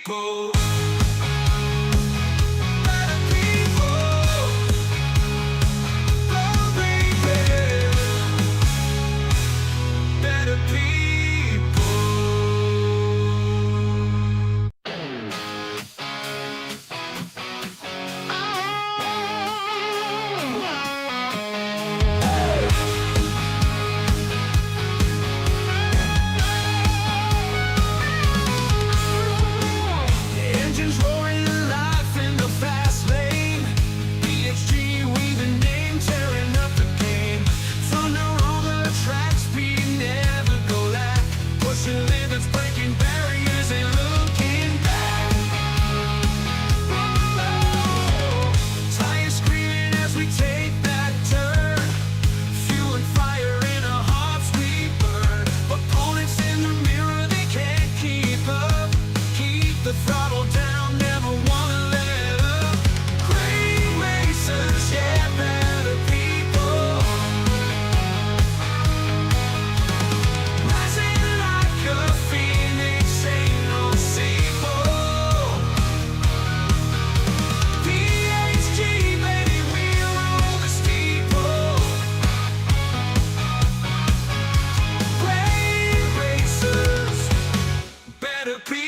people. Better people. Oh, baby. Better people. Engines roaring life in the fast lane. PHG weaving name, tearing up the game. Thunder on the track, speed never go lack. Pushing limits, breaking barriers, and looking back. Oh, tires screaming as we take that turn. Fuel and fire in our hearts we burn. Opponents in the mirror, they can't keep up. Keep the throttle down, never wanna let up. Great racers, yeah, better people. Rising like a phoenix, ain't no sequel. PHG, baby, we roll the steeple. Great racers, better people.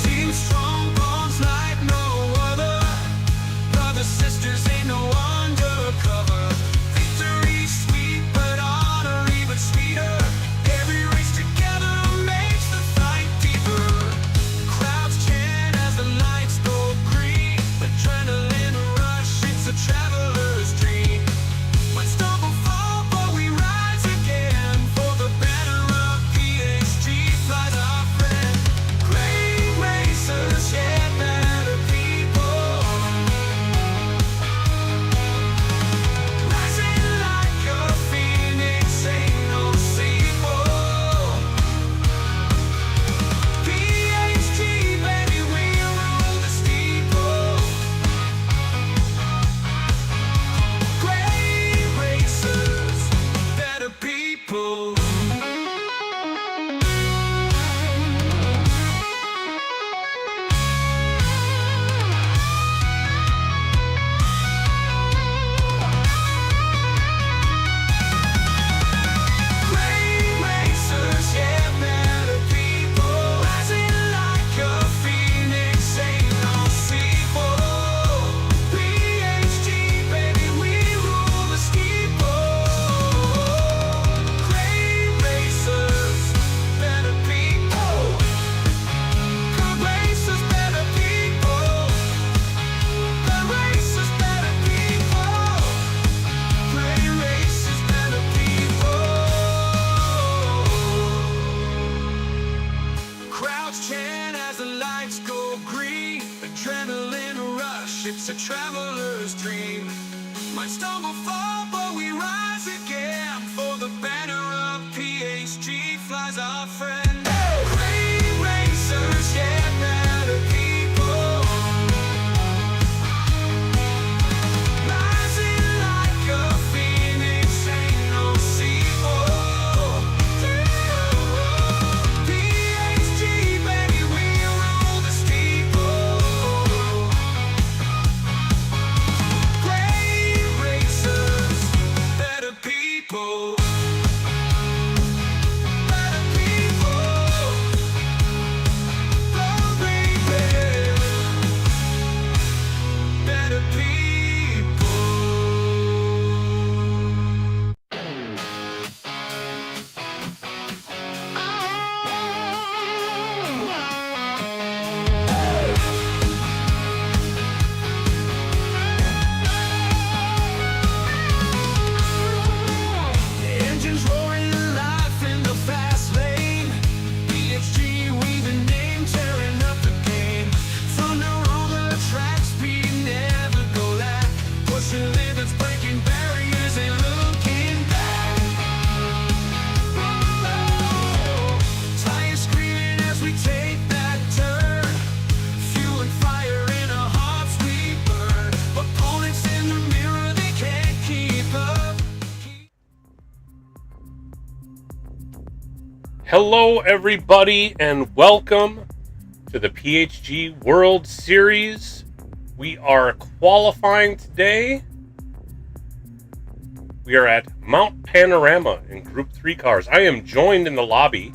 Team strong, bonds like no other. Brothers, sisters, ain't no undercover. Victory sweet, but honor even sweeter. Every race together makes the fight deeper. Crowds chant as the lights go green. Adrenaline rush, it's a traveler's dream. Might stumble, fall, but we rise again. For the better of PHG flies our friend. Great racers, yeah, better people. Rising like a phoenix, ain't no sequel. PHG, baby, we roll the steeple. Great racers, better people. Great racers, yeah, better people. Rising like a phoenix, ain't no sequel. PHG, baby, we rule the steeple. Great racers, better people. Good racers, better people. Good racers, better people. Great racers, better people. Crowds chant as the lights go green. Adrenaline rush, it's a traveler's dream. Might stumble, fall, but we rise again. For the banner of PHG flies our friend. Great racers, yeah, better people. Rising like a phoenix, ain't no sequel. PHG, baby, we roll the steeple. Great racers, Hello, everybody, and welcome to the PHG World Series. We are qualifying today. We are at Mount Panorama in Group 3 cars. I am joined in the lobby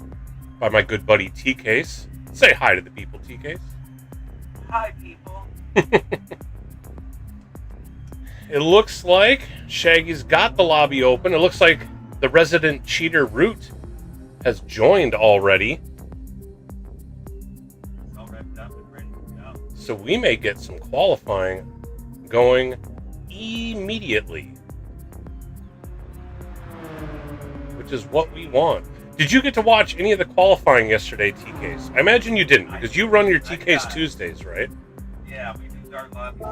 by my good buddy T-Case. Say hi to the people, T-Case. Hi, people. It looks like Shaggy's got the lobby open. It looks like the resident cheater Root has joined already. It's all wrapped up and ready to go. So we may get some qualifying going immediately, which is what we want. Did you get to watch any of the qualifying yesterday, T-Case? I imagine you didn't, because you run your T-Case Tuesdays, right? Yeah, we do our lobby.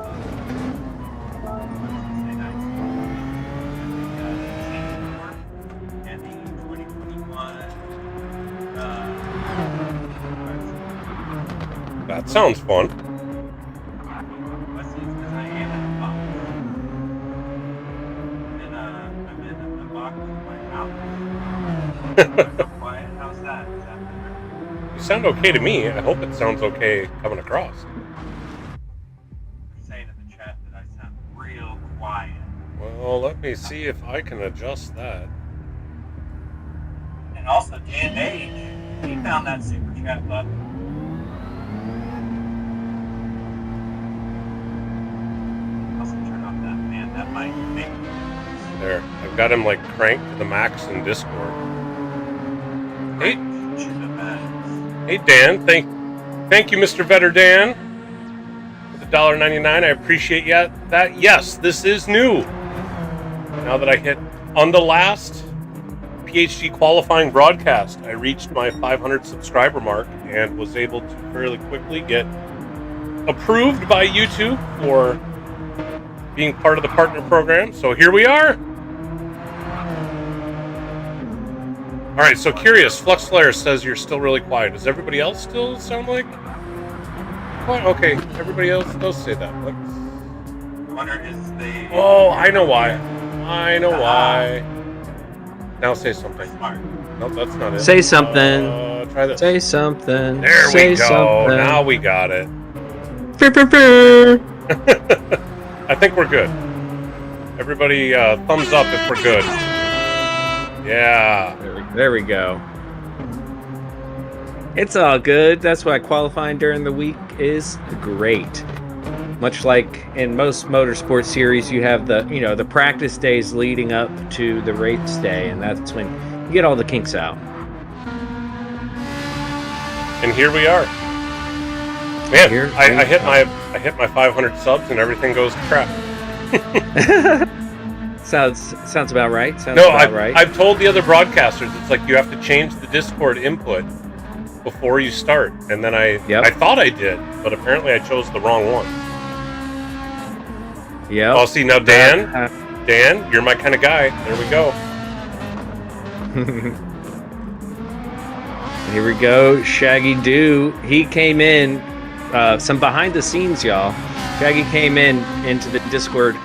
And the 2021. That sounds fun. Let's see, because I am in a box. I'm in a box in my house. Quiet. How's that? Is that better? You sound okay to me. I hope it sounds okay coming across. They're saying in the chat that I sound real quiet. Well, let me see if I can adjust that. And also, Dan Age, he found that super chat button. Also, turn off that man. That might make me. There. I've got him like cranked to the max in Discord. Hey, hey Dan. Thank you, Mr. Vetter Dan. With $1.99. I appreciate that. Yes, this is new. Now that I hit on the last PHG qualifying broadcast, I reached my 500 subscriber mark and was able to fairly quickly get approved by YouTube for being part of the partner program. So here we are. All right, so curious, Flux Flare says you're still really quiet. Does everybody else still sound like quiet? Okay, everybody else does say that. What? I wonder is they. Oh, I know why. I know why. Now say something. Smart. Nope, that's not it. Say something. Try this. Say something. There Say we go. Something. Now we got it. I think we're good. Everybody, thumbs up if we're good. Yeah. There we go. It's all good. That's why qualifying during the week is great. Much like in most motorsport series, you have the practice days leading up to the race day, and that's when you get all the kinks out. And here we are. Man, Here I hit my 500 subs and everything goes to crap. Sounds about right. Right. I've told the other broadcasters it's like you have to change the Discord input before you start, and then I thought I did, but apparently I chose the wrong one. Yeah. Oh, see now, Dan, you're my kind of guy. There we go. Here we go. Shaggy Doo. He came in. Some behind the scenes, y'all. Shaggy came into the Discord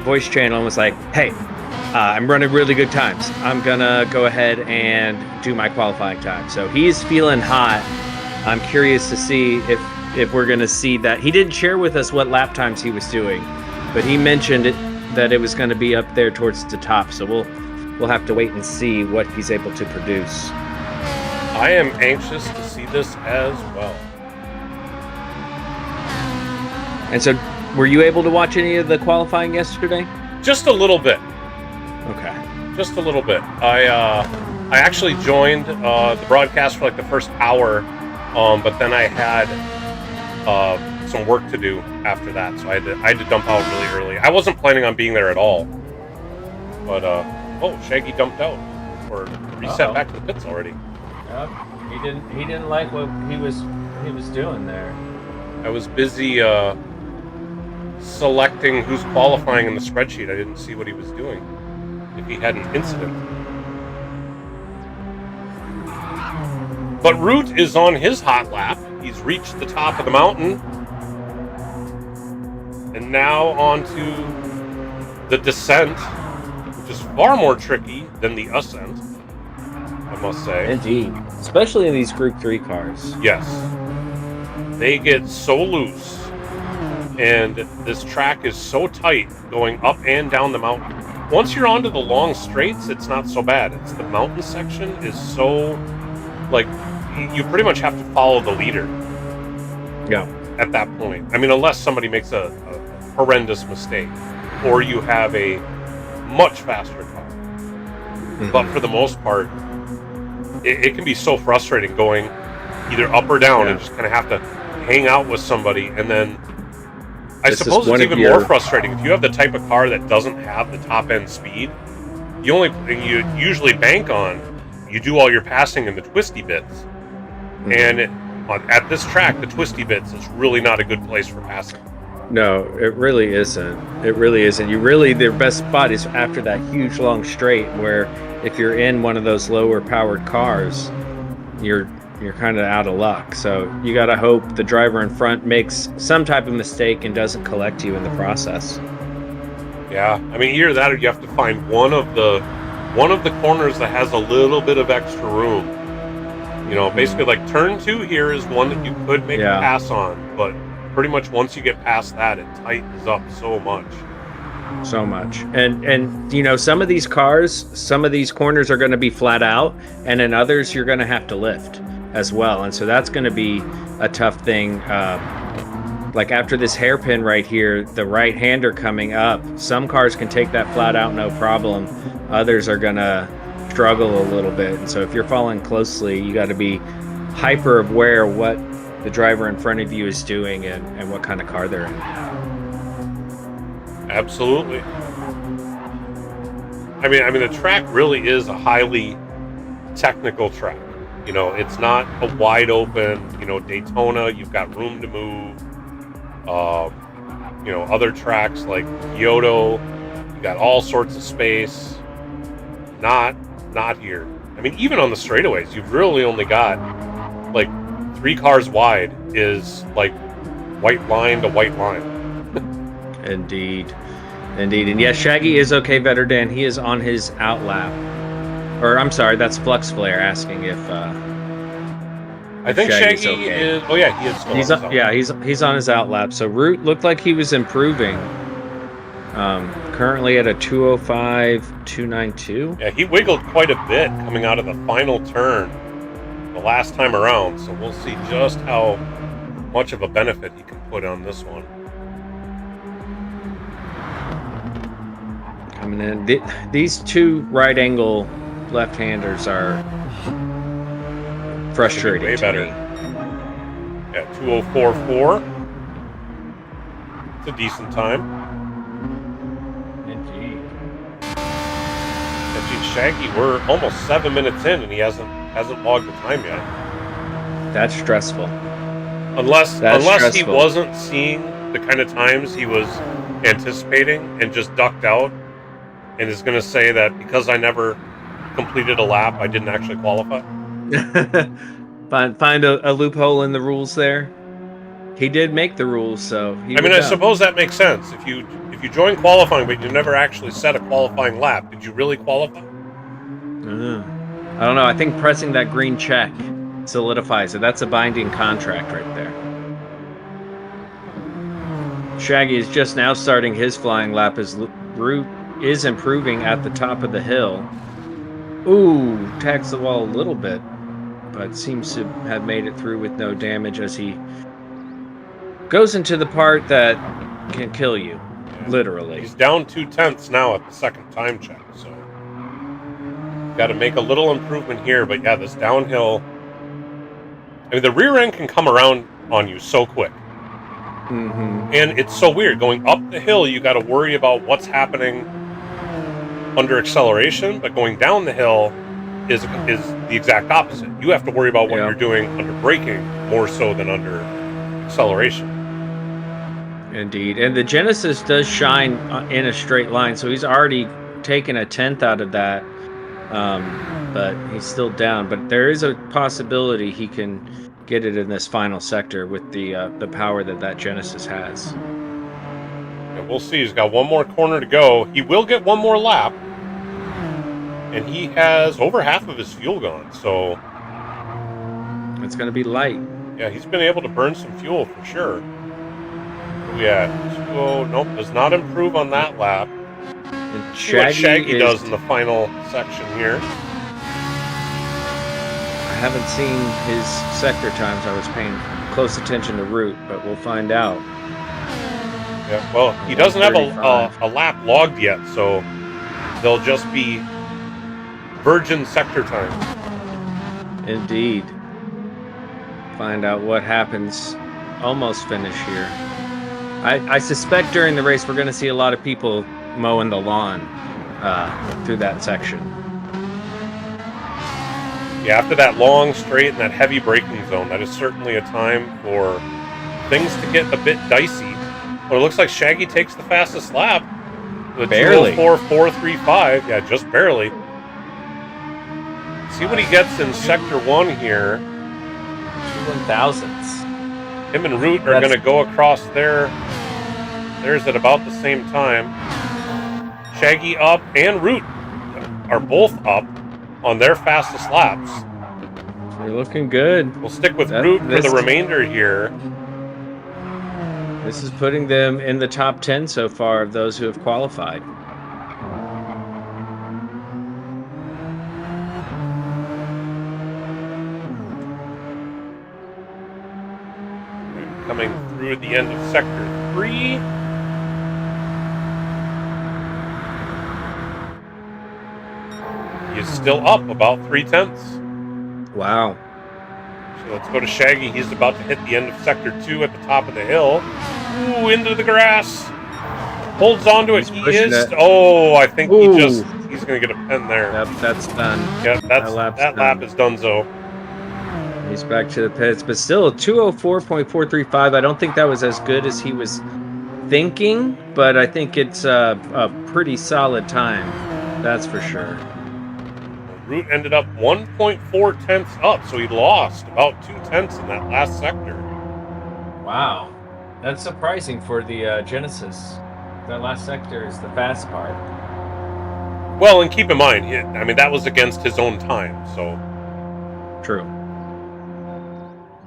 voice channel and was like, "Hey, I'm running really good times. I'm gonna go ahead and do my qualifying time." So he's feeling hot. I'm curious to see if we're gonna see that. He didn't share with us what lap times he was doing, but he mentioned that it was going to be up there towards the top. So we'll have to wait and see what he's able to produce. I am anxious to see this as well. And so, were you able to watch any of the qualifying yesterday? Just a little bit. Okay. Just a little bit. I actually joined the broadcast for like the first hour, but then I had some work to do after that, so I had to dump out really early. I wasn't planning on being there at all, but oh, Shaggy dumped out or reset back to the pits already. Yep. He didn't like what he was doing there. I was busy selecting who's qualifying in the spreadsheet. I didn't see what he was doing. If he had an incident. But Root is on his hot lap. He's reached the top of the mountain. And now on to the descent, which is far more tricky than the ascent. I must say. Indeed. Especially in these Group 3 cars. Yes. They get so loose, and this track is so tight going up and down the mountain. Once you're onto the long straights, it's not so bad. It's the mountain section is so, like, you pretty much have to follow the leader. Yeah. At that point. I mean, unless somebody makes a horrendous mistake, or you have a much faster car. Mm-hmm. But for the most part, it can be so frustrating going either up or down and just kind of have to hang out with somebody. And then I suppose it's even more frustrating if you have the type of car that doesn't have the top end speed. You usually bank on, you do all your passing in the twisty bits. Mm-hmm. And at this track, the twisty bits is really not a good place for passing. No, it really isn't. It really isn't. Their best spot is after that huge long straight where if you're in one of those lower powered cars, you're kind of out of luck. So you got to hope the driver in front makes some type of mistake and doesn't collect you in the process. Yeah, I mean, either that or you have to find one of the corners that has a little bit of extra room. You know, basically like turn 2 here is one that you could make a pass on, but pretty much once you get past that, it tightens up so much. So much. And you know, some of these cars, some of these corners are going to be flat out, and in others you're going to have to lift as well. And so that's going to be a tough thing. Like after this hairpin right here, the right-hander coming up, some cars can take that flat out no problem. Others are going to struggle a little bit. And so if you're following closely, you got to be hyper aware of what the driver in front of you is doing and what kind of car they're in. Absolutely. I mean the track really is a highly technical track. You know, it's not a wide open, you know, Daytona, you've got room to move. You know, other tracks like Kyoto, you got all sorts of space. Not here. I mean, even on the straightaways, you've really only got like 3 cars wide is like white line to white line. Indeed. And yes, Shaggy is okay, Vetter Dan. He is on his outlap. Or I'm sorry, that's Flux Flare asking if I think Shaggy's Shaggy okay. is. Oh yeah, he is. Still he's on his outlap. So Root looked like he was improving. Currently at a 205.292. Yeah, he wiggled quite a bit coming out of the final turn the last time around. So we'll see just how much of a benefit he can put on this one. Coming in, these 2 right angle left-handers are frustrating. Way better. Yeah, 204.4. It's a decent time. Indeed. Shaggy, we're almost 7 minutes in, and he hasn't logged the time yet. That's stressful. Unless he wasn't seeing the kind of times he was anticipating and just ducked out, and is going to say that because I never completed a lap, I didn't actually qualify. Find a loophole in the rules there. He did make the rules, so I suppose that makes sense. If you join qualifying, but you never actually set a qualifying lap, did you really qualify? I don't know. I think pressing that green check solidifies it. That's a binding contract right there. Shaggy is just now starting his flying lap as Root is improving at the top of the hill. Ooh, tags the wall a little bit, but seems to have made it through with no damage as he goes into the part that can kill you, literally. He's down 2/10 now at the second time check, so got to make a little improvement here. But yeah, this downhill, I mean, the rear end can come around on you so quick. Mm-hmm. And it's so weird. Going up the hill, you got to worry about what's happening under acceleration, but going down the hill is the exact opposite. You have to worry about what you're doing under braking more so than under acceleration. Indeed. And the Genesis does shine in a straight line, so he's already taken a 10th out of that, but he's still down. But there is a possibility he can get it in this final sector with the power that Genesis has. Yeah, we'll see. He's got one more corner to go. He will get one more lap. and he has over half of his fuel gone. So It's going to be light. yeah, he's been able to burn some fuel for sure. Yeah, 2-0, nope, does not improve on that lap. And See what Shaggy does in the final section here. I haven't seen his sector times. I was paying close attention to route, but we'll find out. Yeah, well, he doesn't have a lap logged yet, so they'll just be virgin sector time. Indeed. Find out what happens. Almost finish here. I suspect during the race we're going to see a lot of people mowing the lawn through that section. Yeah, after that long straight and that heavy braking zone, that is certainly a time for things to get a bit dicey. But it looks like Shaggy takes the fastest lap. Barely. 2:04.435. Yeah, just barely. See what he gets in Sector 1 here. 2/1000ths. Him and Root are going to go across theirs at about the same time. Shaggy up and Root are both up on their fastest laps. They're looking good. We'll stick with Root for the remainder here. This is putting them in the top 10 so far of those who have qualified. Coming through at the end of Sector 3. He's still up about 0.3. Wow. So let's go to Shaggy. He's about to hit the end of Sector 2 at the top of the hill. Ooh, into the grass. Holds on to it. He is. Oh, I think he's going to get a pen there. Yep, that's done. Yeah, that lap is donezo. He's back to the pits, but still 2:04.435. I don't think that was as good as he was thinking, but I think it's a pretty solid time. That's for sure. Root ended up 1.4 tenths up, so he lost about 2 tenths in that last sector. Wow. That's surprising for the Genesis. That last sector is the fast part. Well, and keep in mind, I mean, that was against his own time, so. True.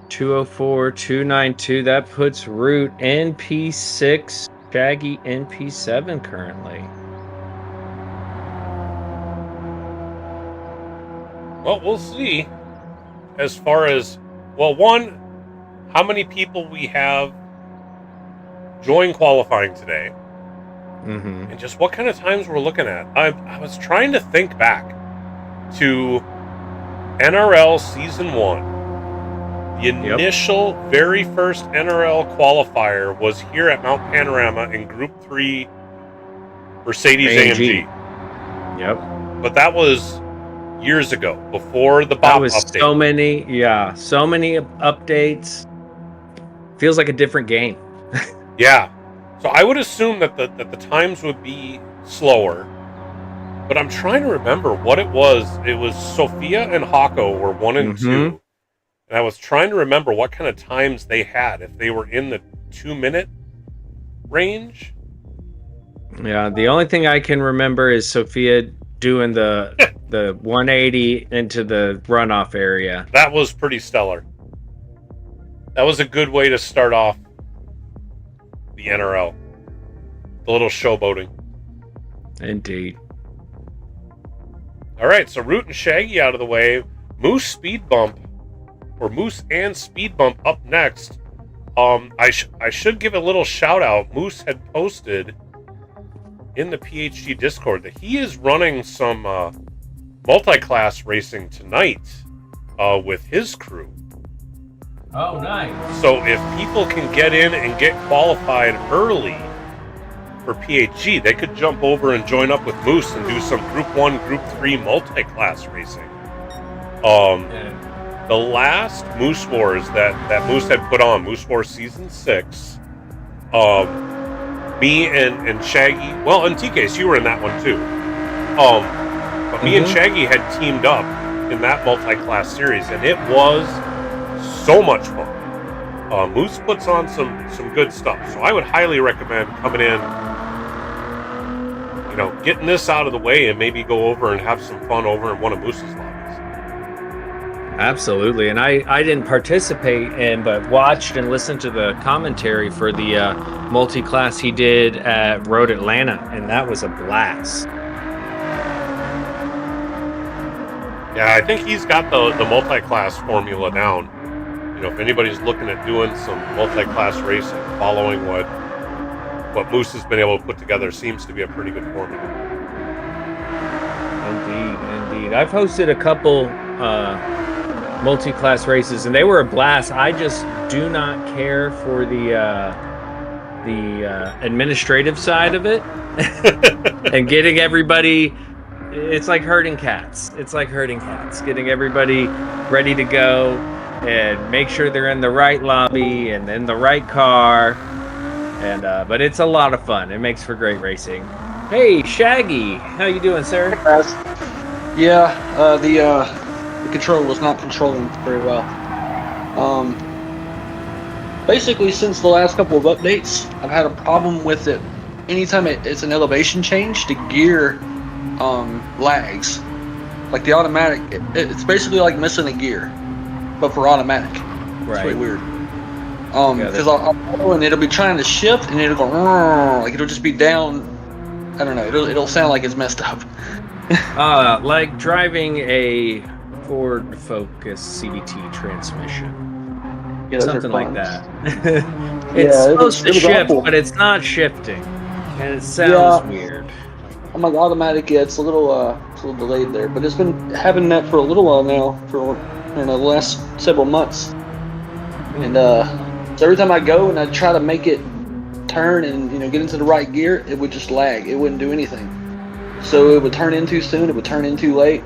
2:04.292. That puts Root NP6, Shaggy NP7 currently. Well, we'll see. As far as, well, one, how many people we have join qualifying today, and just what kind of times we're looking at. I was trying to think back to NRL Season 1. The initial, very first NRL qualifier was here at Mount Panorama in Group 3 Mercedes-AMG. Yep. But that was years ago, before the BOP update. So many updates. Feels like a different game. Yeah. So I would assume that the times would be slower. But I'm trying to remember what it was. It was Sophia and Hako were 1 and 2. And I was trying to remember what kind of times they had, if they were in the 2-minute range. Yeah, the only thing I can remember is Sophia doing the 180 into the runoff area. That was pretty stellar. That was a good way to start off the NRL. The little showboating. Indeed. All right, so Root and Shaggy out of the way. Moose Speed Bump, or Moose and Speed Bump up next. I should give a little shout out. Moose had posted in the PHG Discord that he is running some multi-class racing tonight with his crew. Oh, nice. So if people can get in and get qualified early for PHG, they could jump over and join up with Moose and do some Group 1, Group 3 multi-class racing. The last Moose Wars that Moose had put on, Moose Wars Season 6, me and Shaggy, well, and TKS, you were in that one too. But me and Shaggy had teamed up in that multi-class series, and it was so much fun. Moose puts on some good stuff, so I would highly recommend coming in, getting this out of the way and maybe go over and have some fun over in one of Moose's lobbies. Absolutely. And I didn't participate in, but watched and listened to the commentary for the multi-class he did at Road Atlanta, and that was a blast. Yeah, I think he's got the multi-class formula down. If anybody's looking at doing some multi-class racing, following what Moose has been able to put together seems to be a pretty good formula. Indeed. I've hosted a couple multi-class races, and they were a blast. I just do not care for the administrative side of it and getting everybody. It's like herding cats. Getting everybody ready to go and make sure they're in the right lobby and in the right car. And but it's a lot of fun. It makes for great racing. Hey, Shaggy, how you doing, sir? Yeah, the controller was not controlling very well. Basically, since the last couple of updates, I've had a problem with it. Anytime it's an elevation change, the gear lags. Like the automatic, it's basically like missing a gear, but for automatic. Right. It's really weird. Because I'll go and it'll be trying to shift and it'll go like it'll just be down. I don't know. It'll sound like it's messed up. Like driving a Ford Focus CVT transmission. Yeah, something like that. It's supposed to shift, but it's not shifting, and it sounds weird. I'm like automatic. Yeah, it's a little delayed there, but it's been having that for a little while now, for the last several months. And so every time I go and I try to make it turn and get into the right gear, it would just lag. It wouldn't do anything. So it would turn in too soon. It would turn in too late.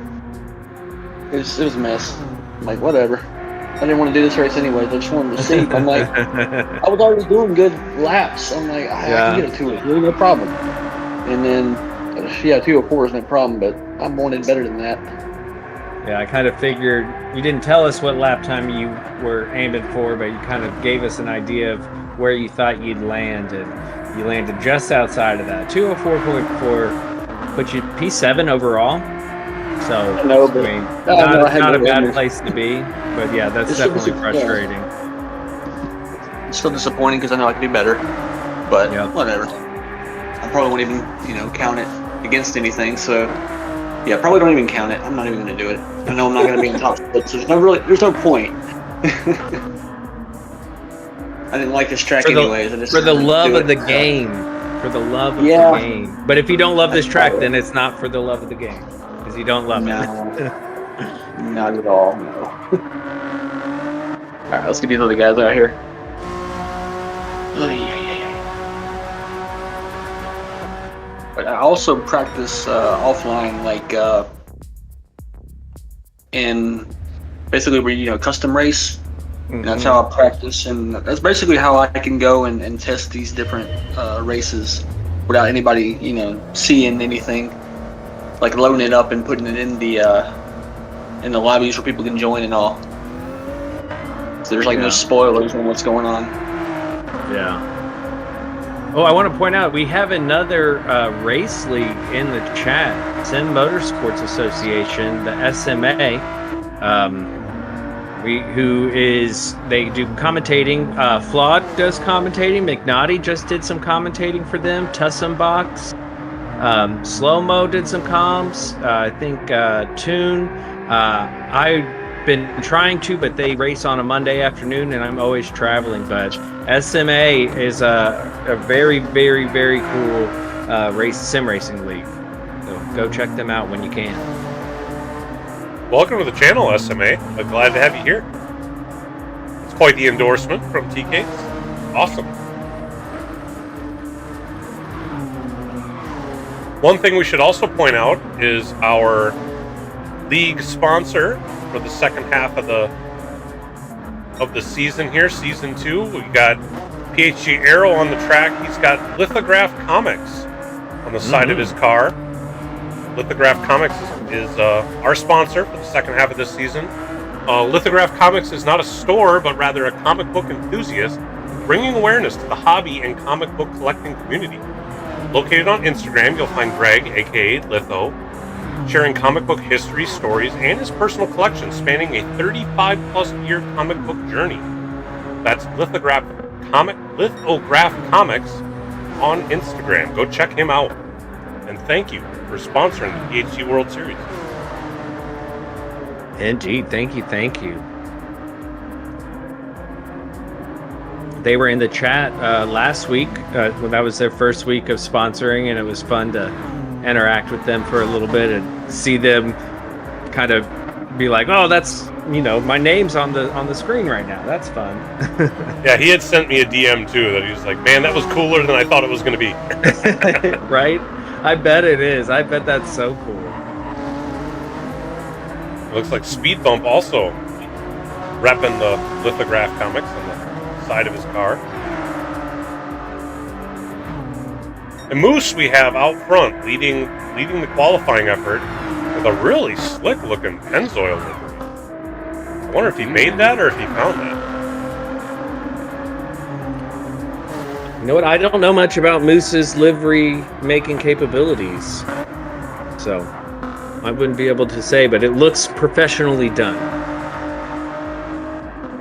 It was a mess. I'm like, whatever. I didn't want to do this race anyways. I just wanted to see. I'm like, I was already doing good laps. I'm like, I can get a 203, no problem. And then, 204 is no problem, but I wanted better than that. Yeah, I kind of figured, you didn't tell us what lap time you were aiming for, but you kind of gave us an idea of where you thought you'd land, and you landed just outside of that. 204.4 put you P7 overall. So, not a bad place to be, but yeah, that's definitely frustrating. It's still disappointing because I know I could do better, but whatever. I probably won't even, count it against anything, so yeah, probably don't even count it. I'm not even going to do it. I know I'm not going to be in top split, so there's no point. I didn't like this track anyways. For the love of the game. For the love of the game. But if you don't love this track, then it's not for the love of the game. Because you don't love it. Not at all, no. Alright, let's get these other guys out here. But I also practice offline, like in basically where custom race. Mm-hmm. That's how I practice, and that's basically how I can go and test these different races without anybody seeing anything. Like loading it up and putting it in the lobbies where people can join and all. So there's no spoilers on what's going on. Yeah. Oh, I want to point out we have another race league in the chat. Sim Motorsports Association, the SMA. They do commentating. Flawed does commentating. McNaughty just did some commentating for them. Tussenbox. Slow Mo did some comms. I think Toon. I've been trying to, but they race on a Monday afternoon, and I'm always traveling. But SMA is a very, very, very cool sim racing league. So go check them out when you can. Welcome to the channel, SMA. I'm glad to have you here. It's quite the endorsement from TK. Awesome. One thing we should also point out is our league sponsor for the second half of the season here, season 2. We got PHG Aero on the track. He's got Lithograph Comics on the side of his car. Lithograph Comics is our sponsor for the second half of this season. Lithograph Comics is not a store, but rather a comic book enthusiast, bringing awareness to the hobby and comic book collecting community. Located on Instagram, you'll find Greg, aka Litho, sharing comic book history, stories, and his personal collection spanning a 35-plus year comic book journey. That's Lithograph Comics on Instagram. Go check him out. And thank you for sponsoring the PHG World Series. Indeed. Thank you. They were in the chat last week when that was their first week of sponsoring, and it was fun to interact with them for a little bit and see them kind of be like, oh, that's, my name's on the screen right now. That's fun. Yeah, he had sent me a DM too that he was like, man, that was cooler than I thought it was going to be. Right? I bet it is. I bet that's so cool. It looks like Speed Bump also repping the Lithograph Comics on the side of his car. And Moose we have out front leading the qualifying effort with a really slick looking Pennzoil livery. I wonder if he made that or if he found that. You know what? I don't know much about Moose's livery making capabilities, so I wouldn't be able to say, but it looks professionally done.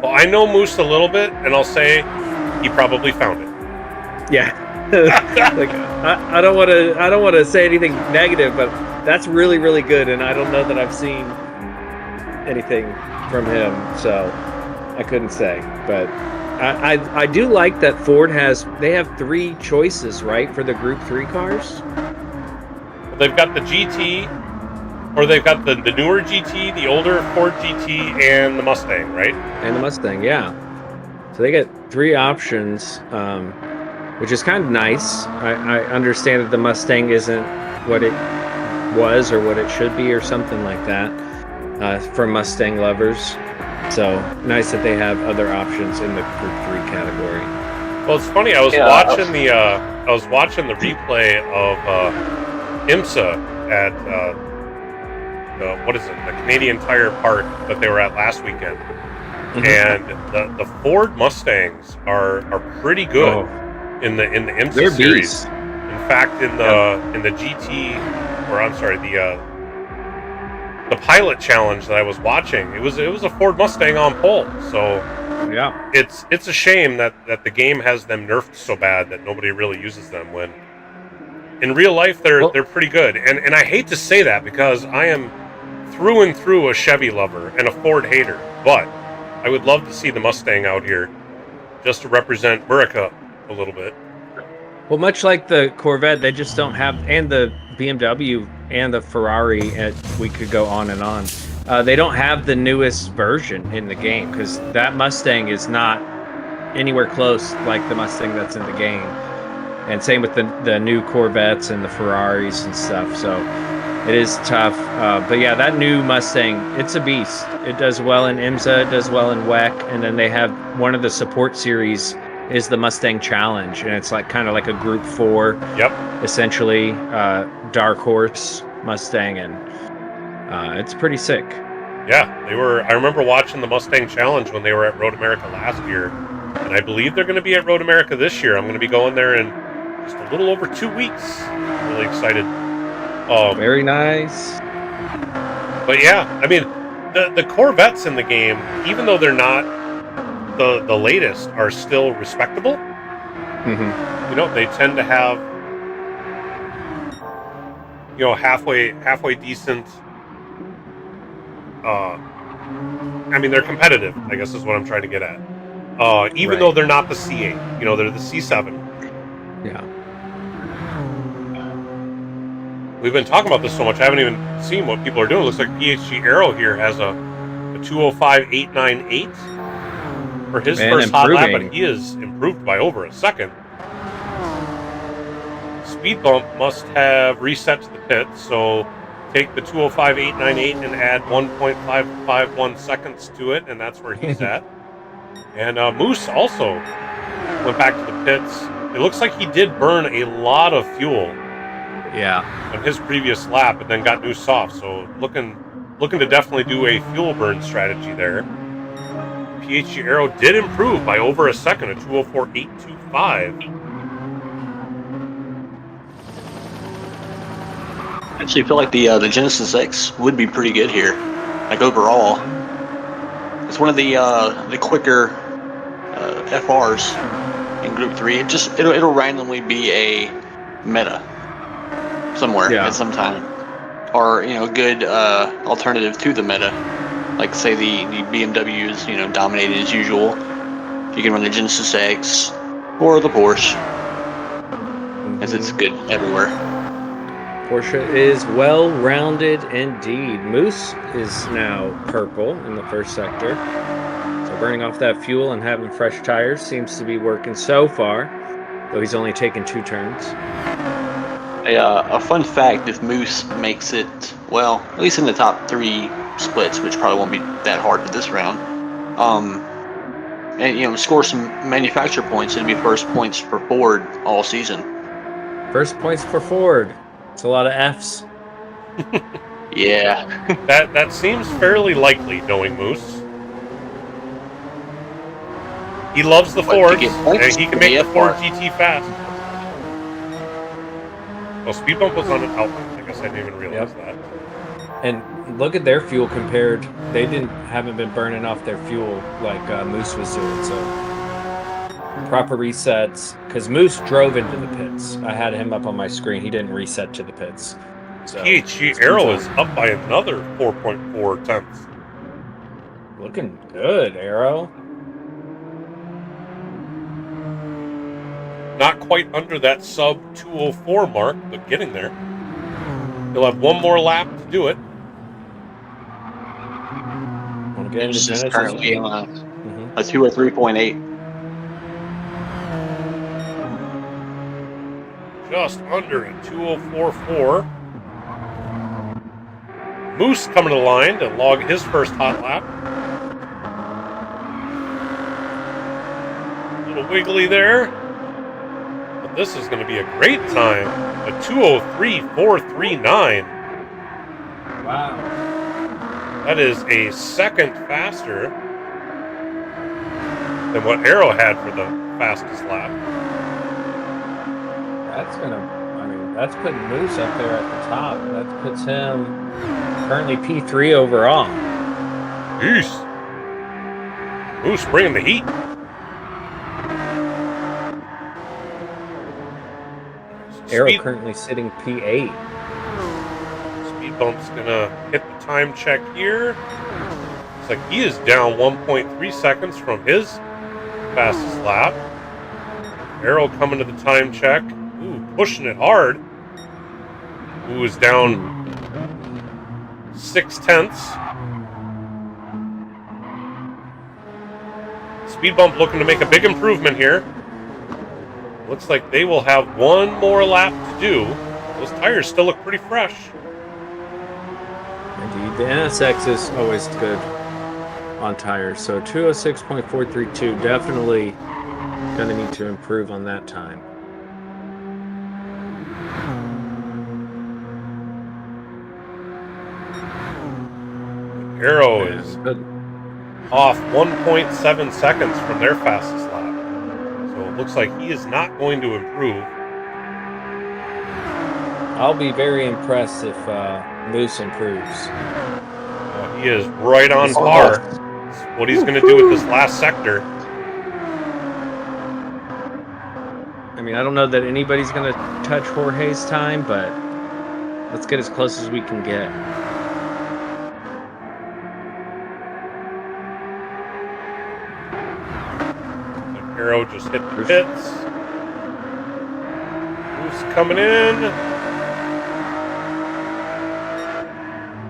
Well, I know Moose a little bit, and I'll say he probably found it. Yeah. Like, I don't want to say anything negative, but that's really, really good, and I don't know that I've seen anything from him, so I couldn't say. But I do like that Ford they have 3 choices, right, for the Group 3 cars? Well, they've got the GT, or they've got the newer GT, the older Ford GT, and the Mustang, right? And the Mustang, yeah. So they get 3 options, which is kind of nice. I understand that the Mustang isn't what it was or what it should be or something like that for Mustang lovers. So nice that they have other options in the Group 3 category. Well, it's funny. I was watching the replay of IMSA at the Canadian Tire Park that they were at last weekend, and the Ford Mustangs are pretty good in the IMSA They're series. beasts. In fact, in the GT, or I'm sorry, the pilot challenge that I was watching, it was a Ford Mustang on pole. So yeah, it's a shame that the game has them nerfed so bad that nobody really uses them, when in real life they're pretty good. And I hate to say that because I am through and through a Chevy lover and a Ford hater, but I would love to see the Mustang out here just to represent America a little bit. Well, much like the Corvette, they just don't have, and the BMW and the Ferrari, and we could go on and on. They don't have the newest version in the game because that Mustang is not anywhere close like the Mustang that's in the game. And same with the new Corvettes and the Ferraris and stuff. So it is tough. But yeah, that new Mustang, it's a beast. It does well in IMSA, it does well in WEC, and then they have one of the support series is the Mustang Challenge, and it's like kind of like a Group 4, essentially, dark horse Mustang, and it's pretty sick. Yeah, they were. I remember watching the Mustang Challenge when they were at Road America last year, and I believe they're going to be at Road America this year. I'm going to be going there in just a little over 2 weeks. I'm really excited. Very nice. But yeah, I mean, the Corvettes in the game, even though they're not the latest, are still respectable. You know, they tend to have, halfway decent. I mean, they're competitive, I guess is what I'm trying to get at. Even though they're not the C8, they're the C7. Yeah. We've been talking about this so much, I haven't even seen what people are doing. It looks like PHG Aero here has a 205.898 for his first hot lap, but he is improved by over a second. Speed Bump must have reset to the pit, so take the 205.898 and add 1.551 seconds to it, and that's where he's at. And Moose also went back to the pits. It looks like he did burn a lot of fuel. Yeah. On his previous lap, and then got new soft. So looking to definitely do a fuel burn strategy there. PHG Aero did improve by over a second, a 204.825. actually feel like the Genesis X would be pretty good here. Like overall, it's one of the quicker FRs in Group 3. It'll randomly be a meta somewhere at some time, or a good alternative to the meta. Like say the BMW is dominated as usual. You can run the Genesis X or the Porsche, as it's good everywhere. Porsche is well-rounded indeed. Moose is now purple in the first sector. So burning off that fuel and having fresh tires seems to be working so far, though he's only taken 2 turns. A fun fact, if Moose makes it, well, at least in the top 3 splits, which probably won't be that hard for this round, and score some manufacturer points, it'd be first points for Ford all season. First points for Ford. It's a lot of Fs. Yeah. That seems fairly likely, knowing Moose. He loves the Fords, and he can make the Ford GT fast. Well, speed bump was on an outlet. I guess I didn't even realize that. And look at their fuel compared. They haven't been burning off their fuel like Moose was doing. So proper resets, because Moose drove into the pits. I had him up on my screen. He didn't reset to the pits. So PHG Aero is up by another 4.4 tenths. Looking good, Aero. Not quite under that sub 204 mark, but getting there. He'll have one more lap to do it. Want to get into It's Genesis? currently on a 203.8. Just under a 204.4. Moose coming to the line to log his first hot lap. A little wiggly there. But this is going to be a great time. A 203.439. Wow. That is a second faster than what Aero had for the fastest lap. That's putting Moose up there at the top. That puts him currently P3 overall. Peace. Moose bringing the heat. Aero currently sitting P8. Speed bump's gonna hit the time check here. Looks like he is down 1.3 seconds from his fastest lap. Aero coming to the time check. Ooh, pushing it hard. Ooh, is down 6 tenths. Speed bump looking to make a big improvement here. Looks like they will have one more lap to do. Those tires still look pretty fresh. Indeed, the NSX is always good on tires. So 206.432, definitely going to need to improve on that time. Aero is off 1.7 seconds from their fastest lap. So it looks like he is not going to improve. I'll be very impressed if Moose improves. He is right on par. What he's going to do with this last sector. I mean, I don't know that anybody's going to touch Jorge's time, but let's get as close as we can get. Aero just hit the pits. Moose coming in.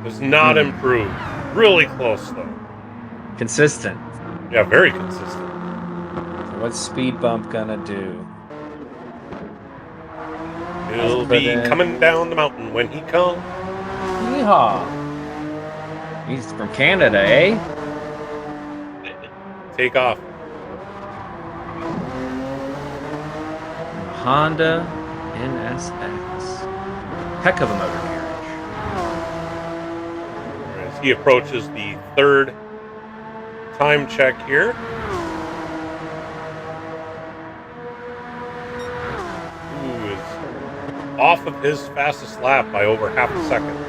Does not improve. Really close, though. Consistent. Yeah, very consistent. So what's Speed Bump gonna do? He'll be coming down the mountain when he comes. Yeehaw! He's from Canada, eh? Take off. Honda NSX. Heck of a motor carriage. As he approaches the third time check here. Ooh, is off of his fastest lap by over half a second.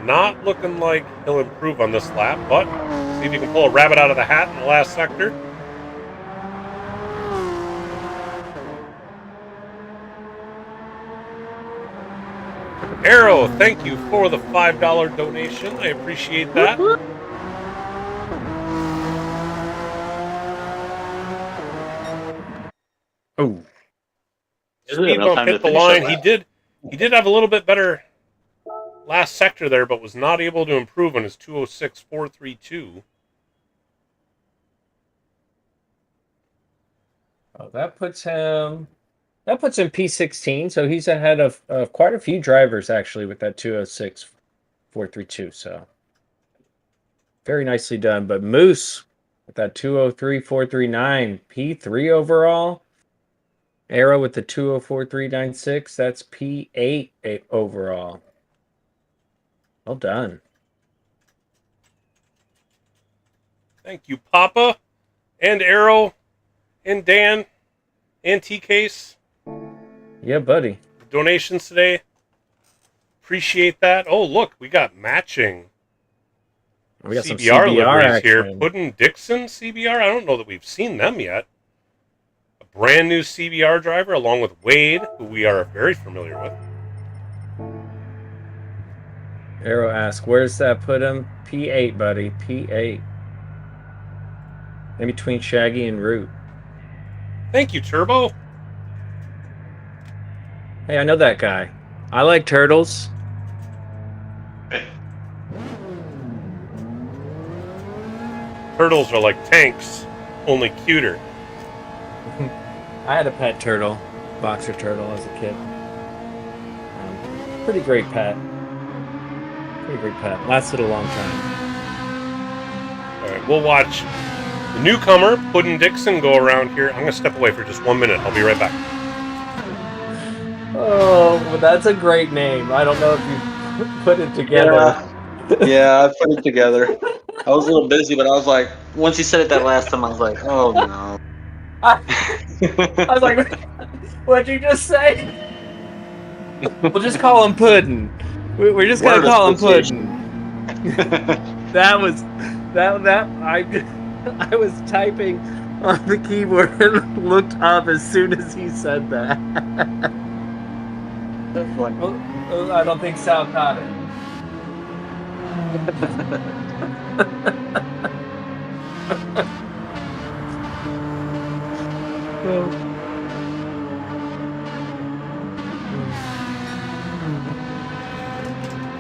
Not looking like he'll improve on this lap, but see if you can pull a rabbit out of the hat in the last sector. Arrow, thank you for the $5 donation. I appreciate that. Oh, Speed bump hit the line. He did have a little bit better last sector there, but was not able to improve on his 206.432. oh, that puts him P16, so he's ahead of quite a few drivers actually with that 206.432. So very nicely done. But Moose with that 203.439, P3 overall. Arrow with the 204.396, that's P8 overall. Well done. Thank you, Papa, and Arrow, and Dan, and T-Case. Yeah, buddy. Donations today. Appreciate that. Oh, look, we got matching We got some CBR liveries action here. Puddin' Dixon CBR. I don't know that we've seen them yet. A brand new CBR driver along with Wade, who we are very familiar with. Arrow asks, where's that put him? P8, buddy. P8. In between Shaggy and Root. Thank you, Turbo. Hey, I know that guy. I like turtles. Turtles are like tanks, only cuter. I had a pet turtle, boxer turtle, as a kid. Pretty great pet. Pretty great pet. Lasted a long time. All right, we'll watch the newcomer, Puddin' Dixon, go around here. I'm going to step away for just 1 minute. I'll be right back. Oh, well, that's a great name. I don't know if you put it together. Yeah, I put it together. I was a little busy, but I was like, once he said it that last time, I was like, oh no. I was like, what'd you just say? We'll just call him Puddin'. We're just gonna call him Puddin'. I was typing on the keyboard and looked up as soon as he said that. Well, I don't think Sal caught it.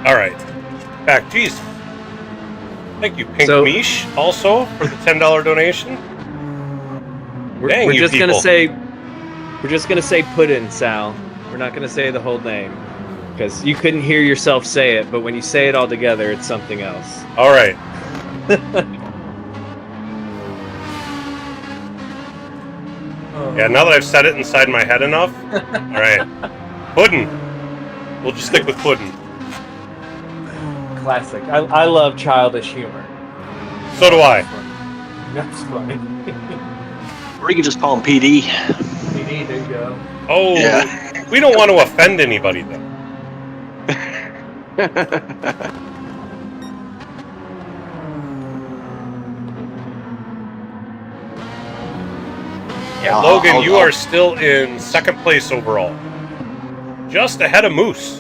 All right, back. Jeez. Thank you, Pink Mish, also for the $10 donation. We're just gonna say Puddin', Sal. We're not gonna say the whole name because you couldn't hear yourself say it, but when you say it all together, it's something else. All right. Yeah, now that I've said it inside my head enough. All right. Puddin'. We'll just stick with Puddin'. Classic. I love childish humor. So do I. That's funny. Or you can just call him PD. PD, there you go. Oh, yeah. We don't want to offend anybody, though. Yeah, Logan, you are still in second place overall. Just ahead of Moose.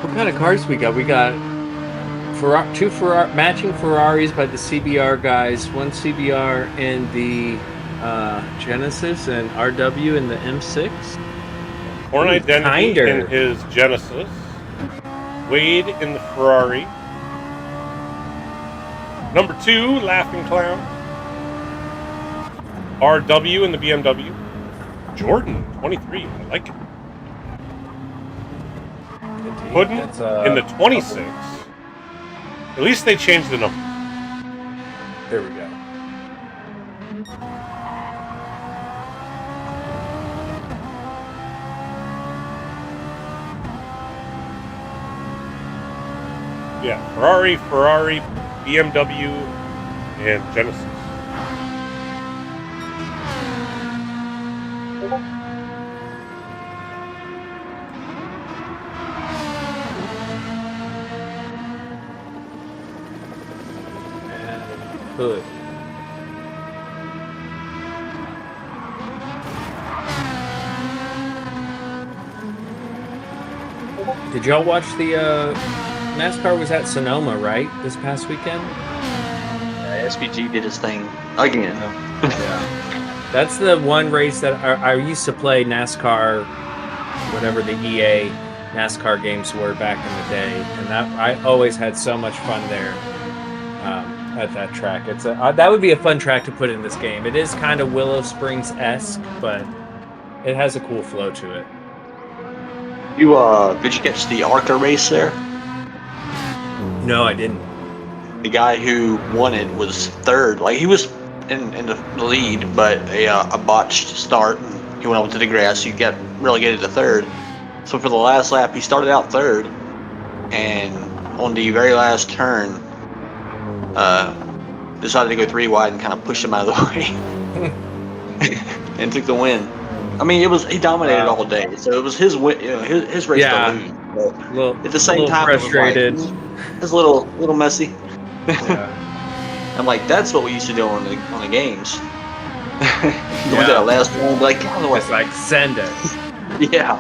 What kind of cars we got? We got two matching Ferraris by the CBR guys, one CBR in the Genesis and RW in the M6. Born Identity in his Genesis. Wade in the Ferrari. Number 2, Laughing Clown. RW in the BMW. Jordan, 23. I like it. Puddin' in the 26. At least they changed the number. There we go. Yeah, Ferrari, BMW, and Genesis. And Hood. Did y'all watch the NASCAR was at Sonoma, right? This past weekend? SVG did his thing again. Yeah. That's the one race that I used to play NASCAR, whatever the EA NASCAR games were back in the day, and that I always had so much fun there at that track. It's that would be a fun track to put in this game. It is kind of Willow Springs-esque, but it has a cool flow to it. Did you catch the ARCA race there? No, I didn't. The guy who won it was third. Like, he was in the lead, but a botched start, and he went over to the grass. He got relegated to third. So for the last lap, he started out third, and on the very last turn, decided to go 3 wide and kind of pushed him out of the way, and took the win. I mean, he dominated all day, so it was his win, his race to lose. But at the same time, frustrated. It was a little messy. Yeah. I'm like, that's what we used to do on the games. Go to that last one, like, get out of the way. It's like, send it. Yeah.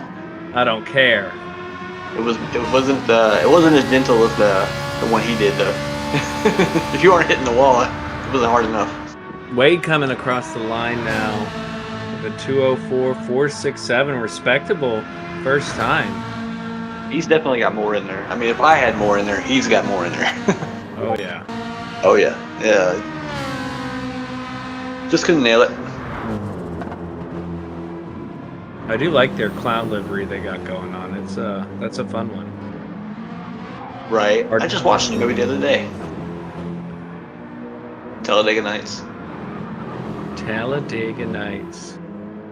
I don't care. It wasn't as gentle as the one he did though. If you aren't hitting the wall, it wasn't hard enough. Wade coming across the line now. The 204.467, respectable first time. He's definitely got more in there. I mean, if I had more in there, he's got more in there. Oh yeah. Oh yeah. Yeah. Just couldn't nail it. I do like their clown livery they got going on. That's a fun one. Right. I just watched the movie the other day. Talladega Nights. Talladega Nights.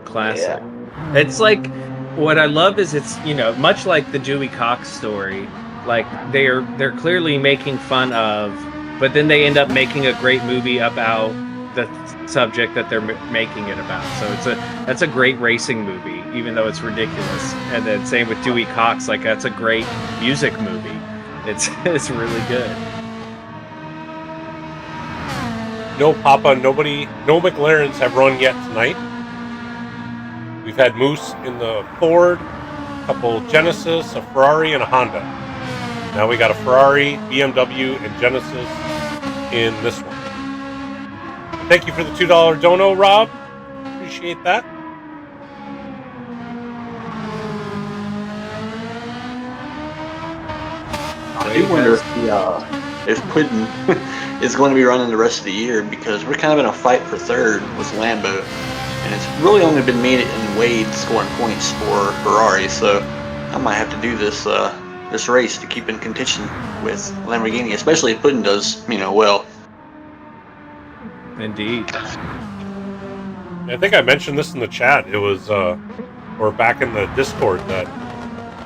Classic. Yeah. It's like, what I love is it's, much like the Dewey Cox story, like they're clearly making fun of, but then they end up making a great movie about the subject that they're making it about. So that's a great racing movie, even though it's ridiculous. And then same with Dewey Cox, like that's a great music movie. It's really good. No Papa, no McLarens have run yet tonight. We've had Moose in the Ford, a couple Genesis, a Ferrari, and a Honda. Now we got a Ferrari, BMW, and Genesis in this one. Thank you for the $2 dono, Rob. Appreciate that. I do wonder if Puddin is going to be running the rest of the year, because we're kind of in a fight for third with Lambo, and it's really only been me and Wade scoring points for Ferrari. So I might have to do this this race to keep in contention with Lamborghini, especially if Puddin does well. Indeed. I think I mentioned this in the chat. It was, or back in the Discord, that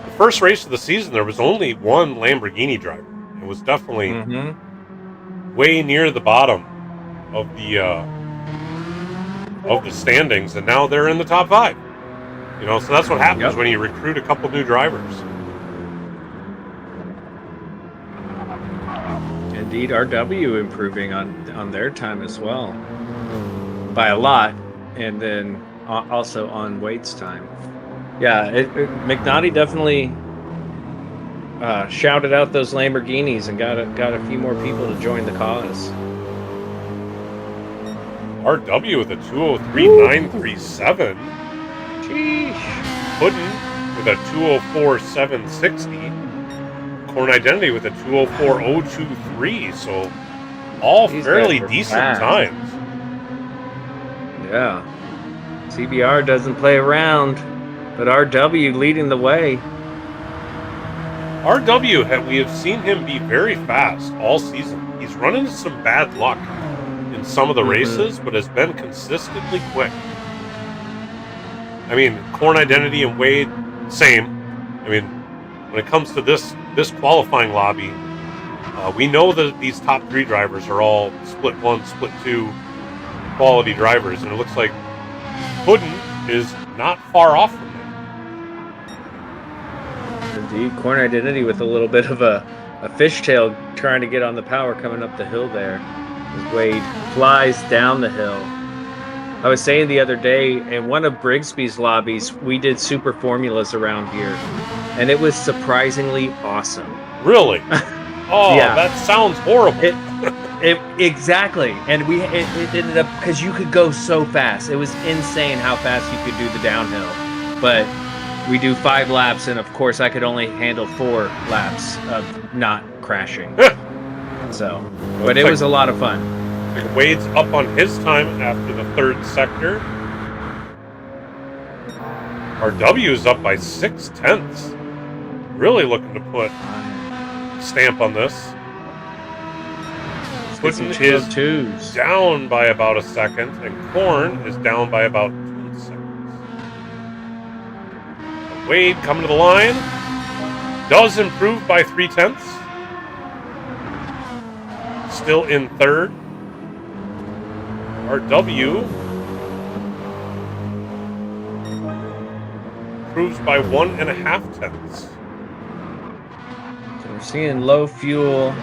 the first race of the season, there was only one Lamborghini driver. It was definitely way near the bottom of the standings, and now they're in the top 5. So that's what happens when you recruit a couple new drivers. Indeed, RW improving on their time as well by a lot, and then also on Wade's time. Yeah, McNaughty definitely shouted out those Lamborghinis and got a few more people to join the cause. RW with a 203.937. Sheesh. Puddin with a 204.760. Corn Identity with a 204.023. So all These fairly guys are decent fast. times. Yeah. CBR doesn't play around, but RW leading the way. RW, we have seen him be very fast all season. He's run into some bad luck in some of the races, but has been consistently quick. I mean, Corn Identity and Wade, same. I mean, when it comes to this qualifying lobby, We know that these top 3 drivers are all split 1, split 2 quality drivers, and it looks like Puddin is not far off from them. Indeed, Corn Identity with a little bit of a fishtail trying to get on the power coming up the hill there. As Wade flies down the hill. I was saying the other day, in one of Brigsby's lobbies, we did super formulas around here, and it was surprisingly awesome. Really? Oh, Yeah. That sounds horrible. Exactly, and it ended up because you could go so fast. It was insane how fast you could do the downhill. But we do 5 laps, and of course, I could only handle 4 laps of not crashing. So, but it was a lot of fun. Like Wade's up on his time after the 3rd sector. Our W is up by 6/10. Really looking to put a stamp on this. Puddin is twos. down by about a second, and Corn is down by about 2 seconds. Wade coming to the line. Does improve by 3/10. Still in 3rd. Our W improves by 1.5 tenths. So we're seeing low fuel,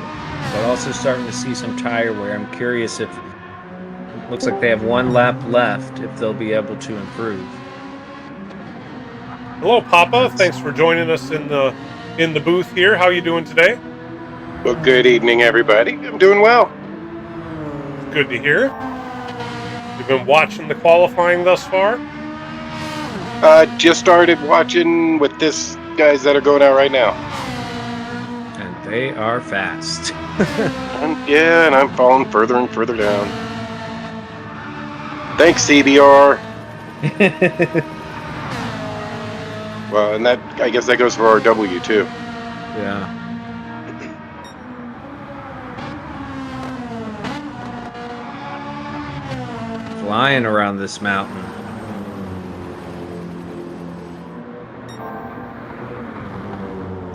but also starting to see some tire wear. I'm curious if it looks like they have 1 lap left, if they'll be able to improve. Hello, Papa. Thanks for joining us in the booth here. How are you doing today? Well, good evening, everybody. I'm doing well. Good to hear. You've been watching the qualifying thus far? Just started watching with this guys that are going out right now. And they are fast. And I'm falling further and further down. Thanks, CBR. Well, and that, I guess that goes for our W too. Yeah. Flying around this mountain.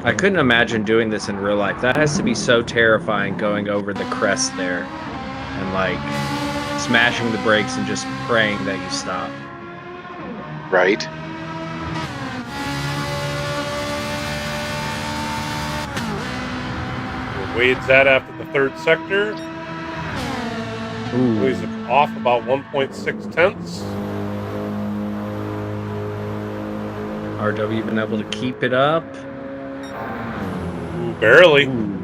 I couldn't imagine doing this in real life. That has to be so terrifying, going over the crest there and like smashing the brakes and just praying that you stop. Right. Where Wade's at after the 3rd sector. Ooh. He's off about 1.6 tenths. RW been able to keep it up. Ooh, barely. Ooh.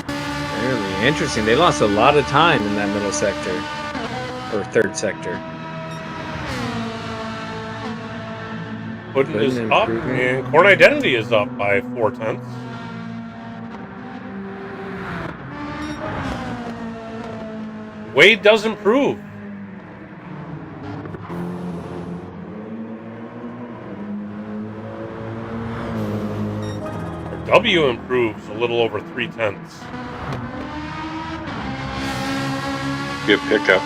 Barely. Interesting. They lost a lot of time in that middle sector. Or 3rd sector. Puddin is Puddin up, improving. and Corn Identity is up by 4 tenths. Wade does improve. Our W improves a little over 3 tenths. Good pickup.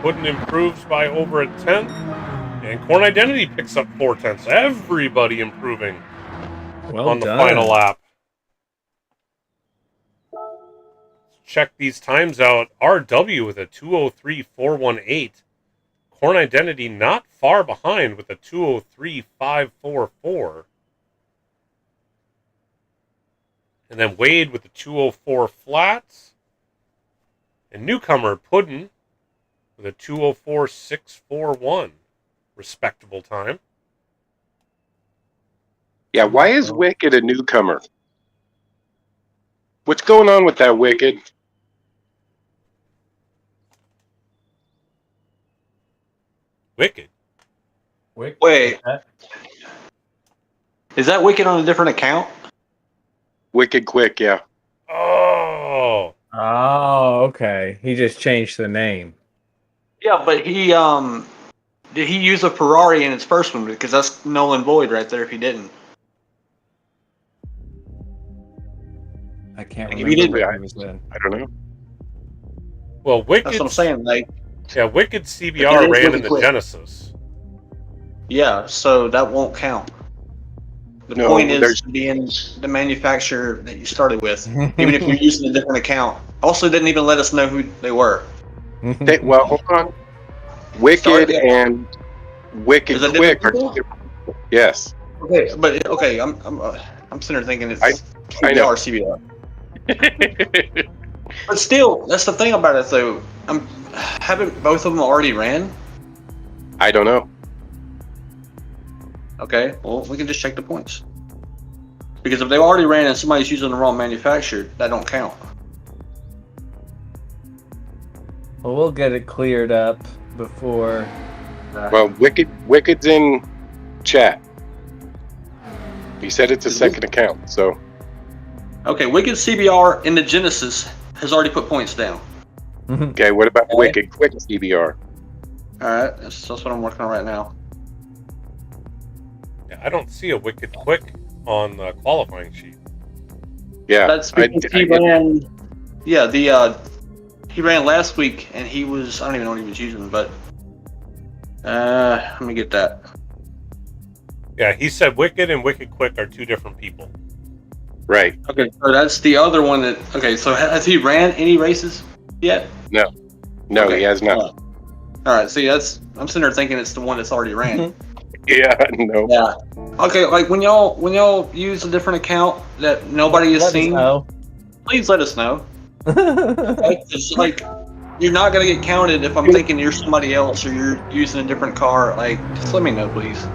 Puddin improves by over a tenth, and Corn Identity picks up 4 tenths. Everybody improving Well on the done. final lap. Check these times out. RW with a 2:03.418. Corn Identity not far behind with a 2:03.544. And then Wade with the 2:04 flats. And newcomer Puddin with a 2:04.641. Respectable time. Yeah, why is Wicked a newcomer? What's going on with that Wicked? Wicked. Wait, is that Wicked on a different account? Wicked Quick, yeah. Oh. Oh, okay. He just changed the name. Yeah, but he did he use a Ferrari in his first one? Because that's null and void right there if he didn't. I can't Like, if remember. he didn't- what he was in. I don't know. Well, Wicked. That's what I'm saying. Like, Yeah, Wicked But CBR it is ran in Wicked the Quick. Genesis. yeah, so that won't count. The No, point is there's- being the manufacturer that you started with, even if you're using a different account. Also, didn't even let us know who they were. Hey, well, hold on. Wicked Sorry. and Wicked Is that Quick different are people? different. Yes. Okay, but okay, I'm sitting there thinking it's I CBR know. or CBR. But still, that's the thing about it though. Haven't both of them already ran? I don't know. Okay, well we can just check the points. Because if they already ran and somebody's using the wrong manufacturer, that don't count. Well, we'll get it cleared up before. Well, Wicked's in chat. He said it's a second account, so Okay, Wicked CBR in the Genesis has already put points down. okay. What about Wicked Quick CBR? Alright, that's what I'm working on right now. Yeah, I don't see a Wicked Quick on the qualifying sheet. Yeah, That's because he ran. Yeah, he ran last week and he was. I don't even know what he was using, but let me get that. Yeah, he said Wicked and Wicked Quick are two different people. right. Okay, so that's the other one that. Okay, so has he ran any races yet? No, Okay. he has not. All right, see, I'm sitting there thinking it's the one that's already ran. Yeah, no. Yeah. Okay, like when y'all use a different account that nobody has seen, please let us know. Like, it's like you're not gonna get counted if I'm thinking you're somebody else or you're using a different car. Like, just let me know, please.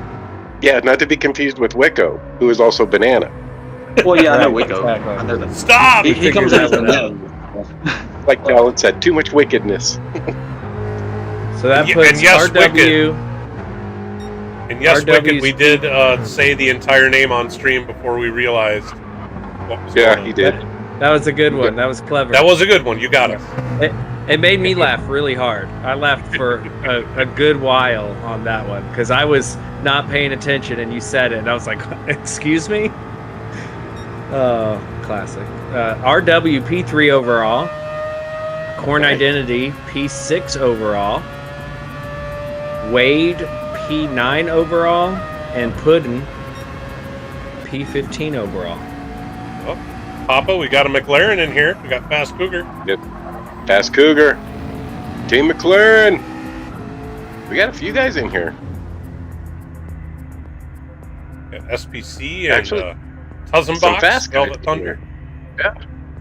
Yeah, not to be confused with Wicco, who is also Banana. Well, yeah, I know Right, Wico. exactly. I know that. Stop! He comes in as a no. Like Talon said, too much wickedness. So that And puts yes, RW. And yes, RW's Wicked, we did say the entire name on stream before we realized what was going Yeah, on. he did. That was a good one. That was clever. That was a good one. You got us. It made me laugh really hard. I laughed for a good while on that one because I was not paying attention and you said it and I was like, excuse me? Oh, classic. RW P3 overall. Corn Identity P6 overall. Wade P9 overall. And Puddin P15 overall. Oh, Papa, we got a McLaren in here. We got Fast Cougar. Fast Cougar. Team McLaren. We got a few guys in here. Got SPC and Actually, Tuzzum some Box, fast guys Velvet in Thunder. here. Yeah.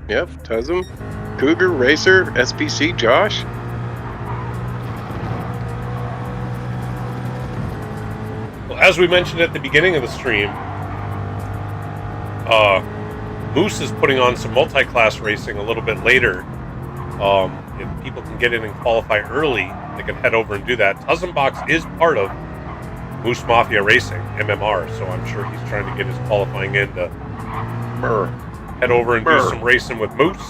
Yep. Tuzzum, Cougar, Racer, SPC, Josh. Well, as we mentioned at the beginning of the stream, Moose is putting on some multi-class racing a little bit later. If people can get in and qualify early, they can head over and do that. Tuzzum Box is part of Moose Mafia Racing, MMR, so I'm sure he's trying to get his qualifying in to head over and do some racing with Moose.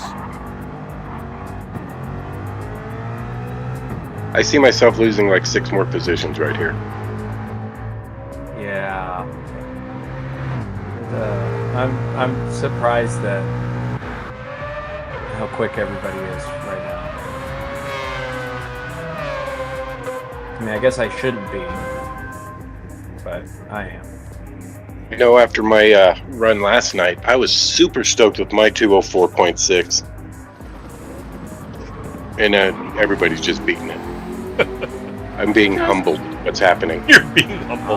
I see myself losing like 6 more positions right here. Yeah. I'm surprised that how quick everybody is right now. I mean, I guess I shouldn't be, but I am. You know, after my run last night, I was super stoked with my 204.6. And everybody's just beating it. I'm being humbled. What's happening? You're being humble.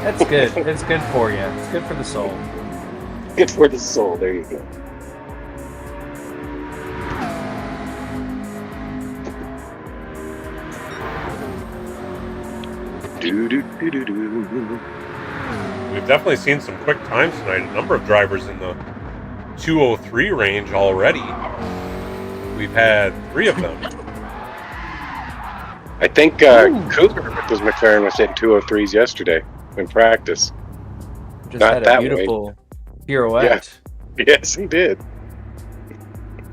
That's good. It's good for you. It's good for the soul. Good for the soul. There you go. We've definitely seen some quick times tonight. A number of drivers in the 203 range already. We've had 3 of them. I think Cougar with his McLaren was hitting 203s yesterday in practice. Just Not had that a beautiful pirouette. Yes, he did.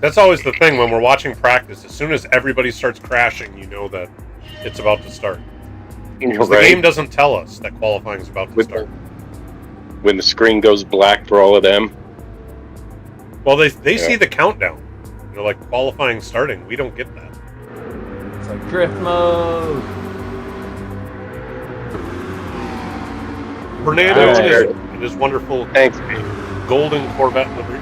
That's always the thing when we're watching practice. As soon as everybody starts crashing, you know that it's about to start. Because the game doesn't tell us that qualifying is about to start. When the screen goes black for all of them. Well, they see the countdown. You know, like qualifying starting. We don't get that. It's like drift Fernando It is wonderful. Thanks. Golden Corvette livery.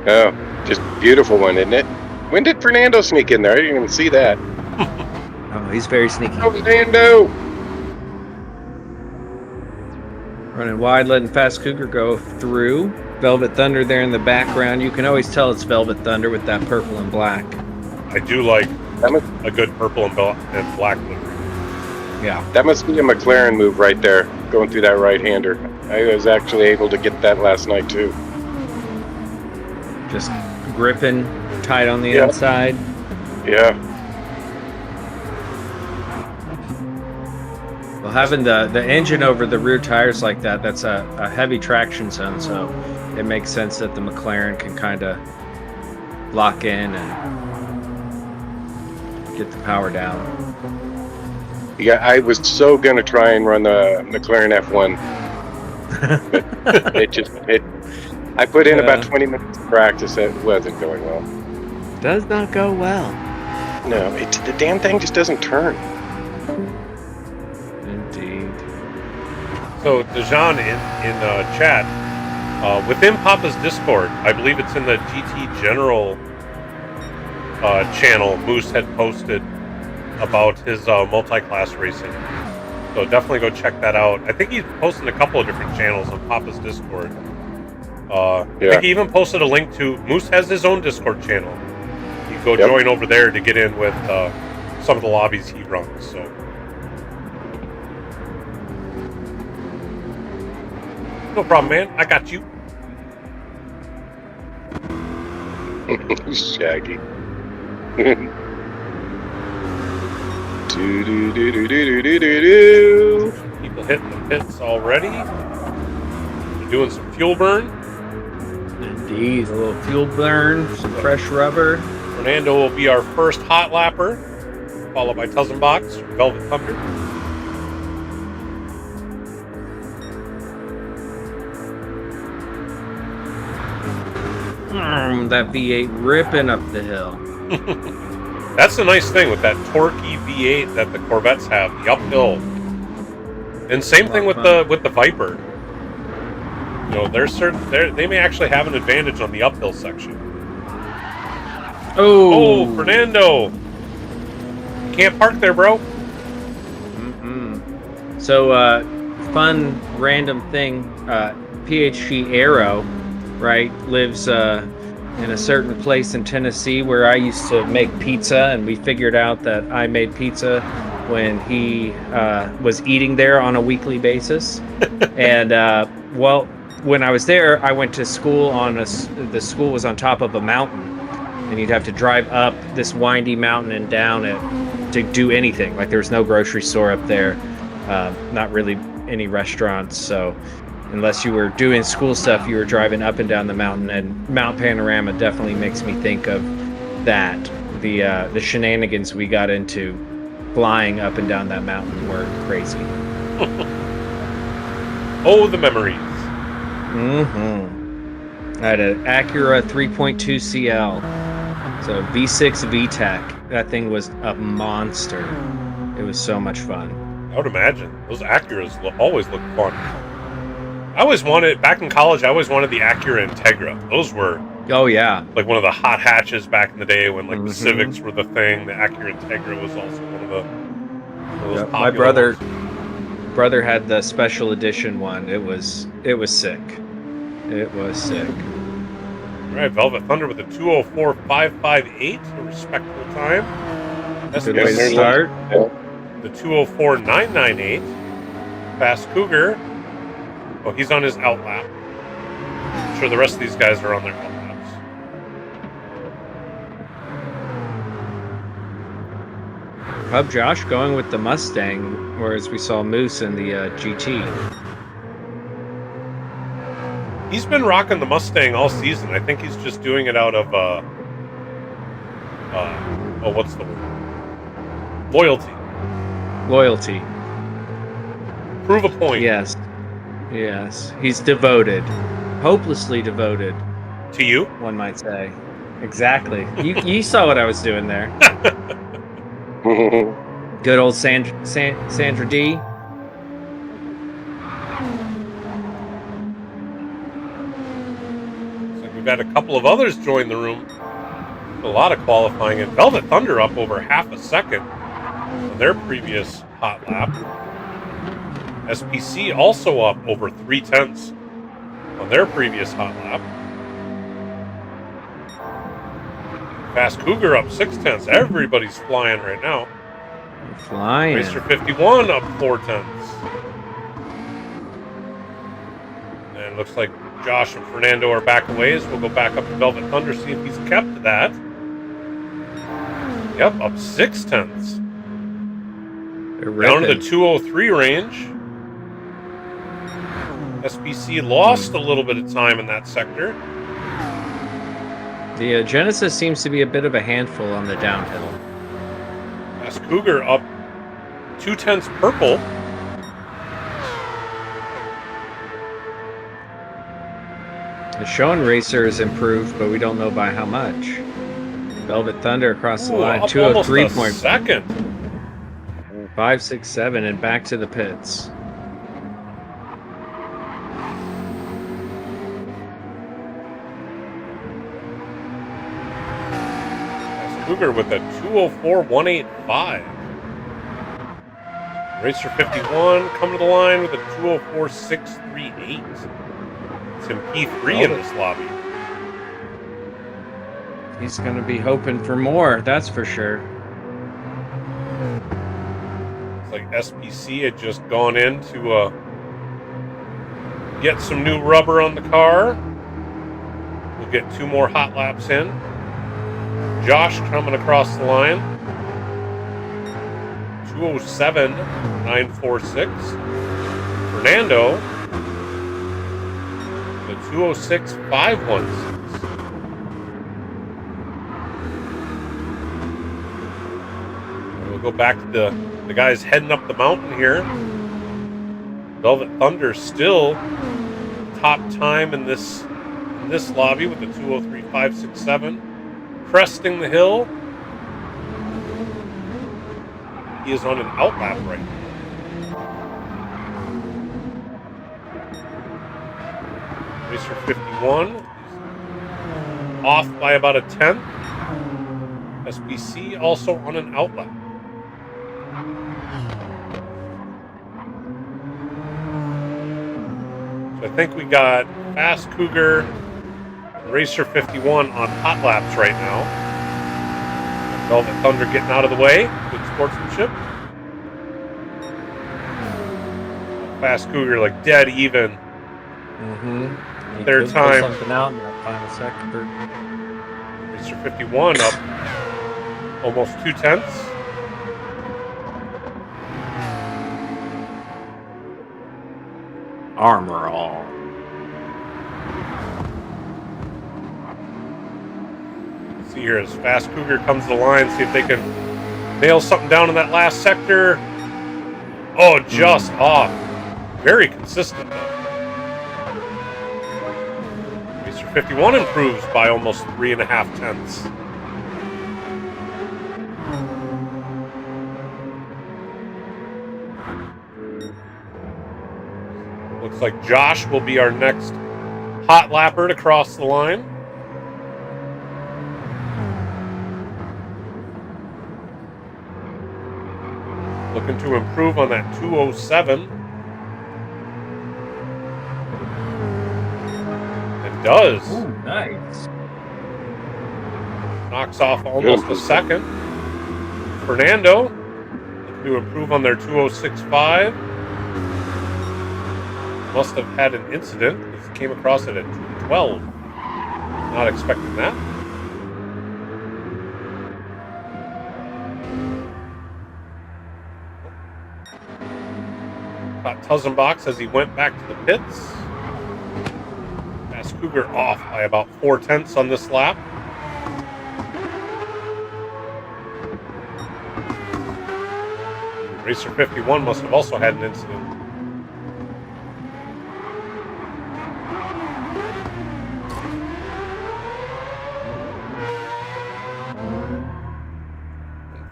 Oh, just beautiful one, isn't it? When did Fernando sneak in there? I didn't even see that. Oh, he's very sneaky. Oh, Fernando! Running wide, letting Fast Cougar go through. Velvet Thunder there in the background. You can always tell it's Velvet Thunder with that purple and black. I do like That must, a good purple and black livery. Yeah. that must be a McLaren move right there, going through that right-hander. I was actually able to get that last night, too. Just gripping tight on the Yeah. inside. Yeah. Well, having the engine over the rear tires like that, that's a heavy traction zone, so it makes sense that the McLaren can kind of lock in and get the power down. Yeah, I was so gonna try and run the McLaren F1. But I put in about 20 minutes of practice. It wasn't going well. Does not go well. No, the damn thing just doesn't turn. Indeed. So Dejan in chat, within Papa's Discord, I believe it's in the GT General channel, Moose had posted about his multi-class racing. So definitely go check that out. I think he's posted a couple of different channels on Papa's Discord. I think he even posted a link to, Moose has his own Discord channel. You can go join over there to get in with some of the lobbies he runs. So no problem, man. I got you. Shaggy. Do-do-do-do-do-do-do-do. People hitting the pits already. They're doing some fuel burn. Indeed, a little fuel burn, some fresh rubber. Fernando will be our first hot lapper, followed by Tuzenbox, Velvet Thunder. That V8 ripping up the hill. That's the nice thing with that torquey V8 that the Corvettes have, the uphill. And same thing with the Viper. You know, they may actually have an advantage on the uphill section. Oh, Fernando! You can't park there, bro. So, fun random thing. PHG Aero, right, lives in a certain place in Tennessee where I used to make pizza, and we figured out that I made pizza when he was eating there on a weekly basis. And well, when I was there, I went to school the school was on top of a mountain, and you'd have to drive up this windy mountain and down it to do anything. Like, there was no grocery store up there, not really any restaurants, so unless you were doing school stuff, you were driving up and down the mountain. And Mount Panorama definitely makes me think of that. The shenanigans we got into flying up and down that mountain were crazy. Oh, the memories. I had an Acura 3.2 CL, so V6 VTEC. That thing was a monster. It was so much fun. I would imagine. Those Acuras always look fun. I always wanted, back in college, I always wanted the Acura Integra. Those were, oh yeah, like one of the hot hatches back in the day when like the Civics were the thing. The Acura Integra was also one of those popular my brother ones. brother had the special edition one. It was sick. It was sick. All right, Velvet Thunder with a 204.558, a respectable time. That's Good way to start. The 204.998. Fast Cougar. Oh, he's on his out lap. I'm sure the rest of these guys are on their out laps. Hub Josh going with the Mustang, whereas we saw Moose in the GT. He's been rocking the Mustang all season. I think he's just doing it out of what's the word? Loyalty. Prove a point. Yes. He's devoted. Hopelessly devoted. To you? One might say. Exactly. You saw what I was doing there. Good old Sandra D. We've had a couple of others join the room. A lot of qualifying, and Velvet Thunder up over half a second on their previous hot lap. SPC also up over 0.3 on their previous hot lap. Fast Cougar up 0.6. Everybody's flying right now. Flying. Racer 51 up 0.4. And it looks like Josh and Fernando are back away, as we'll go back up to Velvet Thunder, see if he's kept that. Yep, up 0.6. Down to the 203 range. SPC lost a little bit of time in that sector. The Genesis seems to be a bit of a handful on the downhill. Fast Cougar up 0.2 purple. The Sean Racer is improved, but we don't know by how much. Velvet Thunder across the line, 203 point. Second. 5.67 and back to the pits. Cougar with a 204.185. Racer 51 coming to the line with a 204.638. It's in P3 in this lobby. He's going to be hoping for more, that's for sure. It's like SPC had just gone in to get some new rubber on the car. We'll get 2 more hot laps in. Josh coming across the line. 207.946. Fernando, the 206.516. We'll go back to the guys heading up the mountain here. Velvet Thunder still top time in this lobby with the 203.567. Cresting the hill. He is on an outlap right now. Racer 51 off by about a 10th. SBC also on an outlap. So I think we got Fast Cougar, Racer 51 on hot laps right now. Velvet Thunder getting out of the way. Good sportsmanship. Fast Cougar like dead even. Mm-hmm. Their time. Something out in that final sector. Racer 51 up almost 0.2. Armor all. See here as Fast Cougar comes to the line, see if they can nail something down in that last sector. Oh, just off. Very consistent though. Racer 51 improves by almost 3.5. Looks like Josh will be our next hot lapper to cross the line. Looking to improve on that 207. It does. Ooh, nice. Knocks off almost a second. Fernando looking to improve on their 206.5. Must have had an incident because he came across it at 212. Not expecting that. Caught Tuzzenbox as he went back to the pits. Fast Cougar off by about 0.4 on this lap. Racer 51 must have also had an incident.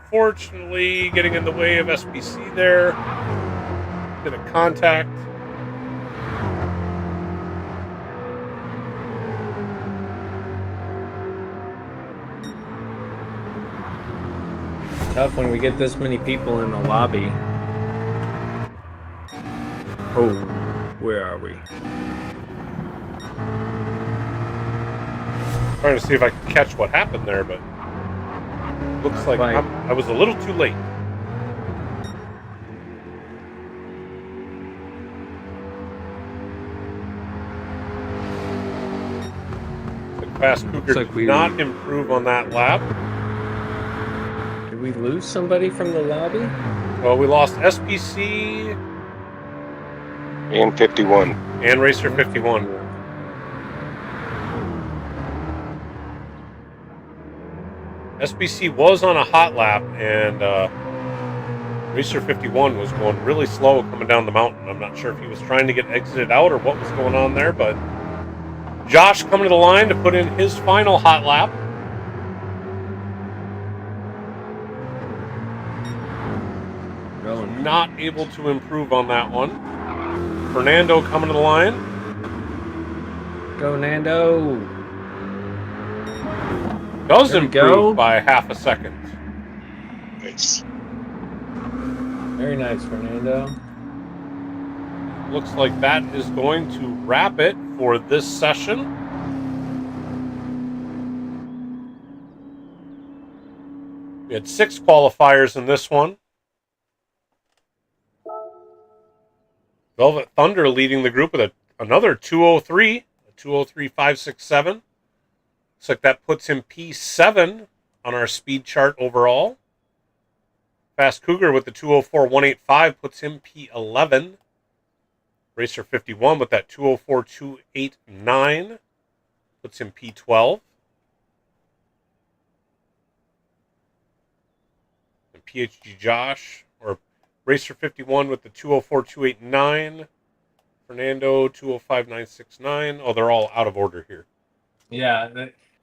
Unfortunately, getting in the way of SPC there. Bit of contact. Tough when we get this many people in the lobby. Oh, where are we? Trying to see if I can catch what happened there, but looks like I was a little too late. Fast Cougar did not improve on that lap. Did we lose somebody from the lobby? Well, we lost SPC And 51. and Racer 51. SBC was on a hot lap, and Racer 51 was going really slow coming down the mountain. I'm not sure if he was trying to get exited out or what was going on there, but Josh coming to the line to put in his final hot lap. Not able to improve on that one. Fernando coming to the line. Go, Nando. Does improve by half a second. Nice. Very nice, Fernando. Looks like that is going to wrap it for this session. We had 6 qualifiers in this one. Velvet Thunder leading the group with another 203, a 203.567. Looks like that puts him P7 on our speed chart overall. Fast Cougar with the 204.185 puts him P11. Racer 51 with that 204.289 puts him P12. And PHG Josh, or Racer 51 with the 204.289. Fernando 205.969. Oh, they're all out of order here. Yeah,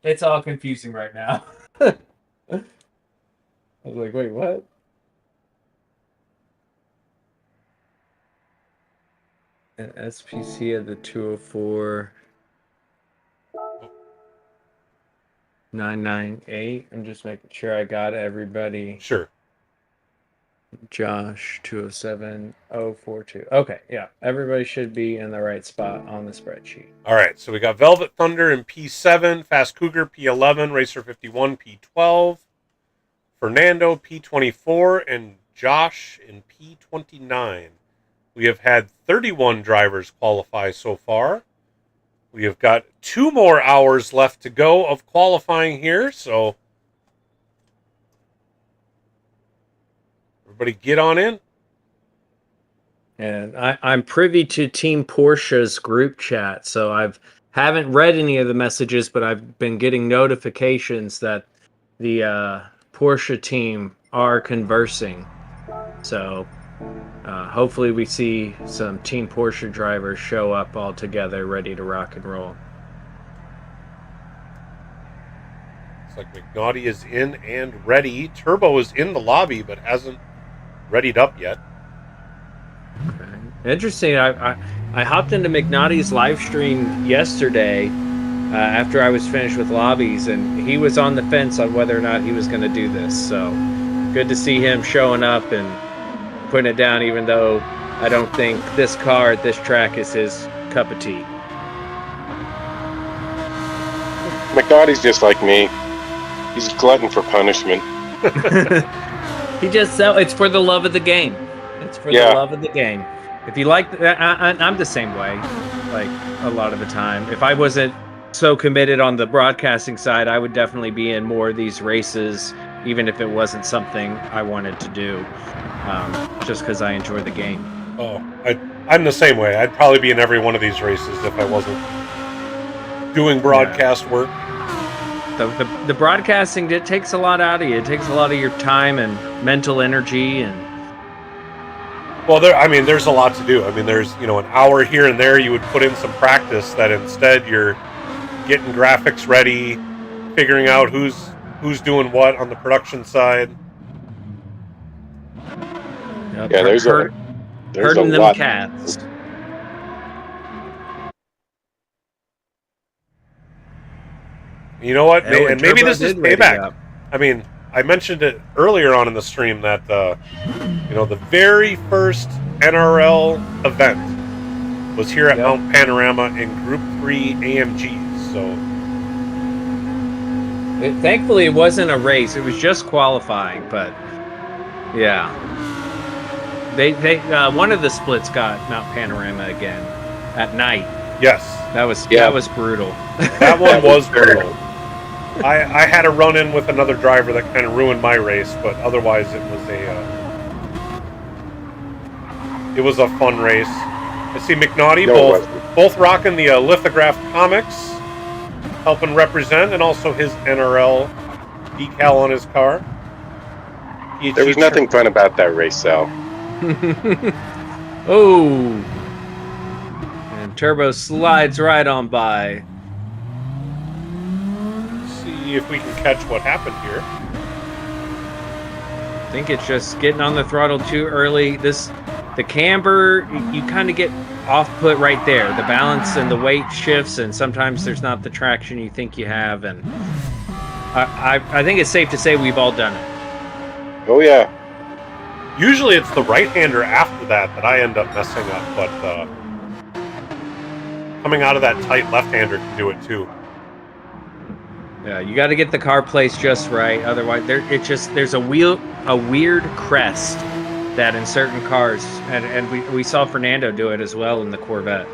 it's all confusing right now. I was like, wait, what? And SPC at the 204.998. I'm just making sure I got everybody. Sure. Josh 207.042. Okay, yeah. Everybody should be in the right spot on the spreadsheet. All right, so we got Velvet Thunder in P7, Fast Cougar P11, Racer 51 P12, Fernando P24, and Josh in P29. We have had 31 drivers qualify so far. We have got 2 more hours left to go of qualifying here, so everybody get on in. And I'm privy to Team Porsche's group chat, so haven't read any of the messages, but I've been getting notifications that the Porsche team are conversing. So hopefully we see some Team Porsche drivers show up all together, ready to rock and roll. Looks like McNaughty is in and ready. Turbo is in the lobby, but hasn't readied up yet. Okay. Interesting. I hopped into McNaughty's live stream yesterday after I was finished with lobbies, and he was on the fence on whether or not he was going to do this. So good to see him showing up and putting it down, even though I don't think this car at this track is his cup of tea. McNaughty's just like me. He's a glutton for punishment. It's for the love of the game. It's for the love of the game. If you like, I'm the same way, like a lot of the time. If I wasn't so committed on the broadcasting side, I would definitely be in more of these races, even if it wasn't something I wanted to do, just because I enjoy the game. Oh, I'm the same way. I'd probably be in every one of these races if I wasn't doing broadcast work. The broadcasting, it takes a lot out of you. It takes a lot of your time and mental energy. And well, there's a lot to do. I mean, there's, an hour here and there you would put in some practice that instead you're getting graphics ready, figuring out who's doing what on the production side. There's a lot. Cats. You know what? And maybe this is payback. I mean, I mentioned it earlier on in the stream that you know, the very first NRL event was here at Mount Panorama in Group 3 AMGs. So thankfully it wasn't a race; it was just qualifying. But yeah, they one of the splits got Mount Panorama again at night. yes, That was brutal. that one was brutal. I had a run-in with another driver that kind of ruined my race, but otherwise it was a fun race. I see McNaughty both rocking the lithograph comics, helping represent, and also his NRL decal on his car. PHG There was nothing fun about that race, Sal. Oh, and Turbo slides right on by. See if we can catch what happened here. I think it's just getting on the throttle too early. The camber, you kind of get off put right there. The balance and the weight shifts, and sometimes there's not the traction you think you have. And I think it's safe to say we've all done it. Oh yeah. Usually it's the right-hander after that I end up messing up, but coming out of that tight left-hander can do it too. Yeah, you got to get the car placed just right. Otherwise, there's a weird crest that in certain cars, and we saw Fernando do it as well in the Corvette.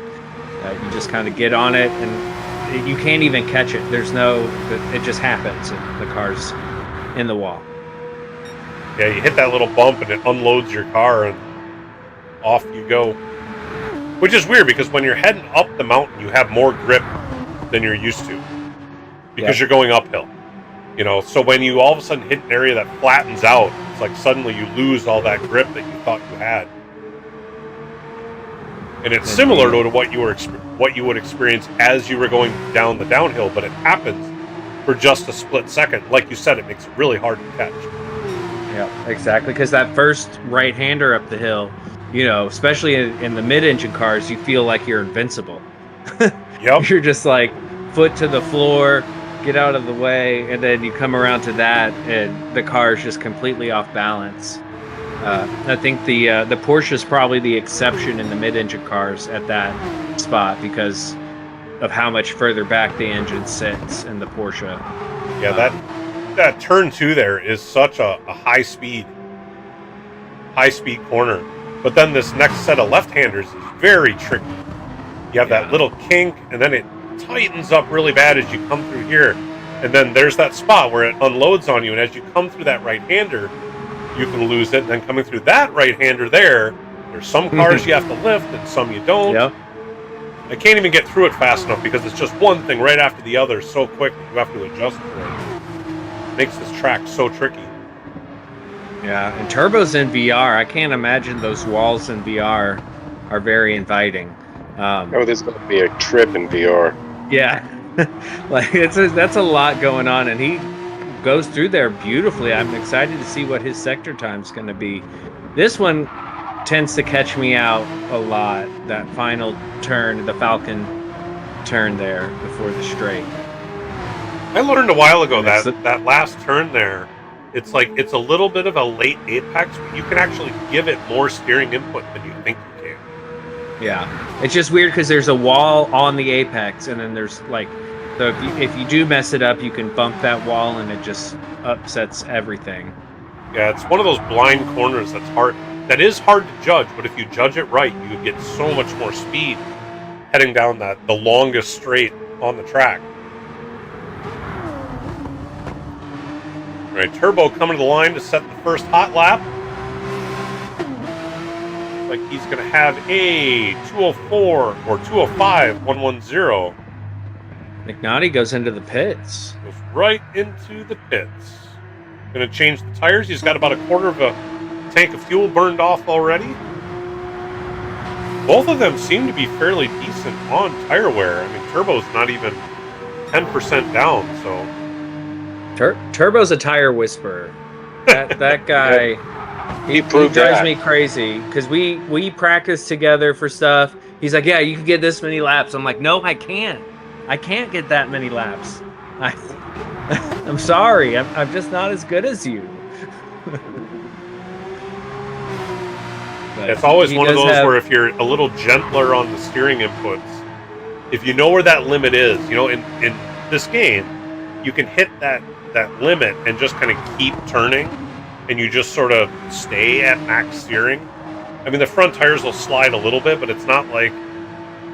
You just kind of get on it, and you can't even catch it. It just happens, and the car's in the wall. Yeah, you hit that little bump and it unloads your car and off you go. Which is weird because when you're heading up the mountain, you have more grip than you're used to because you're going uphill. You know, so when you all of a sudden hit an area that flattens out, it's like suddenly you lose all that grip that you thought you had. And it's similar to what you would experience as you were going down the downhill, but it happens for just a split second. Like you said, it makes it really hard to catch. Yeah, exactly. Because that first right-hander up the hill, you know, especially in the mid-engine cars, you feel like you're invincible. Yep. You're just like foot to the floor, get out of the way, and then you come around to that, and the car is just completely off balance. I think the Porsche is probably the exception in the mid-engine cars at that spot because of how much further back the engine sits in the Porsche. Yeah, that turn 2 there is such a high speed corner. But then this next set of left-handers is very tricky. You have that little kink, and then it tightens up really bad as you come through here. And then there's that spot where it unloads on you, and as you come through that right-hander, you can lose it. And then coming through that right-hander there's some cars you have to lift and some you don't. Yep. I can't even get through it fast enough because it's just one thing right after the other so quick that you have to adjust for it. Makes this track so tricky. Yeah, and turbos in VR, I can't imagine those walls in VR are very inviting. There's going to be a trip in VR. Yeah, like that's a lot going on, and he goes through there beautifully. I'm excited to see what his sector time's going to be. This one tends to catch me out a lot. That final turn, the Falcon turn there before the straight. I learned a while ago that last turn there, it's like it's a little bit of a late apex, but you can actually give it more steering input than you think you can. Yeah, it's just weird because there's a wall on the apex, and then there's like, so if you do mess it up, you can bump that wall, and it just upsets everything. Yeah, it's one of those blind corners that is hard to judge, but if you judge it right, you get so much more speed heading down the longest straight on the track. All right, Turbo coming to the line to set the first hot lap. Looks like he's going to have a 204 or 205 110. McNaughty goes into the pits. Goes right into the pits. Going to change the tires. He's got about a quarter of a tank of fuel burned off already. Both of them seem to be fairly decent on tire wear. I mean, Turbo's not even 10% down, so... Turbo's a tire whisperer. That guy, he drives me crazy because we practice together for stuff. He's like, yeah, you can get this many laps. I'm like, no, I can't. I can't get that many laps. I'm sorry. I'm just not as good as you. It's always one of those where if you're a little gentler on the steering inputs, if you know where that limit is, you know, in this game, you can hit that limit and just kind of keep turning, and you just sort of stay at max steering. I mean, the front tires will slide a little bit, but it's not like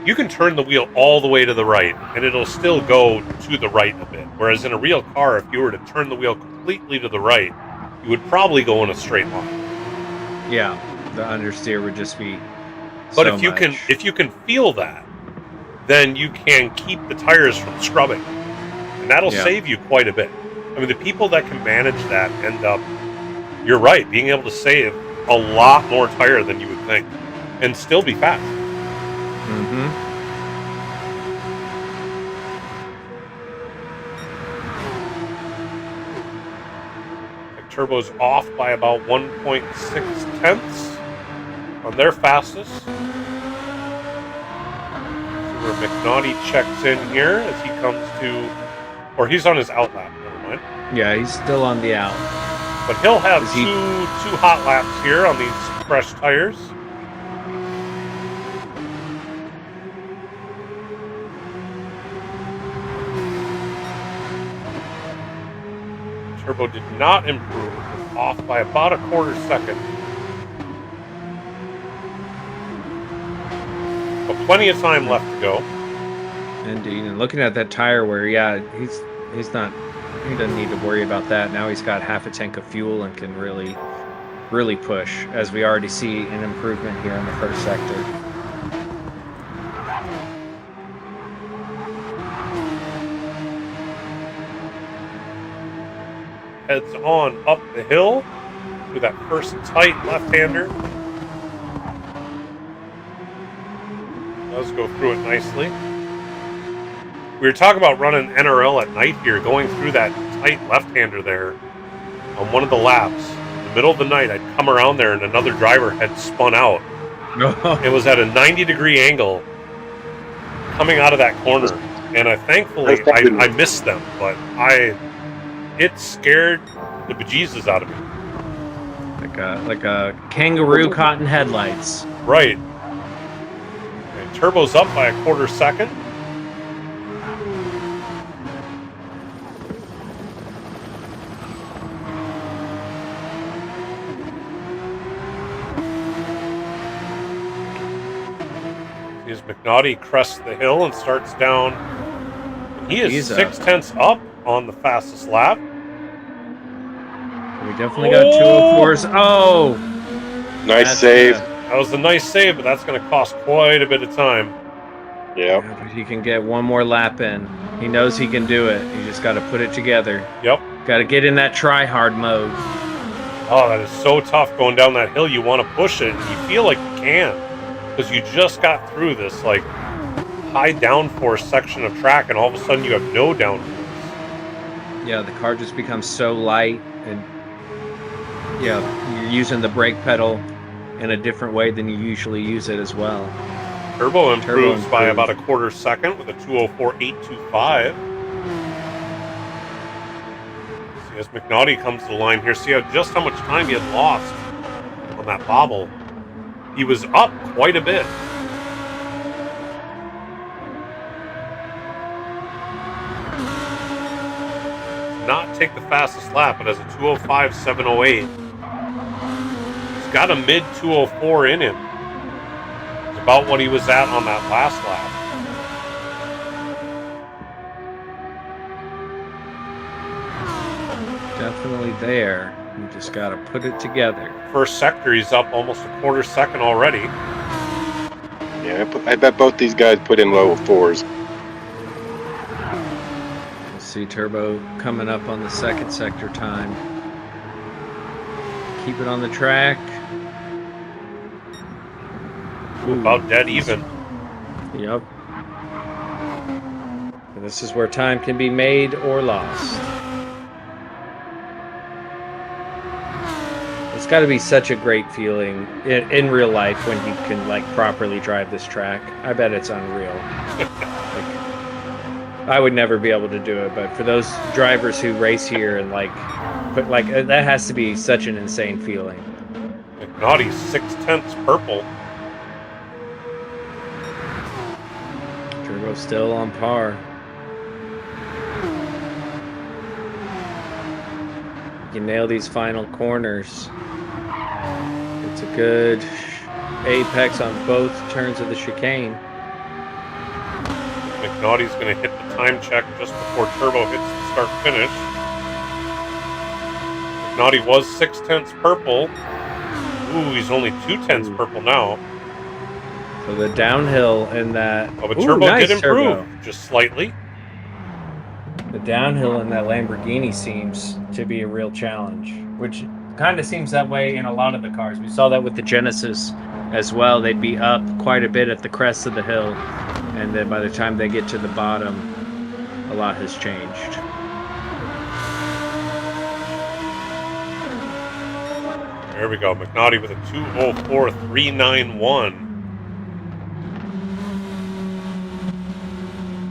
you can turn the wheel all the way to the right, and it'll still go to the right a bit. Whereas in a real car, if you were to turn the wheel completely to the right, you would probably go in a straight line. Yeah, the understeer would just be. But if you can feel that, then you can keep the tires from scrubbing, and that'll save you quite a bit. I mean, the people that can manage that end up, you're right, being able to save a lot more tire than you would think, and still be fast. Mm-hmm. Turbo's off by about 1.6 tenths on their fastest. See where McNaughty checks in here as he comes to, or he's on his out lap, never mind. Yeah, he's still on the out. But he'll have two hot laps here on these fresh tires. Turbo did not improve, off by about a quarter second. But plenty of time left to go. Indeed, and looking at that tire wear, yeah, he doesn't need to worry about that. Now he's got half a tank of fuel and can really push, as we already see an improvement here in the first sector. Heads on up the hill to that first tight left-hander. Does go through it nicely. We were talking about running NRL at night here, going through that tight left-hander there on one of the laps. In the middle of the night, I'd come around there and another driver had spun out. It was at a 90-degree angle coming out of that corner. And thankfully, I missed them, but it scared the bejesus out of me. Like a kangaroo caught in headlights. Right. And Turbo's up by a quarter second. As McNaughty crests the hill and starts down. He is 6 tenths up on the fastest lap. We definitely got 204s. Oh! Nice save. That was a nice save, but that's going to cost quite a bit of time. Yeah. But he can get one more lap in. He knows he can do it. He just got to put it together. Yep. Got to get in that try-hard mode. Oh, that is so tough going down that hill. You want to push it, and you feel like you can. Because you just got through this, like, high downforce section of track, and all of a sudden you have no downforce. Yeah, the car just becomes so light, and yeah, you're using the brake pedal in a different way than you usually use it as well. Turbo improves by about a quarter second with a 204.825. See, as McNaughty comes to the line here, see just how much time he had lost on that bobble. He was up quite a bit. Not take the fastest lap, but has a 205.708. He's got a mid 204 in him. It's about what he was at on that last lap. Definitely there. You just got to put it together. First sector, he's up almost a quarter second already. Yeah, I bet both these guys put in low fours. We'll see Turbo coming up on the second sector time. Keep it on the track. Ooh, about dead even. Yep. And this is where time can be made or lost. It's got to be such a great feeling in real life when you can like properly drive this track. I bet it's unreal. I would never be able to do it, but for those drivers who race here and that has to be such an insane feeling. McNaughty's 6/10 purple. Turbo still on par. You nail these final corners. It's a good apex on both turns of the chicane. McNaughty's going to hit the time check just before Turbo hits the start finish. McNaughty was 6/10 purple. Ooh, he's only 2/10 purple now. So the downhill in that. Oh, but Turbo nice did improve Turbo. just slightly. The downhill in that Lamborghini seems to be a real challenge, which kind of seems that way in a lot of the cars. We saw that with the Genesis as well. They'd be up quite a bit at the crest of the hill, and then by the time they get to the bottom, a lot has changed. There we go. McNaughty with a 2:04.391.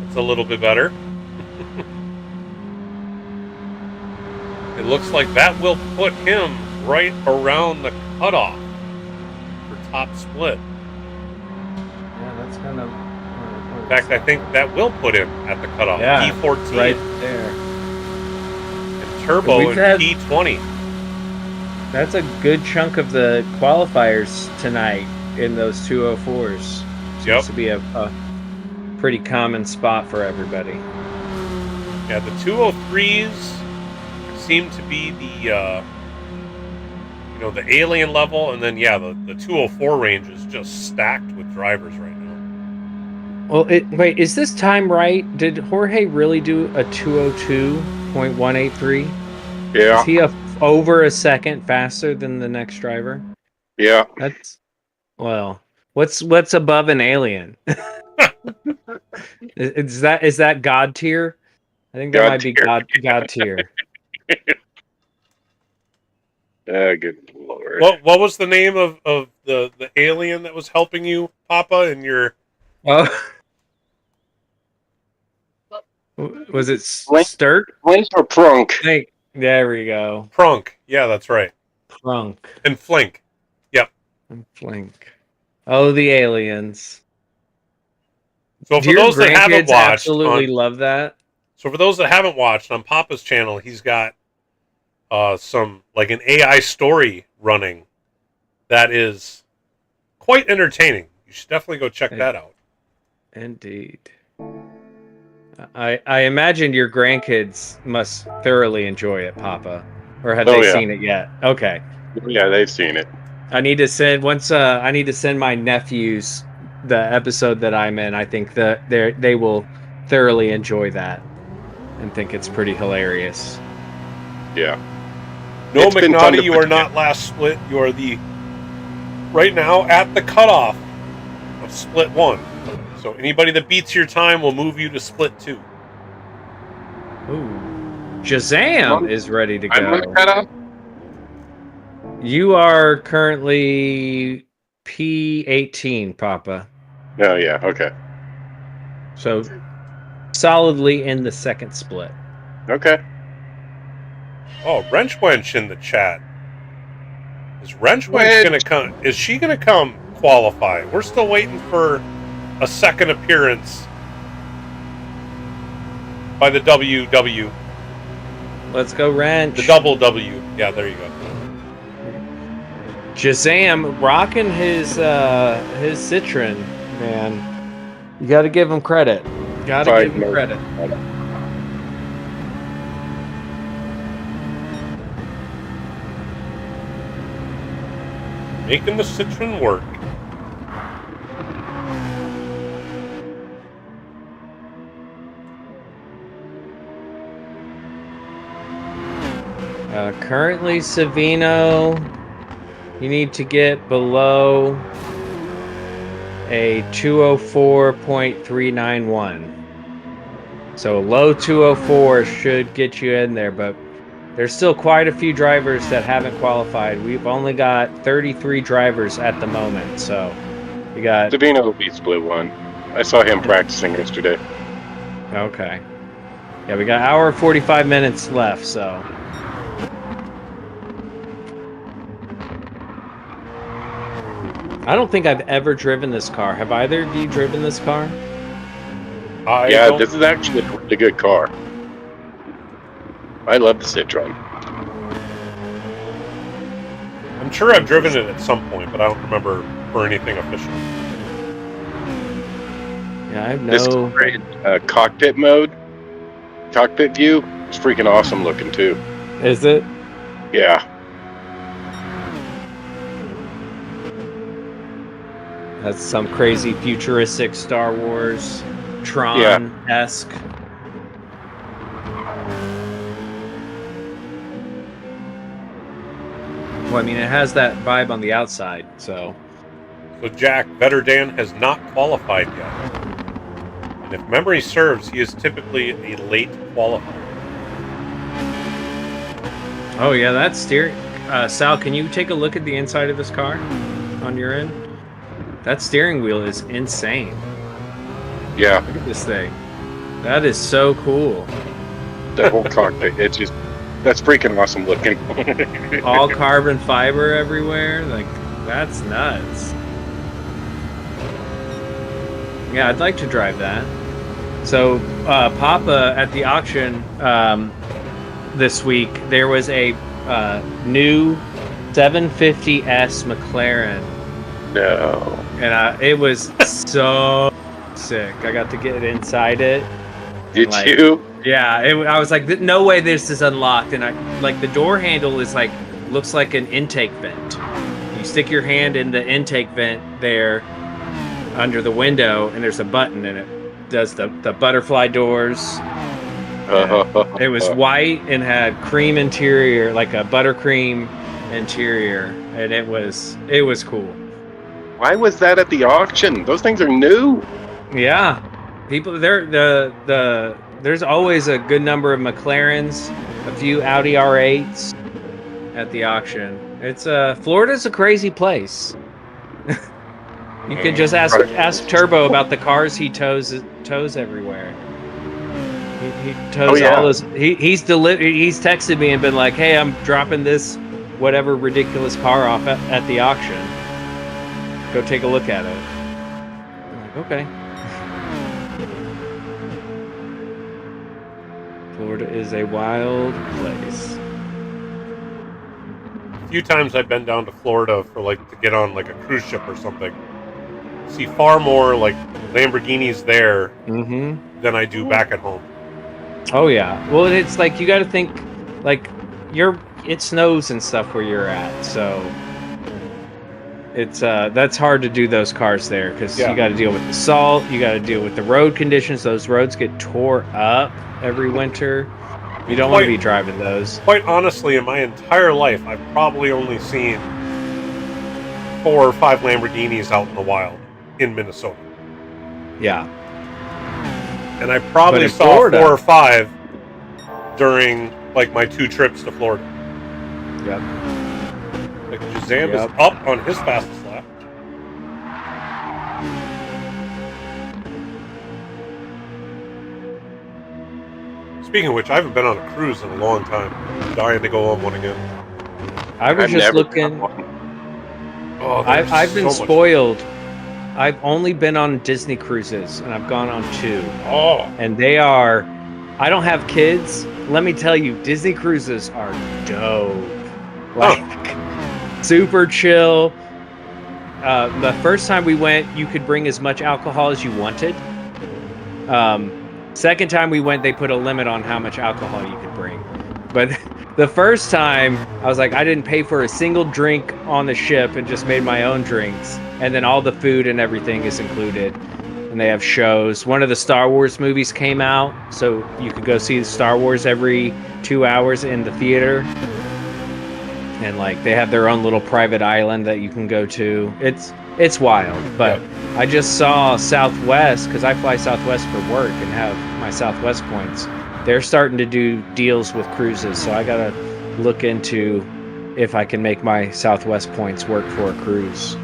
That's a little bit better. It looks like that will put him right around the cutoff for top split. Yeah, that's kind of. In fact, I think that will put him at the cutoff. Yeah, P14 right there. and Turbo We've and had- P20. That's a good chunk of the qualifiers tonight in those 204s. Seems Yep. to be a pretty common spot for everybody. Yeah, the 203s seem to be the the alien level, and then the 204 range is just stacked with drivers right now. Well, wait, is this time right? Did Jorge really do a 202.183? Yeah. Is he over a second faster than the next driver? Yeah. That's what's above an alien? is that God tier? I think that God might be tier. God tier. Good lord. What was the name of the alien that was helping you, Papa, in your... Oh, was it Sturk? Flint or Prunk? There we go. Prunk? Yeah, that's right. Prunk And Flink. Yep. and Flink. Oh, the aliens. So Do for your those that haven't grandkids watched, absolutely love that. So for those that haven't watched, on Papa's channel, he's got some, like, an AI story running that is quite entertaining. You should definitely go check that out. Indeed. I imagine your grandkids must thoroughly enjoy it, Papa. Or have they seen it yet? Okay. Yeah, they've seen it. I need to send my nephews the episode that I'm in. I think that they will thoroughly enjoy that and think it's pretty hilarious. Yeah. No, It's been fun McNaughty, to you put are not last split. You are right now at the cutoff of split 1. So anybody that beats your time will move you to split 2. Ooh. Shazam is ready to I'm on go. the cutoff? You are currently P18, Papa. Oh, yeah, okay. So solidly in the second split. Okay. Oh, Wrench Wench in the chat. Is Wrench Wench going to come? Is she going to come qualify? We're still waiting for a second appearance by the WW. Let's go, Wrench. The double W. Yeah, there you go. Shazam rocking his Citroen, man. You got to give him credit. Got to give him credit. Making the Citroen work. Currently, Savino, you need to get below a 204.391. So a low 204 should get you in there, but there's still quite a few drivers that haven't qualified. We've only got 33 drivers at the moment, so you got... Savino will be split 1. I saw him practicing yesterday. Okay. Yeah, we got an hour and 45 minutes left, so. I don't think I've ever driven this car. Have either of you driven this car? Yeah, this is actually a really good car. I love the Citroen. I'm sure I've driven it at some point, but I don't remember for anything official. Yeah, I have This no. great cockpit mode, cockpit view. It's freaking awesome looking too. Is it? Yeah. That's some crazy futuristic Star Wars Tron-esque. Well, I mean, it has that vibe on the outside, so. So Jack, Vetter Dan has not qualified yet. And if memory serves, he is typically a late qualifier. Oh yeah, that's steering. Sal, can you take a look at the inside of this car on your end? That steering wheel is insane. Yeah. Look at this thing. That is so cool. The whole cockpit. It's just, that's freaking awesome looking. All carbon fiber everywhere. Like, that's nuts. Yeah, I'd like to drive that. So, Papa, at the auction this week, there was a new 750S McLaren. No. And it was so sick. I got to get inside it. Did like, you? Yeah, I was like, no way this is unlocked. And the door handle is like, looks like an intake vent. You stick your hand in the intake vent there under the window, and there's a button, and it does the butterfly doors. It was white and had cream interior, like a buttercream interior, and it was cool. Why was that at the auction? Those things are new. Yeah, people there's always a good number of McLarens, a few Audi R8s at the auction. It's Florida's a crazy place. You can just ask Turbo about the cars he tows everywhere. He tows all those. He's texted me and been like, "Hey, I'm dropping this whatever ridiculous car off at the auction. Go take a look at it." I'm like, okay. Florida is a wild place. A few times I've been down to Florida for to get on like a cruise ship or something. See far more like Lamborghinis there than I do back at home. Oh yeah. Well, it's like you got to think like it snows and stuff where you're at, so it's that's hard to do those cars there because you got to deal with the salt, you got to deal with the road conditions. Those roads get tore up every winter. You don't want to be driving those. Quite honestly, in my entire life, I've probably only seen 4 or 5 Lamborghinis out in the wild in Minnesota. Yeah. And I probably saw Florida, 4 or 5 during like my 2 trips to Florida. Yep. Like Shazam is up on his fastest lap. Speaking of which, I haven't been on a cruise in a long time. I'm dying to go on one again. I was just looking. Oh, I've been spoiled. I've only been on Disney cruises, and I've gone on 2. Oh. And they are. I don't have kids. Let me tell you, Disney cruises are dope. Like, super chill. The first time we went, you could bring as much alcohol as you wanted. Second time we went, they put a limit on how much alcohol you could bring. But the first time, I was like, I didn't pay for a single drink on the ship and just made my own drinks. And then all the food and everything is included. And they have shows. One of the Star Wars movies came out, so you could go see Star Wars every 2 hours in the theater. And like they have their own little private island that you can go to. It's wild, but I just saw Southwest, because I fly Southwest for work and have my Southwest points. They're starting to do deals with cruises, so I gotta look into if I can make my Southwest points work for a cruise.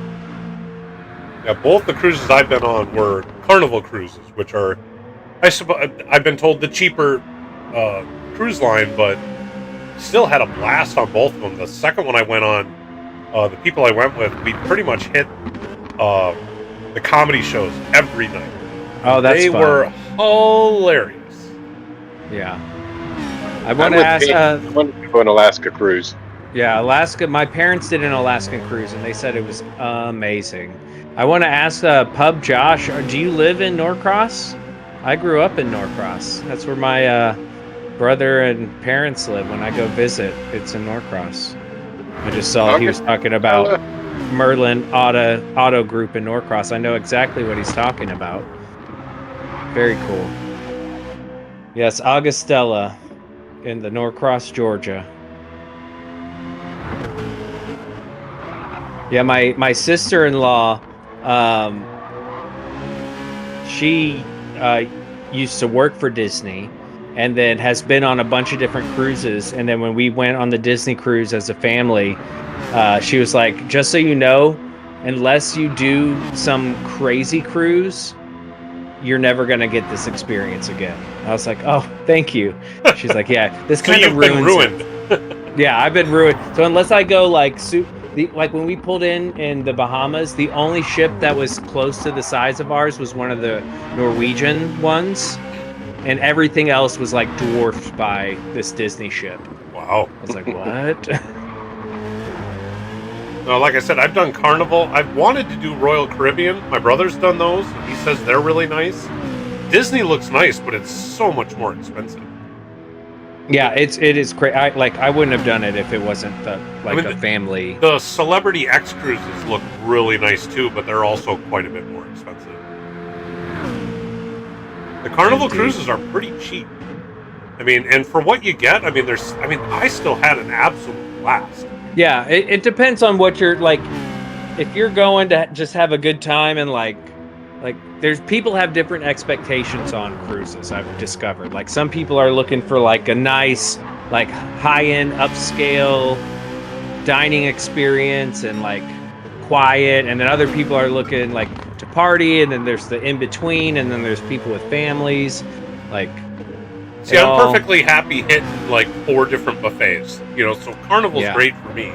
Yeah, both the cruises I've been on were Carnival cruises, which are I suppose I've been told the cheaper cruise line, but still had a blast on both of them. The second one I went on, the people I went with, we pretty much hit the comedy shows every night. Oh, that's they fun. were hilarious. Yeah. I want to ask. I wanted to go on an Alaska cruise. Yeah, Alaska. My parents did an Alaskan cruise, and they said it was amazing. I want to ask Pub Josh, do you live in Norcross? I grew up in Norcross. That's where my brother and parents live when I go visit. It's in Norcross. I just saw he was talking about Merlin Auto Group in Norcross. I know exactly what he's talking about. Very cool. Yes, Augustella in the Norcross, Georgia. Yeah, my sister-in-law, she used to work for Disney and then has been on a bunch of different cruises. And then when we went on the Disney cruise as a family, she was like, just so you know, unless you do some crazy cruise, you're never going to get this experience again. I was like, oh, thank you. She's like, yeah, this kind of ruined. Yeah, I've been ruined. So unless I go like when we pulled in the Bahamas, the only ship that was close to the size of ours was one of the Norwegian ones, and everything else was like dwarfed by this Disney ship. Wow. I was like, what? No, like I said, I've done Carnival. I've wanted to do Royal Caribbean. My brother's done those, and he says they're really nice. Disney looks nice, but it's so much more expensive. Yeah, it is crazy. I wouldn't have done it if it wasn't a family. The Celebrity X cruises look really nice too, but they're also quite a bit more expensive. The Carnival cruises are pretty cheap. I mean, and for what you get, I still had an absolute blast. Yeah, it depends on what you're like. If you're going to just have a good time and like there's people have different expectations on cruises. I've discovered like some people are looking for like a nice like high-end upscale dining experience and like quiet, and then other people are looking like to party, and then there's the in between, and then there's people with families. Like, see, I'm perfectly happy hitting like 4 different buffets. You know, so Carnival's great for me.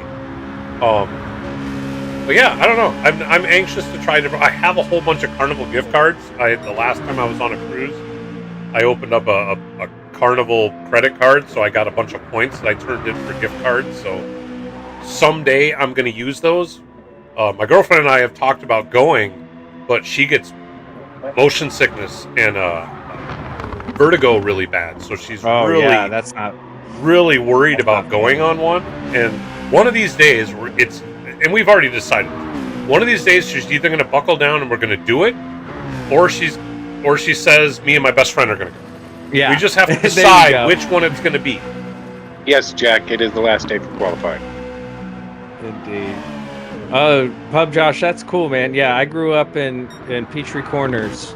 But yeah, I don't know. I'm anxious to try different. I have a whole bunch of Carnival gift cards. The last time I was on a cruise, I opened up a Carnival credit card, so I got a bunch of points that I turned in for gift cards. So someday I'm going to use those. My girlfriend and I have talked about going, but she gets motion sickness and vertigo really bad, so she's really worried about going on one. And one of these days, and we've already decided, one of these days she's either going to buckle down and we're going to do it, or she says me and my best friend are going to go. Yeah, we just have to decide which one it's going to be. Yes, Jack, it is the last day for qualifying. Indeed. Oh, Pub Josh, that's cool, man. Yeah, I grew up in Peachtree Corners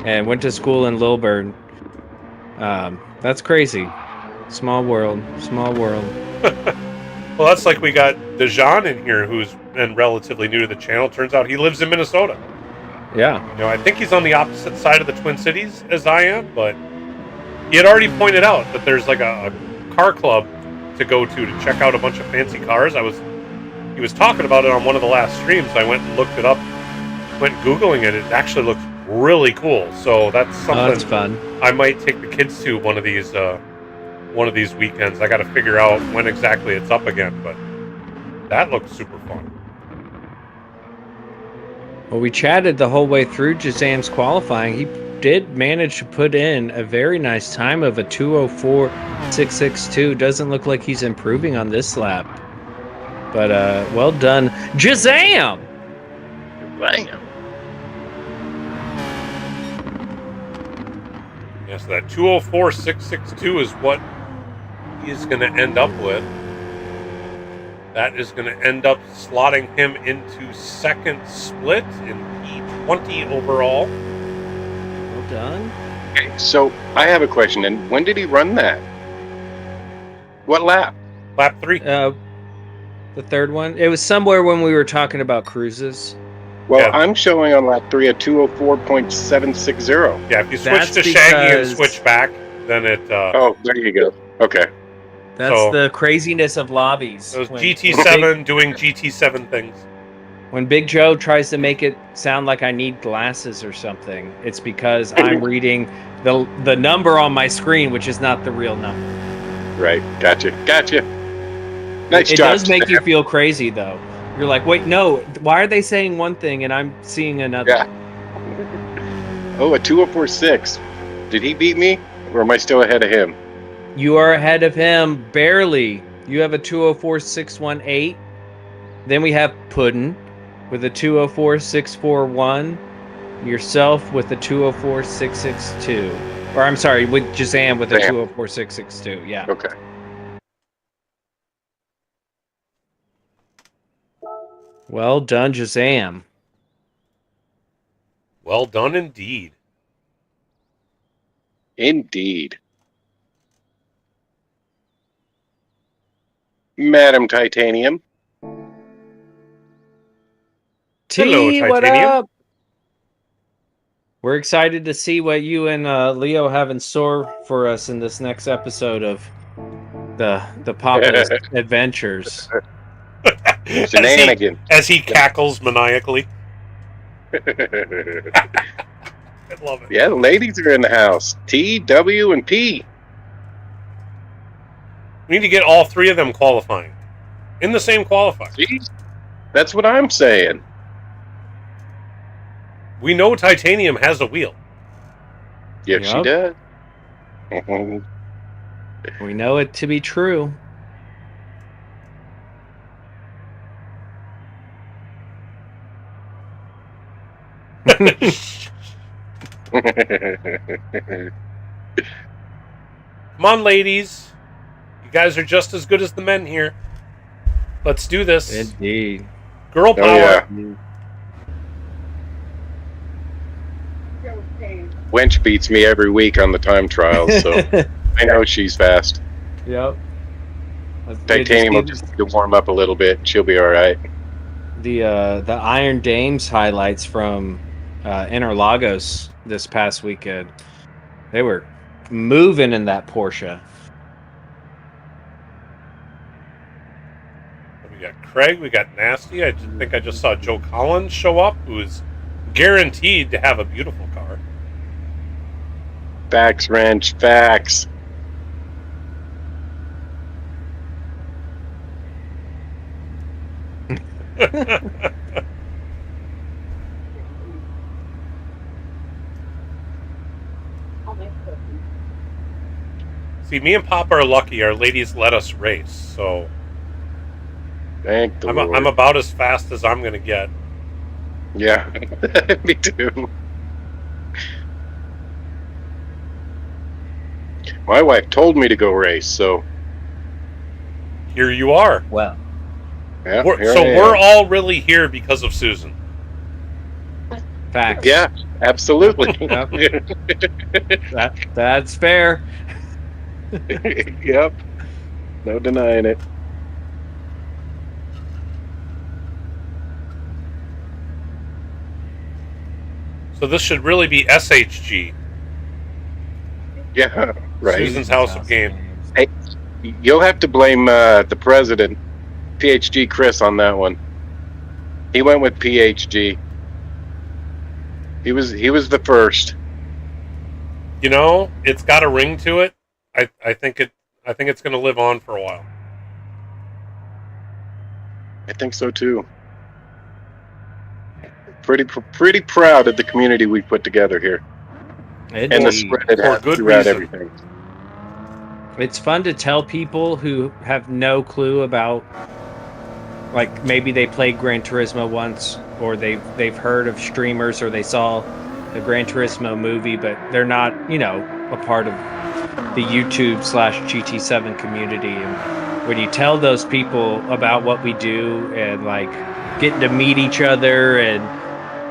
and went to school in Lilburn. That's crazy. Small world. Well, that's like we got Dejan in here, who's been relatively new to the channel. Turns out he lives in Minnesota. Yeah. You know, I think he's on the opposite side of the Twin Cities as I am, but he had already pointed out that there's like a car club to go to check out a bunch of fancy cars. He was talking about it on one of the last streams. So I went and looked it up, went Googling it. It actually looks really cool. So that's something that's fun. I might take the kids to one of these weekends. I got to figure out when exactly it's up again, but that looks super fun. Well, we chatted the whole way through Jazam's qualifying. He did manage to put in a very nice time of a 2:04.662. Doesn't look like he's improving on this lap. But well done, Jazam! Bam. Yes, that 2:04.662 is what he is going to end up with. That is going to end up slotting him into second split in P20 overall. Well done. Okay, so I have a question. And when did he run that? What lap? Lap 3. The third one. It was somewhere when we were talking about cruises. Well, Yeah. I'm showing on lap 3 at 204.760. Yeah, if you switch That's to Shaggy and because- switch back, then it. Oh, there you go. Okay. That's So- the craziness of lobbies. It was When- GT7 doing GT7 things. When Big Joe tries to make it sound like I need glasses or something, it's because I'm reading the number on my screen, which is not the real number. Right. Gotcha. Nice It job. does make you Sam. feel crazy, though. You're like, wait, no, why are they saying one thing and I'm seeing another? Yeah. Oh, a 204.6. Did he beat me, or am I still ahead of him? You are ahead of him, barely. You have a 204.618. Then we have Puddin with a 204.641. Yourself with a 204.662. Or I'm sorry, with Jazam with a Damn. 204.662. Yeah. Okay. Well done, Jazam. Well done indeed. Indeed. Madam Titanium. Hello, T, what Titanium. up? We're excited to see what you and Leo have in store for us in this next episode of the Papa's adventures. Shenanigans. As he cackles maniacally. I love it. Yeah, the ladies are in the house. T, W, and P. We need to get all three of them qualifying. In the same qualifier. Jeez. That's what I'm saying. We know Titanium has a wheel. Yes, she Yup. does. We know it to be true. Come on, ladies. You guys are just as good as the men here. Let's do this. Indeed. Girl power. Oh, yeah. Wench beats me every week on the time trials, so I know she's fast. Yep. Titanium will just need to warm up a little bit, and she'll be all right. The Iron Dames highlights from Interlagos this past weekend. They were moving in that Porsche. We got Craig. We got Nasty. I think I just saw Joe Collins show up, who is guaranteed to have a beautiful car. Facts, Wrench, facts. See, me and Papa are lucky. Our ladies let us race, so Thank the Lord. I'm about as fast as I'm going to get. Yeah, me too. My wife told me to go race, so Here you are. Well, yeah. We're, here so I am. we're all really here because of Susan. facts. Yeah, absolutely. That's fair. Yep. No denying it. So this should really be SHG, Yeah, right. Susan's House of Game. Hey, you'll have to blame the president, PHG Chris, on that one. He went with PHG. He was the first. You know, it's got a ring to it. I think it's going to live on for a while. I think so too. Pretty proud of the community we put together here and the Indeed. spread it For has good throughout reason. everything. It's fun to tell people who have no clue about, like, maybe they played Gran Turismo once, or they've heard of streamers, or they saw the Gran Turismo movie, but they're not, a part of the YouTube/GT7 community. And when you tell those people about what we do and like getting to meet each other and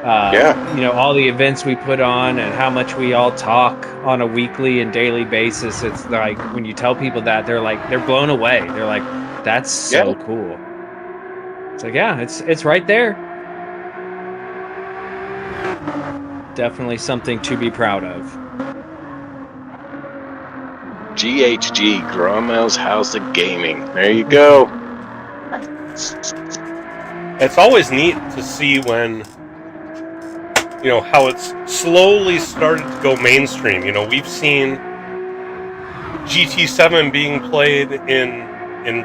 all the events we put on and how much we all talk on a weekly and daily basis, it's like when you tell people that, they're blown away. They're like, that's so cool. It's like, yeah, it's right there. definitely something to be proud of. GHG, Gromel's House of Gaming. There you go. It's always neat to see when, you know, how it's slowly started to go mainstream. You know, we've seen GT7 being played in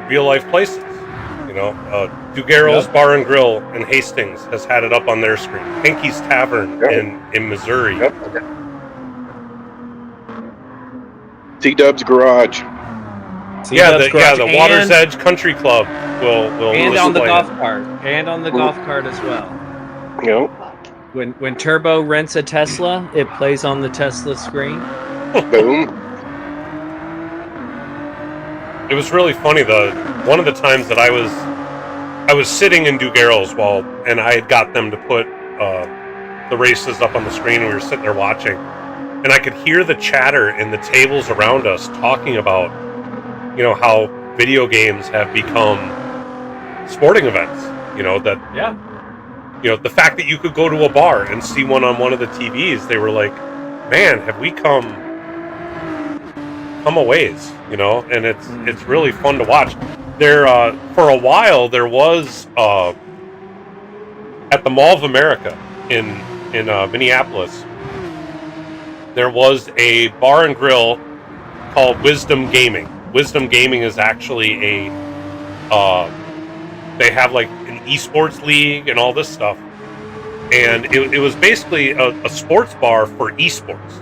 real life places. You know, Dugaro's Bar and Grill in Hastings has had it up on their screen. Pinky's Tavern in Missouri. C-Dub's Garage. The Water's Edge Country Club will and on the display golf it. cart, and on the golf cart as well. Yep. When Turbo rents a Tesla, it plays on the Tesla screen. Boom. It was really funny. One of the times that I was sitting in Dugaro's and I had got them to put the races up on the screen, and we were sitting there watching, and I could hear the chatter in the tables around us talking about, you know, how video games have become sporting events. You know, that you know, the fact that you could go to a bar and see one on one of the TVs, they were like, man, have we come a ways, you know? And it's really fun to watch. There for a while there was at the Mall of America in Minneapolis, there was a bar and grill called Wisdom Gaming. Wisdom Gaming is actually they have like an esports league and all this stuff, and it was basically a sports bar for esports.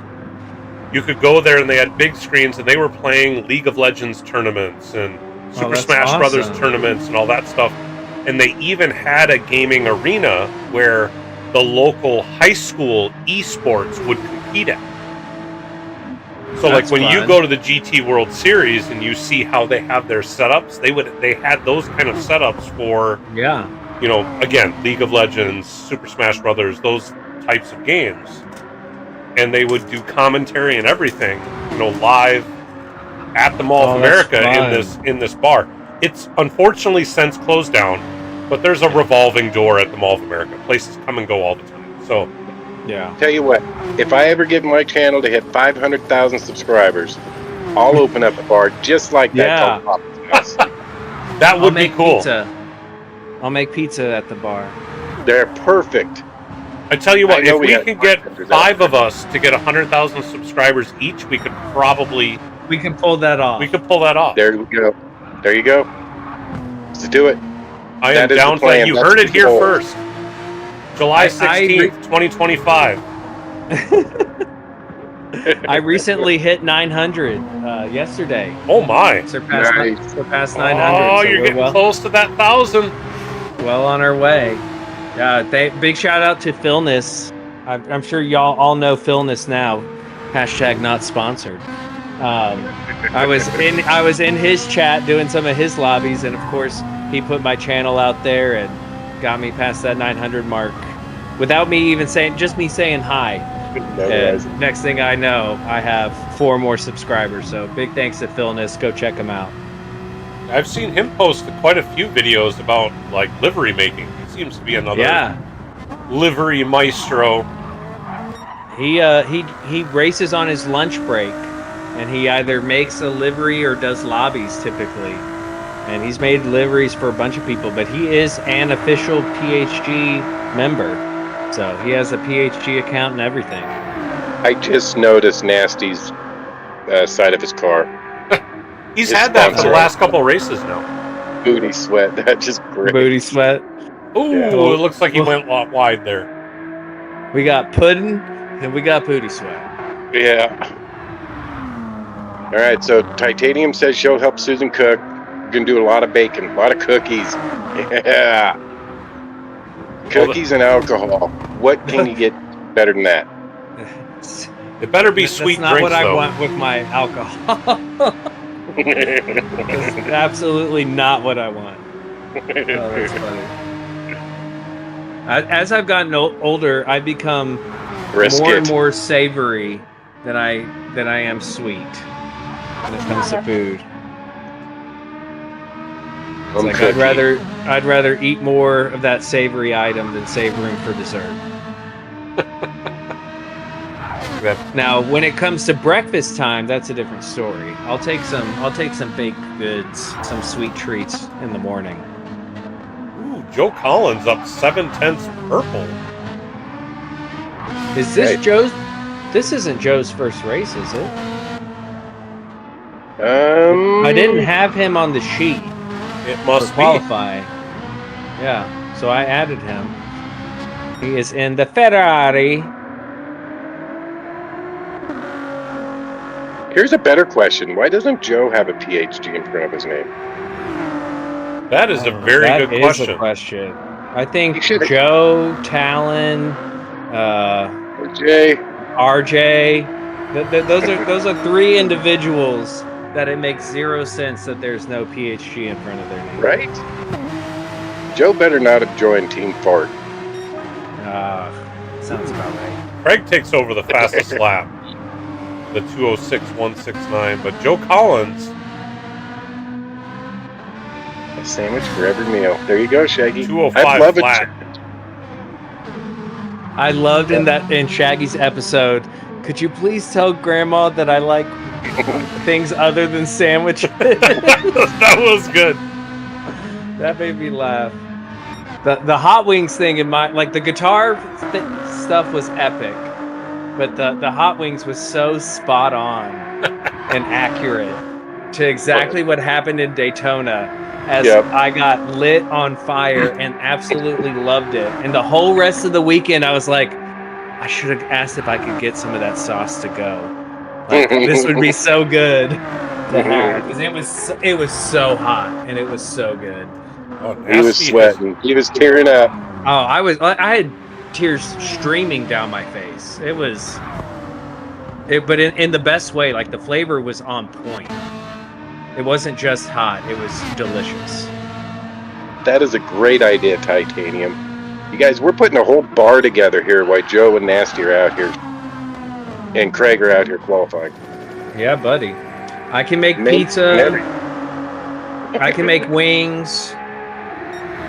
You could go there and they had big screens, and they were playing League of Legends tournaments and Super Smash Brothers tournaments and all that stuff. And they even had a gaming arena where the local high school esports would compete at. So like when you go to the GT World Series and you see how they have their setups, they had those kind of setups for, you know, again, League of Legends, Super Smash Brothers, those types of games. And they would do commentary and everything, you know, live at the Mall of America in this bar. It's unfortunately since closed down, but there's a revolving door at the Mall of America. Places come and go all the time. So tell you what, if I ever get my channel to hit 500,000 subscribers, I'll open up a bar just like that. That would be cool. I'll make pizza at the bar. They're perfect. I tell you what, if we could get 5 of us to get 100,000 subscribers each, we can pull that off. There we go. There you go. Let's do it. I am down for that. You heard it here first. July 16th, 2025. I recently hit 900 yesterday. Oh my! Surpassed 900. Oh, so you're getting close to that 1,000. Well on our way. Big shout out to Philness. I'm sure y'all all know Philness now. # not sponsored. I was in his chat doing some of his lobbies, and of course he put my channel out there and got me past that 900 mark without me even saying, just me saying hi. And next thing I know, I have 4 more subscribers. So big thanks to Philness. Go check him out. I've seen him post quite a few videos about like livery making. He seems to be another livery maestro. He races on his lunch break, and he either makes a livery or does lobbies typically. And he's made liveries for a bunch of people, but he is an official PHG member. So he has a PHG account and everything. I just noticed Nasty's side of his car. He's had that for the last couple of races now. Booty sweat. That's just great. Booty sweat. Ooh, it looks like he went a lot wide there. We got pudding and we got booty sweat. Yeah. All right, so Titanium says she'll help Susan cook. We're going to do a lot of bacon, a lot of cookies. Yeah. Cookies and alcohol. What can you get better than that? It better be sweet drinks, drinks, I want with my alcohol. It's absolutely not what I want. Oh, that's funny. As I've gotten older, I've become more and more savory than I am sweet when it comes to food. It's like I'd rather eat more of that savory item than savoring for dessert. that. Now, when it comes to breakfast time, that's a different story. I'll take some baked goods, some sweet treats in the morning. Ooh, Joe Collins up 7/10 purple. Is this Right. Joe's? This isn't Joe's first race, is it? I didn't have him on the sheet It for must be. qualifying. Yeah, so I added him. He is in the Ferrari. Here's a better question. Why doesn't Joe have a PHG in front of his name? That is a very That good is question. a question. I think You should- Joe, Talon, Jay, RJ. Those are three individuals that it makes zero sense that there's no PHG in front of their name. right? Joe better not have joined Team Fart. Sounds about right. Craig takes over the fastest lap, the 2:06.169. But Joe Collins, A sandwich for every meal. There you go, Shaggy. 2:05 I'd love flat. I loved in Shaggy's episode. Could you please tell Grandma that I like things other than sandwiches? That was good. That made me laugh. The hot wings thing in my the guitar stuff was epic, but the hot wings was so spot on and accurate to exactly what happened in Daytona. As Yep. I got lit on fire and absolutely loved it, and the whole rest of the weekend I was like, I should have asked if I could get some of that sauce to go. Like, this would be so good to have because it was so hot and it was so good. Oh, He was nasty. sweating. He was tearing up. Oh, I had tears streaming down my face. But in the best way. Like the flavor was on point. It wasn't just hot; it was delicious. That is a great idea, Titanium. You guys, we're putting a whole bar together here while Joe and Nasty are out here. And Craig are out here qualifying. Yeah, buddy. I can make Make pizza. every- I can make wings.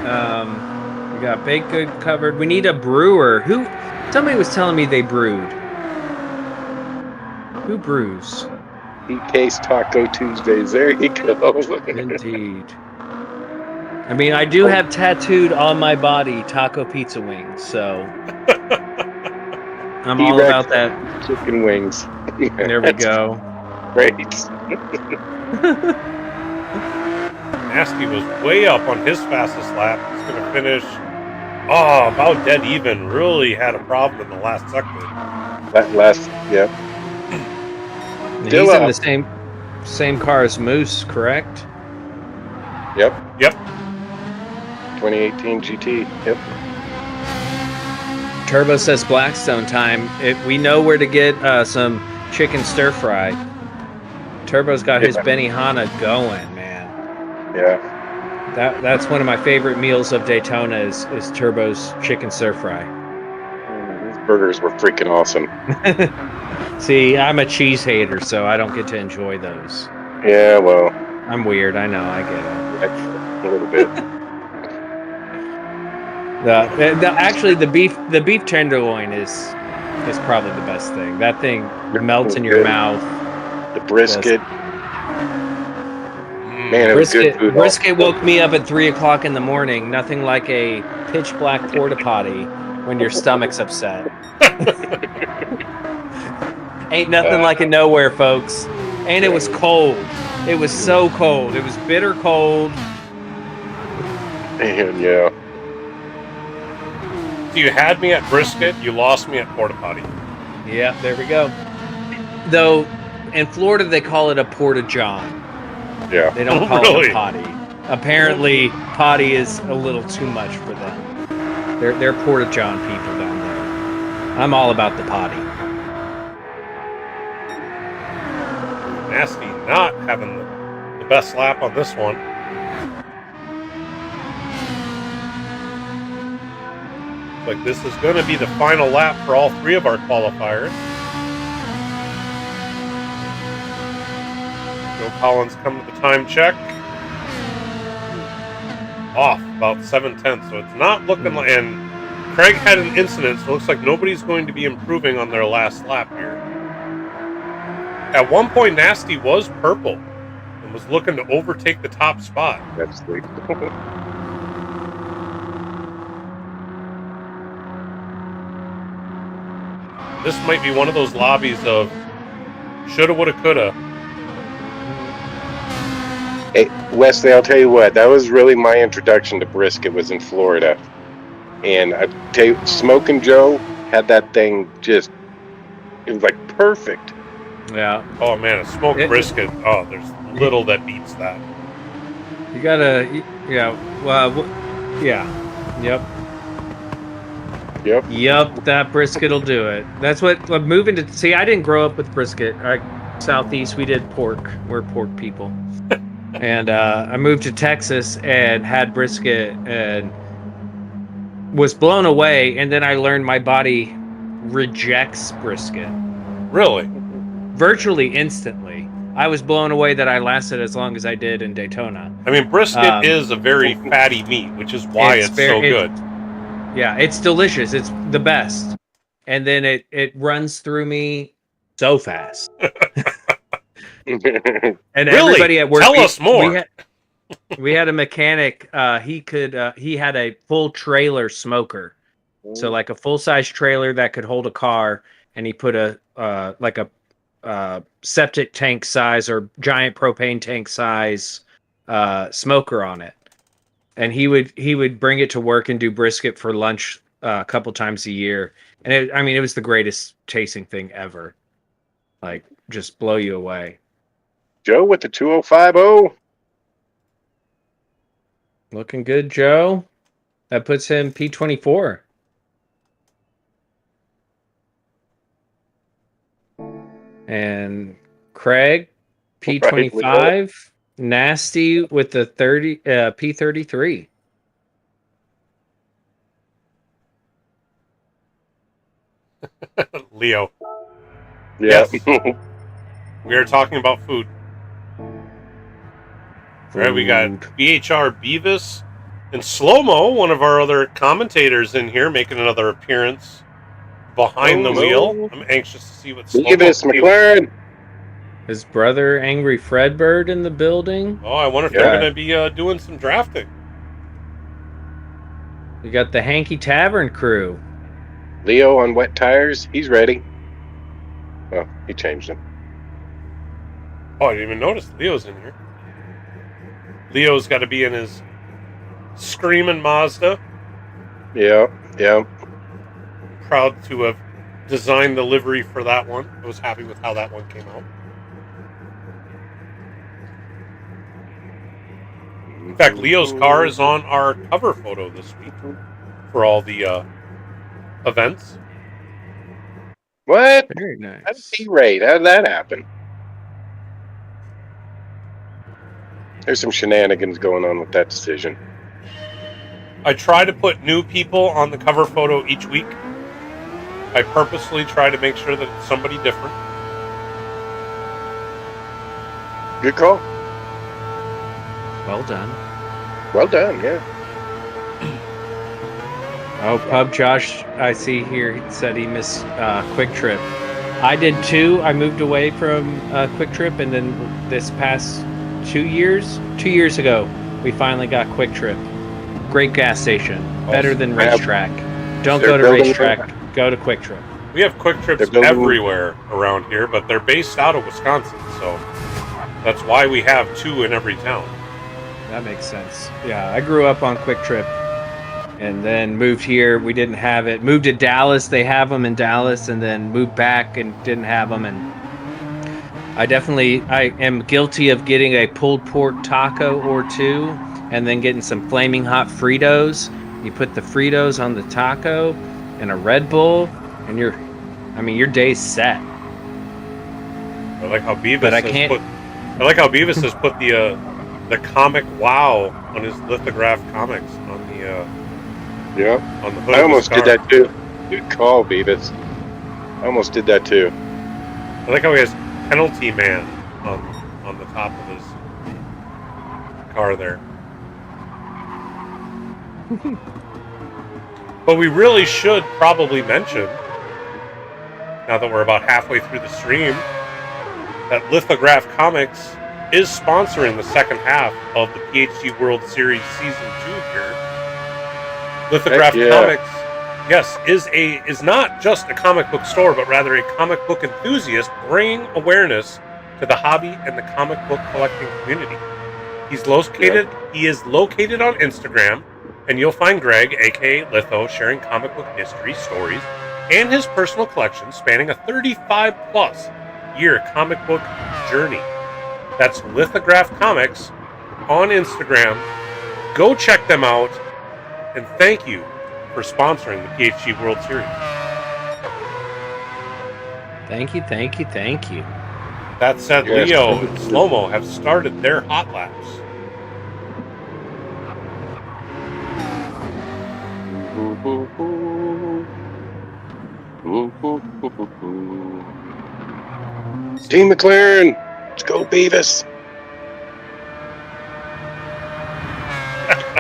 We got baked good covered. We need a brewer. Somebody was telling me they brewed. Who brews? He Case Taco Tuesdays. There you go. Indeed. I mean, I do have tattooed on my body taco pizza wings, so I'm all T-Rex about that. Chicken wings. There we go. Great. Nasty was way up on his fastest lap. He's going to finish about dead even. Really had a problem in the last sector. That last, yeah. He's Still in up. the same car as Moose, correct? Yep. Yep. 2018 GT. Yep. Turbo says Blackstone time. We know where to get some chicken stir fry. Turbo's got his Yeah. Benihana going, man. Yeah. That's one of my favorite meals of Daytona is Turbo's chicken stir fry. These burgers were freaking awesome. See, I'm a cheese hater, so I don't get to enjoy those. Yeah, well, I'm weird, I know, I get it. a little bit. Actually, the beef tenderloin is probably the best thing. That thing melts in your Good. mouth. The brisket. Man, it was good food. Brisket woke me up at 3 o'clock in the morning. Nothing like a pitch black porta potty when your stomach's upset. Ain't nothing like it nowhere, folks. And it was cold. It was so cold. It was bitter cold. And yeah. You had me at brisket. You lost me at porta potty. Yeah, there we go. Though, in Florida, they call it a porta john. Yeah. They don't Oh, call really? it a potty. Apparently, potty is a little too much for them. They're porta john people down there. I'm all about the potty. Nasty not having the best lap on this one. Like this is going to be the final lap for all three of our qualifiers. Joe Collins come to the time check. Off about 7/10, so it's not looking like. And Craig had an incident, so it looks like nobody's going to be improving on their last lap here. At one point, Nasty was purple and was looking to overtake the top spot. That's sweet. This might be one of those lobbies of shoulda, woulda, coulda. Hey, Wesley, I'll tell you what, that was really my introduction to brisket was in Florida. And I tell you, Smokin' Joe had that thing just, it was like perfect. Yeah. Oh man, a smoked brisket. Oh, there's little that beats that. You gotta, yeah, well, yeah, yep. Yep. That brisket'll do it. That's what I'm moving to. See, I didn't grow up with brisket. Southeast, we did pork. We're pork people. And I moved to Texas and had brisket and was blown away. And then I learned my body rejects brisket. Really? Virtually instantly. I was blown away that I lasted as long as I did in Daytona. I mean, brisket is a very fatty meat, which is why it's so good. Yeah, it's delicious. It's the best. And then it runs through me so fast. And really? everybody at work. Tell us more. We had a mechanic. He had a full trailer smoker, so like a full size trailer that could hold a car, and he put a septic tank size or giant propane tank size smoker on it. And he would bring it to work and do brisket for lunch a couple times a year. And it was the greatest tasting thing ever. Like, just blow you away. Joe with the 2050. Looking good, Joe. That puts him P24. And Craig, P25. Right, Nasty with the P33. Leo. Yeah. Yes. We are talking about food. All right, we got BHR Beavis and Slow-Mo, one of our other commentators in here, making another appearance behind the wheel. I'm anxious to see what Slow-Mo Beavis McLaren. His brother, Angry Fredbird, in the building. Oh, I wonder if they're going to be doing some drafting. We got the Hanky Tavern crew. Leo on wet tires. He's ready. Oh, he changed them. Oh, I didn't even notice Leo's in here. Leo's got to be in his screaming Mazda. Yeah. Proud to have designed the livery for that one. I was happy with how that one came out. In fact, Leo's car is on our cover photo this week for all the events. What? Very nice. That's T-rate. How did that happen? There's some shenanigans going on with that decision. I try to put new people on the cover photo each week. I purposely try to make sure that it's somebody different. Good call. Well done. Well done, yeah. Oh, Pub Josh, I see here, he said he missed Quick Trip. I did too. I moved away from Quick Trip, and then this past 2 years ago, we finally got Quick Trip. Great gas station. Better than Racetrack. Don't go to Racetrack. Go to Quick Trip. We have Quick Trips everywhere around here, but they're based out of Wisconsin, so that's why we have two in every town. That makes sense. Yeah, I grew up on Quick Trip and then moved here. We didn't have it. Moved to Dallas. They have them in Dallas, and then moved back and didn't have them. And I am guilty of getting a pulled pork taco or two and then getting some flaming hot Fritos. You put the Fritos on the taco and a Red Bull, and your day's set. I like how Beavis has put the comic WoW on his lithograph comics on the on the hood. I almost did that too. Good call, Beavis. I almost did that too. I like how he has Penalty Man on the top of his car there. But we really should probably mention, now that we're about halfway through the stream, that Lithograph Comics is sponsoring the second half of the PHG World Series Season 2 here. Lithograph Comics, yes, is not just a comic book store, but rather a comic book enthusiast bringing awareness to the hobby and the comic book collecting community. He is located on Instagram, and you'll find Greg, aka Litho, sharing comic book history, stories, and his personal collection spanning a 35-plus year comic book journey. That's Lithograph Comics on Instagram. Go check them out, and thank you for sponsoring the PHG World Series. Thank you, thank you, thank you. That said, Yes. Leo and Slow-Mo have started their hot laps. Team McLaren, let's go Beavis.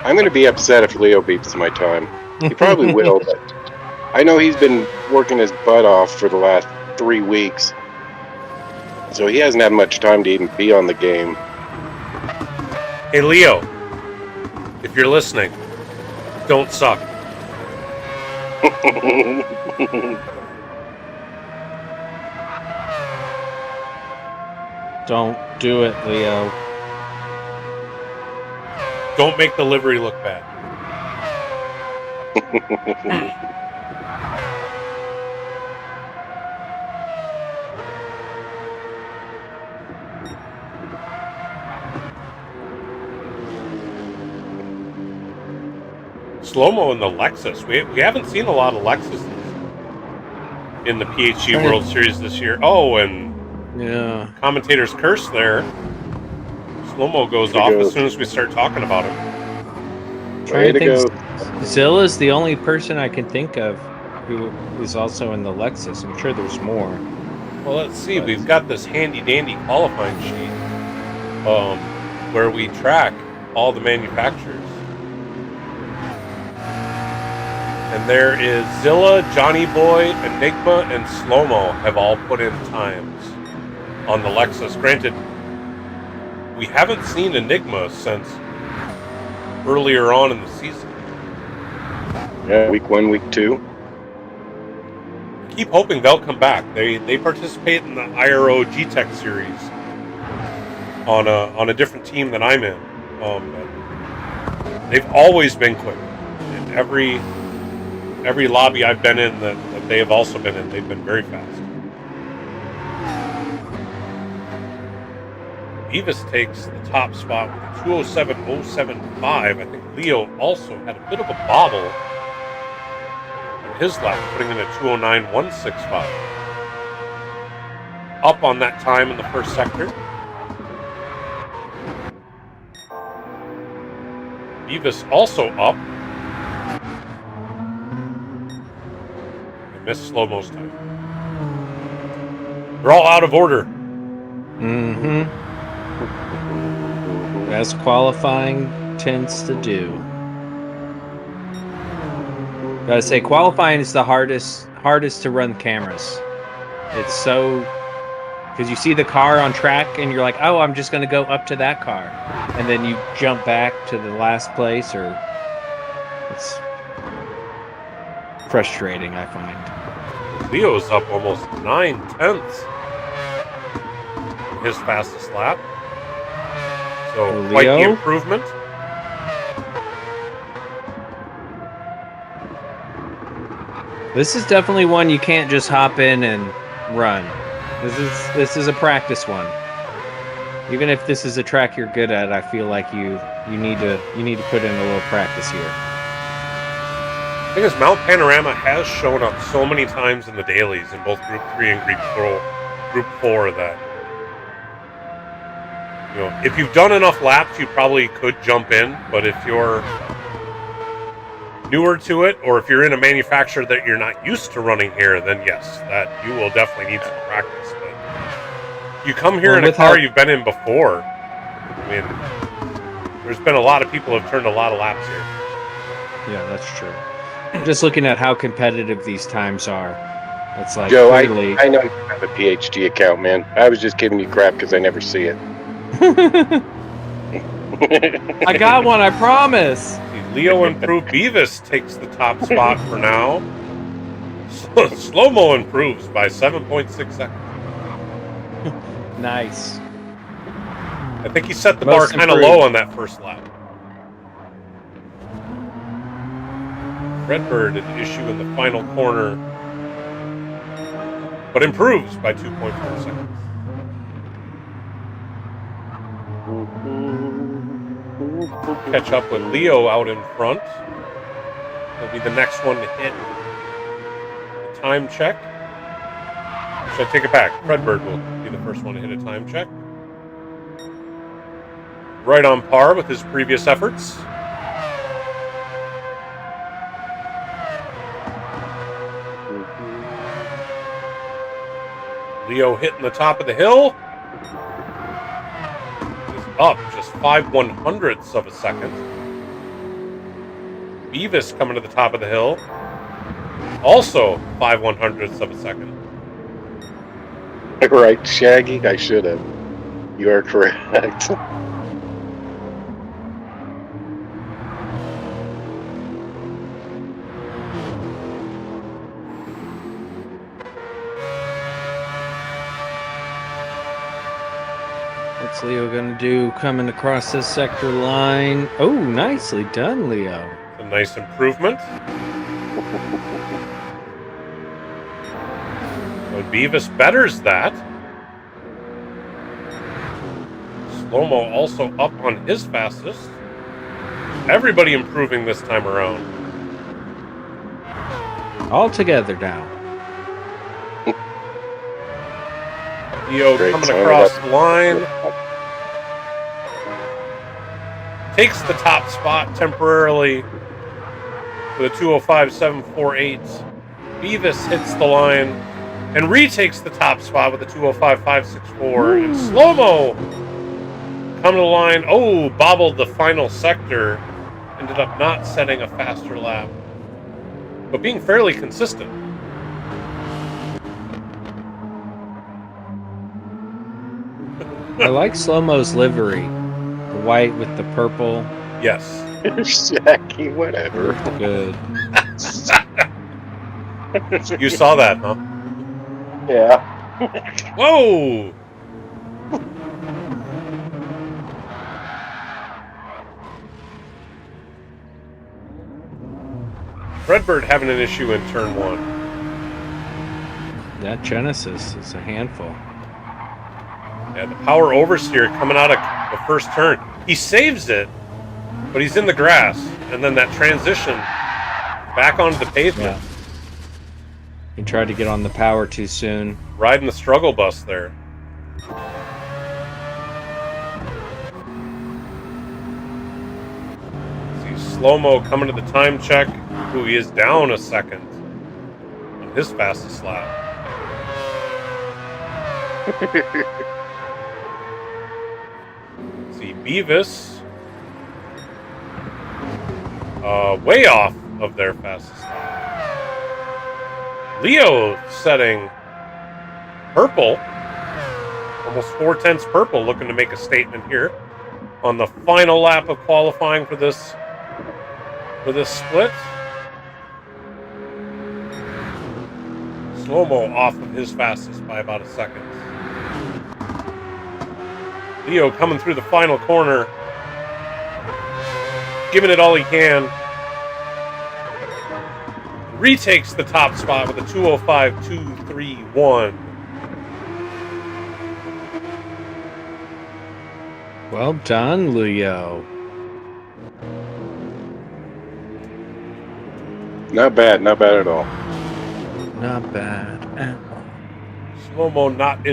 I'm going to be upset if Leo beats my time. He probably will, but I know he's been working his butt off for the last 3 weeks. So he hasn't had much time to even be on the game. Hey, Leo, if you're listening, don't suck. Don't do it, Leo. Don't make the livery look bad. Slow-Mo in the Lexus. We haven't seen a lot of Lexuses in the PHG World Series this year. Oh, and Yeah. commentator's curse there. Slow-Mo goes off as soon as we start talking about him. Way to go. Zilla's the only person I can think of who is also in the Lexus. I'm sure there's more. Well, let's see. We've got this handy-dandy qualifying sheet where we track all the manufacturers. And there is Zilla, Johnny Boy, Enigma, and Slow-Mo have all put in times on the Lexus. Granted, we haven't seen Enigma since earlier on in the season. Yeah, week 1, week 2. Keep hoping they'll come back. They participate in the IRO G-Tech series on a different team than I'm in. But they've always been quick. In every lobby I've been in that they have also been in, they've been very fast. Evis takes the top spot with a 207.075. I think Leo also had a bit of a bobble in his lap, putting in a 209.165. Up on that time in the first sector. Evis also up. Missed Slow-Mo's time. They're all out of order. Mm-hmm. As qualifying tends to do. Gotta say, qualifying is the hardest to run cameras. It's so... because you see the car on track and you're like, oh, I'm just gonna go up to that car. And then you jump back to the last place, or... it's frustrating, I find. Leo's up almost 9/10 his fastest lap. So quite the improvement. This is definitely one you can't just hop in and run. This is a practice one. Even if this is a track you're good at, I feel like you need to put in a little practice here. I think Mount Panorama has shown up so many times in the dailies in both Group 3 and Group 4 that, you know, if you've done enough laps, you probably could jump in. But if you're newer to it, or if you're in a manufacturer that you're not used to running here, then yes, that you will definitely need some practice. But you come here in a car you've been in before. I mean, there's been a lot of people who have turned a lot of laps here. Yeah, that's true. I'm just looking at how competitive these times are. It's like Joe, clearly. I know you have a PHG account, man. I was just giving you crap because I never see it. I got one, I promise. Leo improved. Beavis takes the top spot for now. Slow-mo improves by 7.6 seconds. Nice. I think he set the bar Most kind of improved. low on that first lap. Redbird an issue in the final corner, but improves by 2.4 seconds. Catch up with Leo out in front. He'll be the next one to hit the time check. Should I take it back? Redbird will be the first one to hit a time check. Right on par with his previous efforts. Leo hitting the top of the hill. Is up just 5/100ths of a second. Beavis coming to the top of the hill. Also 5/100ths of a second. Right, Shaggy, I should have. You are correct. What's Leo gonna do coming across this sector line? Oh, nicely done, Leo. A nice improvement. So Beavis betters that. Slow-mo also up on his fastest. Everybody improving this time around. All together now. Leo Great coming sign across up. the line. Takes the top spot temporarily with a 205.748. Beavis hits the line and retakes the top spot with a 205.564. And Slow-mo coming to the line. Oh, bobbled the final sector. Ended up not setting a faster lap, but being fairly consistent. I like Slow-mo's livery. The white with the purple. Yes. Shaggy, whatever. Good. You saw that, huh? Yeah. Whoa! Redbird having an issue in turn one. That Genesis is a handful. Yeah, the power oversteer coming out of the first turn. He saves it, but he's in the grass. And then that transition back onto the pavement. Yeah. He tried to get on the power too soon. Riding the struggle bus there. See Slow-mo coming to the time check. Ooh, he is down a second on his fastest lap. See Beavis way off of their fastest lap. Leo setting purple, almost 4/10 purple, looking to make a statement here on the final lap of qualifying for this split. Slow-mo off of his fastest by about a second. Leo coming through the final corner, giving it all he can. Retakes the top spot with a 205.231. Well done, Leo. Not bad at all. Not bad at all. Slow-mo not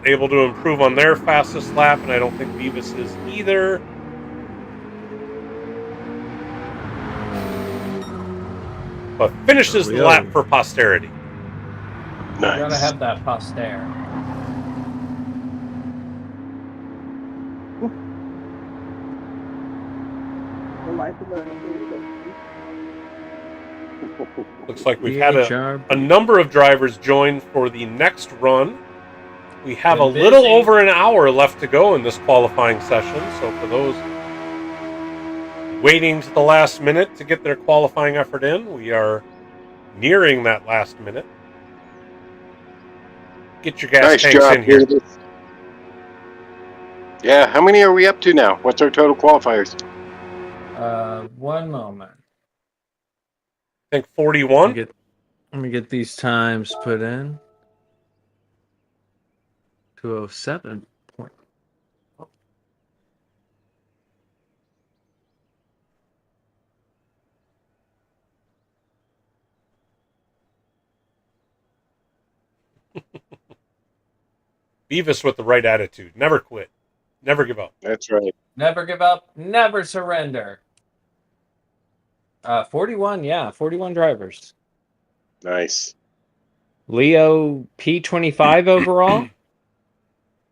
able to improve on their fastest lap, and I don't think Beavis is either. But finishes the lap for posterity. Nice. Gotta have that poster. Looks like we've had a PHR. number of drivers join for the next run. We have Been a little busy. over an hour left to go in this qualifying session. So for those waiting to the last minute to get their qualifying effort in, we are nearing that last minute. Get your gas Nice tanks job. in here. Yeah, how many are we up to now? What's our total qualifiers? 1 moment. I think 41. Let me get these times put in. 207. Beavis with the right attitude. Never quit. Never give up. That's right. Never give up. Never surrender. 41, yeah. 41 drivers. Nice. Leo P25 overall.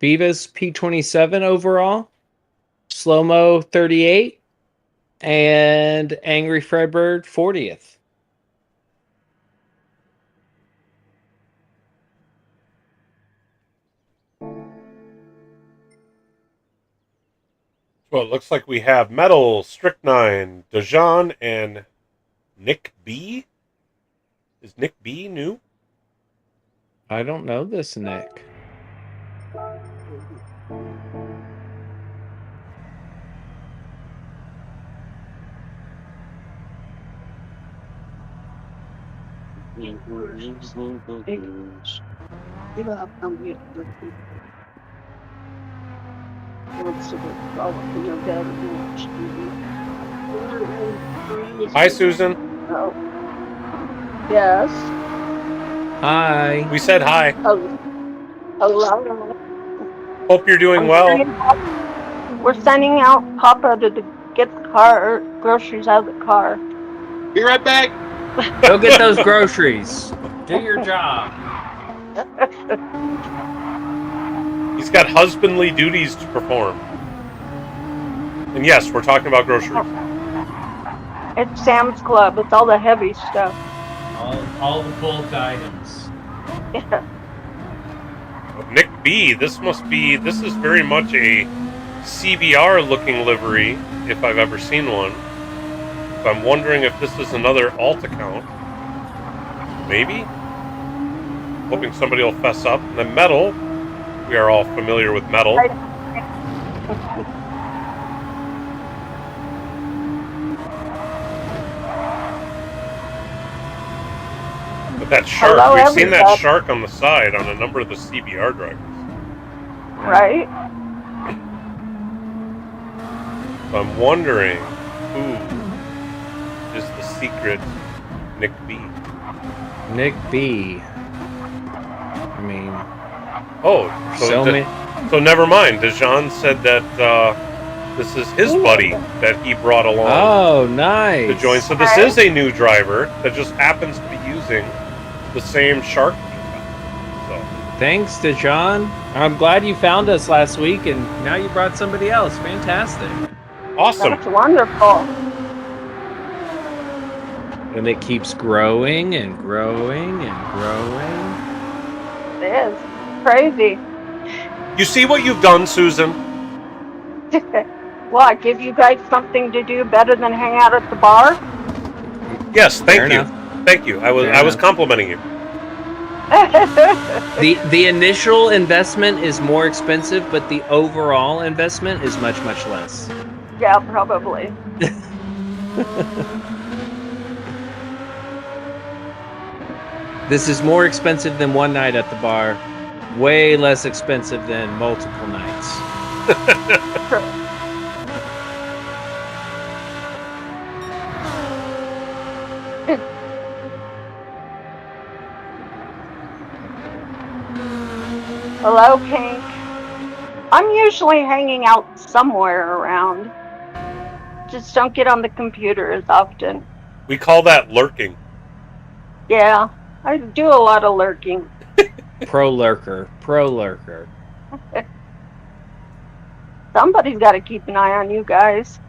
Beavis P27 overall. Slow-mo 38. And Angry Fredbird 40th. Well, it looks like we have Metal, Strychnine, Dejan, and Nick B. Is Nick B new? I don't know this, Nick. Hi, Susan. Oh. Yes. Hi. We said hi. Hello. Hope you're doing well. We're sending out Papa to get the car, groceries out of the car. Be right back. Go get those groceries. Do your job. He's got husbandly duties to perform. And yes, we're talking about groceries. It's Sam's Club. It's all the heavy stuff. All the bulk items. Yeah. Nick B, this is very much a CBR looking livery, if I've ever seen one. So I'm wondering if this is another alt account. Maybe? Hoping somebody will fess up. And then Metal, we are all familiar with Metal. But that shark, Hello, we've seen that everybody. shark on the side on a number of the CBR drivers. Right? So I'm wondering who is the secret Nick B. Nick B. I mean, Oh, so never mind. Dejan said that this is his buddy that he brought along oh, nice. to join. So this is a new driver that just happens to be using the same shark. So Thanks, Dejan. I'm glad you found us last week, and now you brought somebody else. Fantastic. awesome. That's wonderful. And it keeps growing and growing and growing. It is crazy. You see what you've done, Susan? Well, I give you guys something to do better than hang out at the bar. Yes, thank Fair you. enough. Thank you. I was enough. complimenting you. The initial investment is more expensive, but the overall investment is much, much less. Yeah, probably. This is more expensive than one night at the bar. Way less expensive than multiple nights. Hello, Pink. I'm usually hanging out somewhere around. Just don't get on the computer as often. We call that lurking. Yeah, I do a lot of lurking. Pro lurker. Pro lurker. Somebody's got to keep an eye on you guys.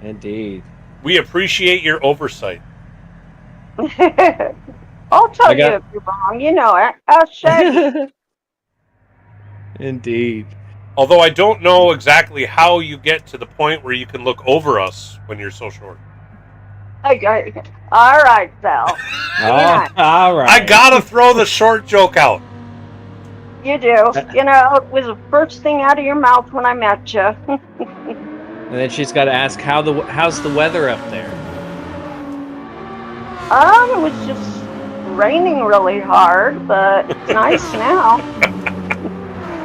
Indeed. We appreciate your oversight. I'll tell I you got- if you're wrong. You know it. Ask Shaggy. Indeed. Although I don't know exactly how you get to the point where you can look over us when you're so short. Okay. All right, Sal. All right. I gotta throw the short joke out. You do. You know, it was the first thing out of your mouth when I met you. And then she's got to ask how's the weather up there? It was just raining really hard, but it's nice now.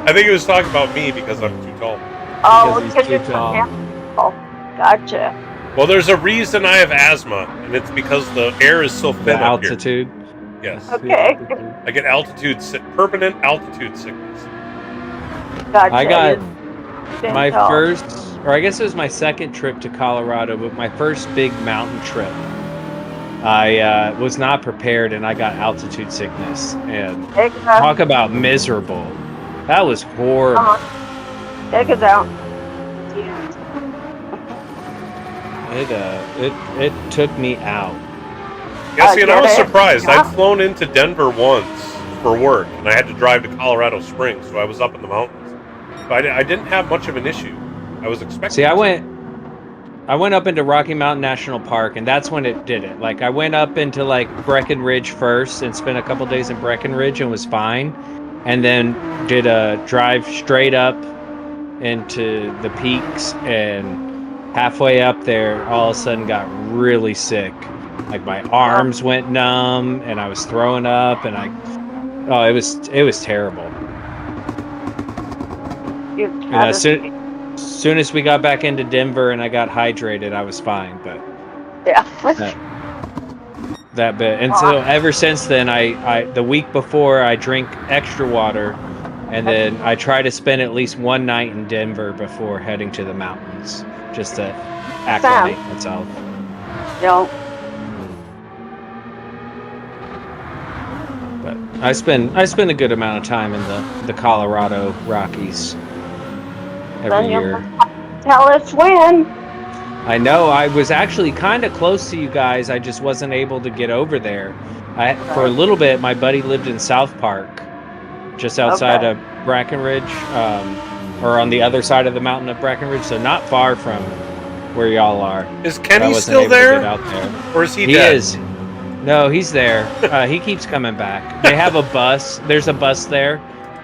I think he was talking about me because I'm too tall. Oh, Because he's because you're too tall. Oh, gotcha. Well, there's a reason I have asthma, and it's because the air is so thin The up here. altitude. Yes. Okay. I get permanent altitude sickness. Gotcha. I got Been my tall. first, or I guess it was my second trip to Colorado, but my first big mountain trip. I was not prepared, and I got altitude sickness. And Take it talk about miserable. That was horrible. Take it out. It took me out. Yeah, see, and I was get it. surprised. Yeah. I'd flown into Denver once for work, and I had to drive to Colorado Springs, so I was up in the mountains. But I didn't have much of an issue. I was expecting. See, I went up into Rocky Mountain National Park, and that's when it did it. Like, I went up into like Breckenridge first and spent a couple days in Breckenridge and was fine, and then did a drive straight up into the peaks, and halfway up there, all of a sudden got really sick. Like, my arms went numb, and I was throwing up, and it was terrible. You And as soon as we got back into Denver and I got hydrated, I was fine. But yeah. that bit, and so ever since then, I the week before I drink extra water, and then I try to spend at least one night in Denver before heading to the mountains, just to acclimate myself. No. But I spend a good amount of time in the Colorado Rockies every year. Tell us when. I know. I was actually kind of close to you guys. I just wasn't able to get over there. For a little bit, my buddy lived in South Park, just outside of Breckenridge, or on the other side of the mountain of Breckenridge, so not far from where y'all are. Is But I Kenny wasn't still able to there? get out there. Or is he He dead? is. No, he's there. He keeps coming back. They have a bus. There's a bus there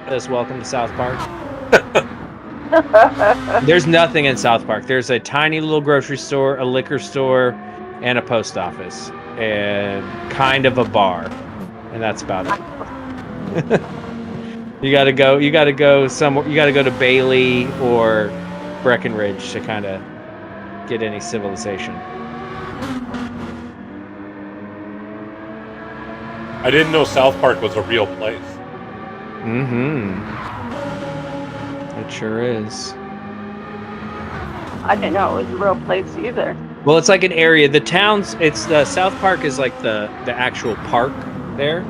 that's welcome to South Park. There's nothing in South Park. There's a tiny little grocery store, a liquor store, and a post office, and kind of a bar, and that's about it. You gotta go somewhere. You gotta go to Bailey or Breckenridge to kind of get any civilization. I didn't know South Park was a real place. Mm-hmm. It sure is. I didn't know it was a real place either. Well, it's like an area. The towns. It's the South Park is like the actual park there.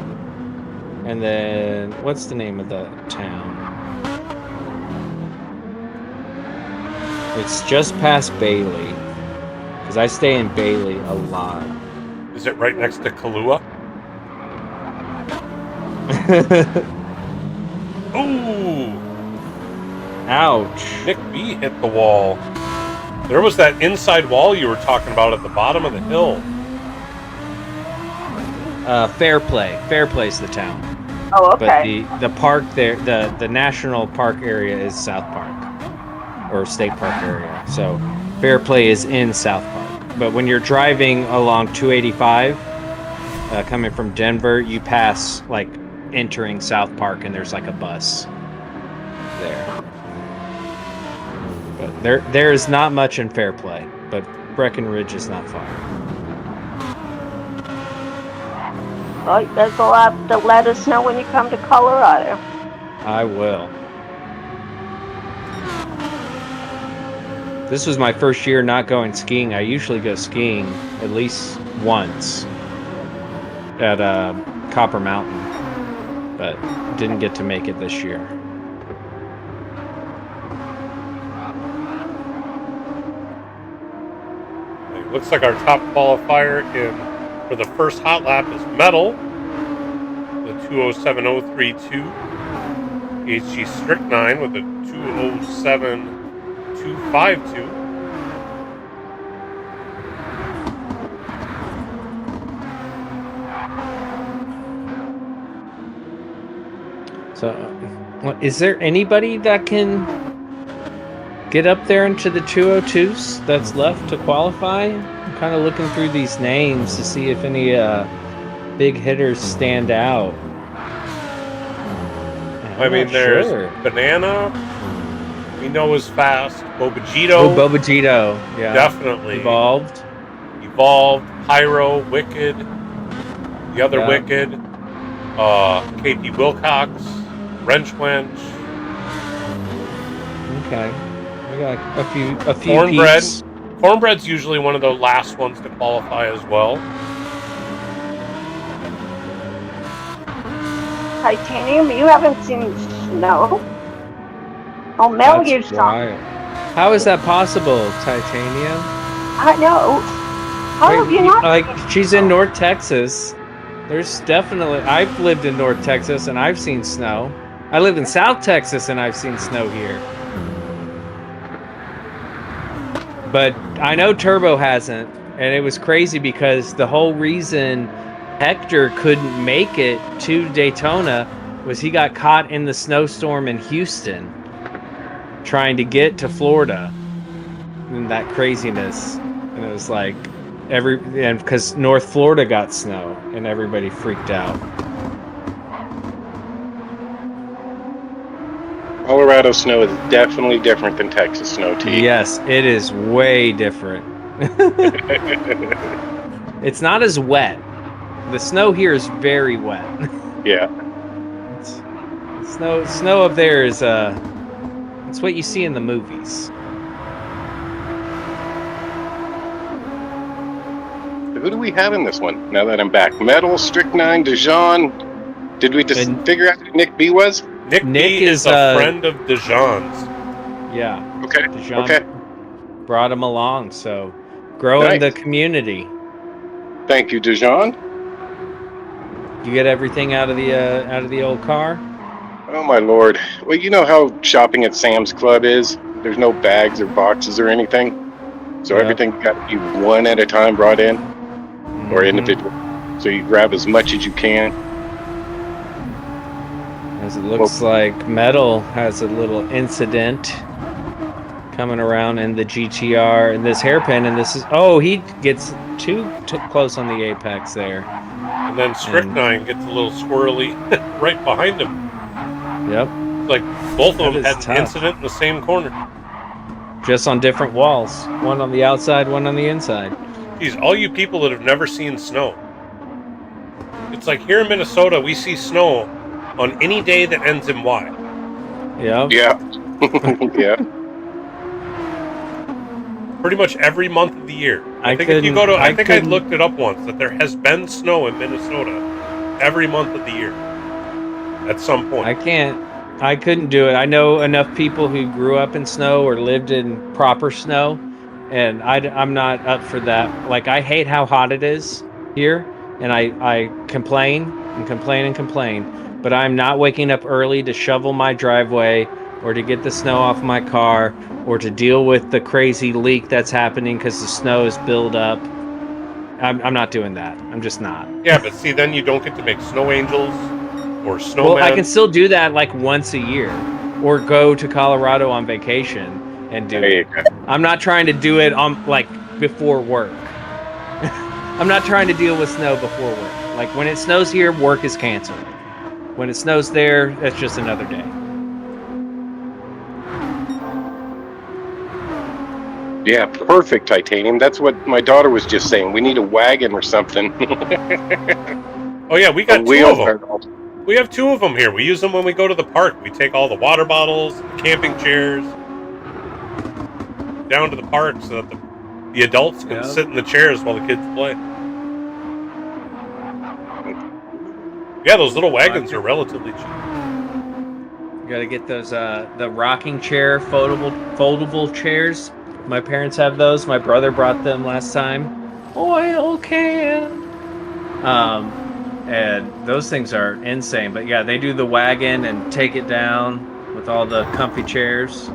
And then what's the name of the town? It's just past Bailey, because I stay in Bailey a lot. Is it right next to Kahlua? Ooh! Ouch. Nick B hit the wall. There was that inside wall you were talking about at the bottom of the hill. Fairplay. Fairplay's the town. Oh, okay. But the park there, the national park area is South Park, or state park area. So Fairplay is in South Park. But when you're driving along 285, coming from Denver, you pass like entering South Park, and there's like a bus there. But there is not much in Fairplay, but Breckenridge is not far. Well, you guys will have to let us know when you come to Colorado. I will. This was my first year not going skiing. I usually go skiing at least once at Copper Mountain, but didn't get to make it this year. It looks like our top qualifier for the first hot lap is Metal, the 207.032. PHG Strychnine with a 207.252. So, is there anybody that can get up there into the 202s that's left to qualify? I'm kind of looking through these names to see if any big hitters stand out. I mean, there's Banana, we know is fast. Bobajito. Oh, Bobajito, yeah. Definitely. Evolved, Pyro, Wicked, the other Wicked, KP Wilcox, Wrench Wench. Okay. We got a few Cornbread. peeps. Cornbread's usually one of the last ones to qualify as well. Titanium, you haven't seen snow? I'll mail you some. Wild. How is that possible, Titanium? I know. How have you not? Like, she's in North Texas. There's definitely... I've lived in North Texas, and I've seen snow. I live in South Texas, and I've seen snow here. But I know Turbo hasn't, and it was crazy because the whole reason Hector couldn't make it to Daytona was he got caught in the snowstorm in Houston trying to get to Florida, and that craziness. And it was like and because North Florida got snow and everybody freaked out. Colorado snow is definitely different than Texas snow, T. Yes, it is way different. It's not as wet. The snow here is very wet. Yeah. Snow up there is it's what you see in the movies. Who do we have in this one? Now that I'm back, Metal, Strychnine, Dijon. Did we just figure out who Nick B was? Nick B is a friend of Dijon's. Yeah. Okay. Dijon Okay. brought him along, so growing the community. Thank you, Dijon. You get everything out of the old car? Oh my lord. Well, you know how shopping at Sam's Club is? There's no bags or boxes or anything. So everything's got to be one at a time brought in, or individual. So you grab as much as you can. As it looks like Metal has a little incident coming around in the GTR and this hairpin, and this is he gets too close on the apex there. And then Strychnine gets a little squirrely right behind him. Yep. It's like both of them had an incident in the same corner. Just on different walls. One on the outside, one on the inside. Geez, all you people that have never seen snow. It's like here in Minnesota, we see snow on any day that ends in Y. Yeah. Yeah. Yeah. Pretty much every month of the year. I think if you go to, I looked it up once, that there has been snow in Minnesota every month of the year. At some point. I couldn't do it. I know enough people who grew up in snow or lived in proper snow, and I'm not up for that. Like, I hate how hot it is here, and I complain and complain and complain, but I'm not waking up early to shovel my driveway or to get the snow off my car or to deal with the crazy leak that's happening because the snow is built up. I'm not doing that. I'm just not. Yeah, but see, then you don't get to make snow angels or snowmen. Well, I can still do that like once a year, or go to Colorado on vacation and do it. I'm not trying to do it on like before work. I'm not trying to deal with snow before work. Like when it snows here, work is canceled. When it snows there, that's just another day. Yeah, perfect, Titanium. That's what my daughter was just saying. We need a wagon or something. Oh yeah, we got two of them. We have two of them here. We use them when we go to the park. We take all the water bottles, the camping chairs down to the park so that the adults can sit in the chairs while the kids play. Yeah, those little wagons are relatively cheap. You gotta get those the rocking chair foldable chairs. My parents have those. My brother brought them last time. Oil can. And those things are insane. But yeah, they do the wagon and take it down with all the comfy chairs.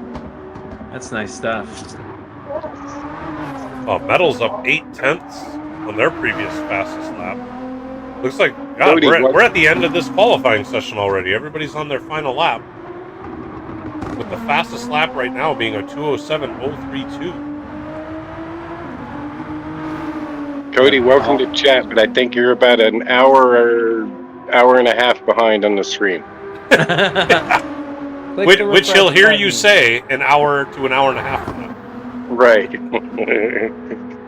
That's nice stuff. Oh, Metal's up 8/10 on their previous fastest lap. Looks like, God, we're at the end of this qualifying session already. Everybody's on their final lap. With the fastest lap right now being a 2:07.032. Cody, welcome to chat, but I think you're about an hour and a half behind on the stream. Which he'll hear you say an hour to an hour and a half from now. Right.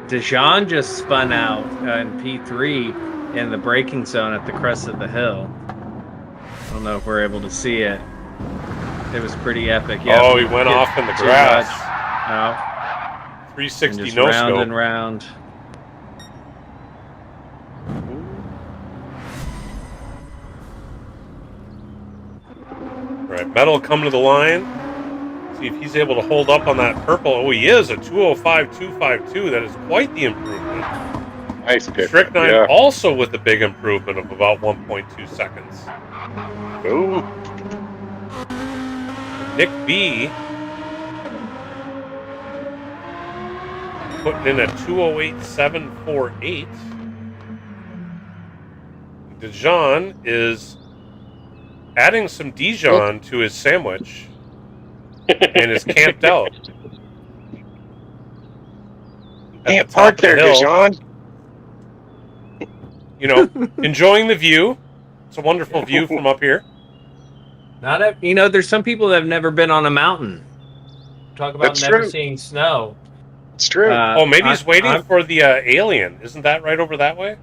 Dijon just spun out in P3 in the braking zone at the crest of the hill. I don't know if we're able to see it. It was pretty epic. Yeah. Oh, he went off in the grass. Oh. 360 no no-scope. Round and round. All right, Metal coming to the line. See if he's able to hold up on that purple. Oh, he is, a 2:05.252. That is quite the improvement. Nice pick. Strychnine also with a big improvement of about 1.2 seconds. Ooh. Nick B putting in a 2:08.748. Dijon is adding some Dijon to his sandwich and is camped out. Can't park there, Dijon. You know, enjoying the view. It's a wonderful view from up here. There's some people that have never been on a mountain. Talk about That's never true. seeing snow. It's true. Maybe he's waiting for the alien. Isn't that right over that way?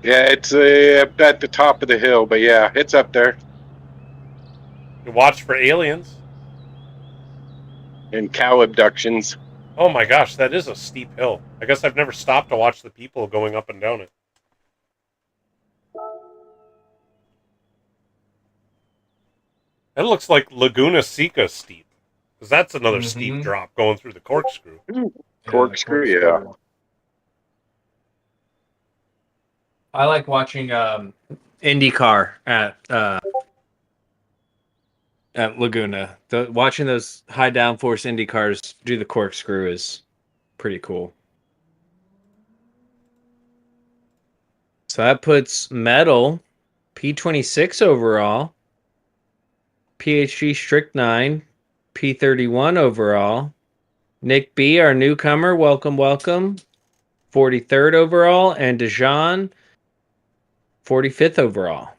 Yeah, it's at the top of the hill, but yeah, it's up there. You watch for aliens. And cow abductions. Oh my gosh, that is a steep hill. I guess I've never stopped to watch the people going up and down it. That looks like Laguna Seca steep. Because that's another steep drop going through the corkscrew. Corkscrew, yeah. I like watching IndyCar at Laguna. Watching those high downforce IndyCars do the corkscrew is pretty cool. So that puts Metal P26 overall, PHG Strychnine P31 overall, Nick B, our newcomer, welcome, 43rd overall, and Dijon 45th overall.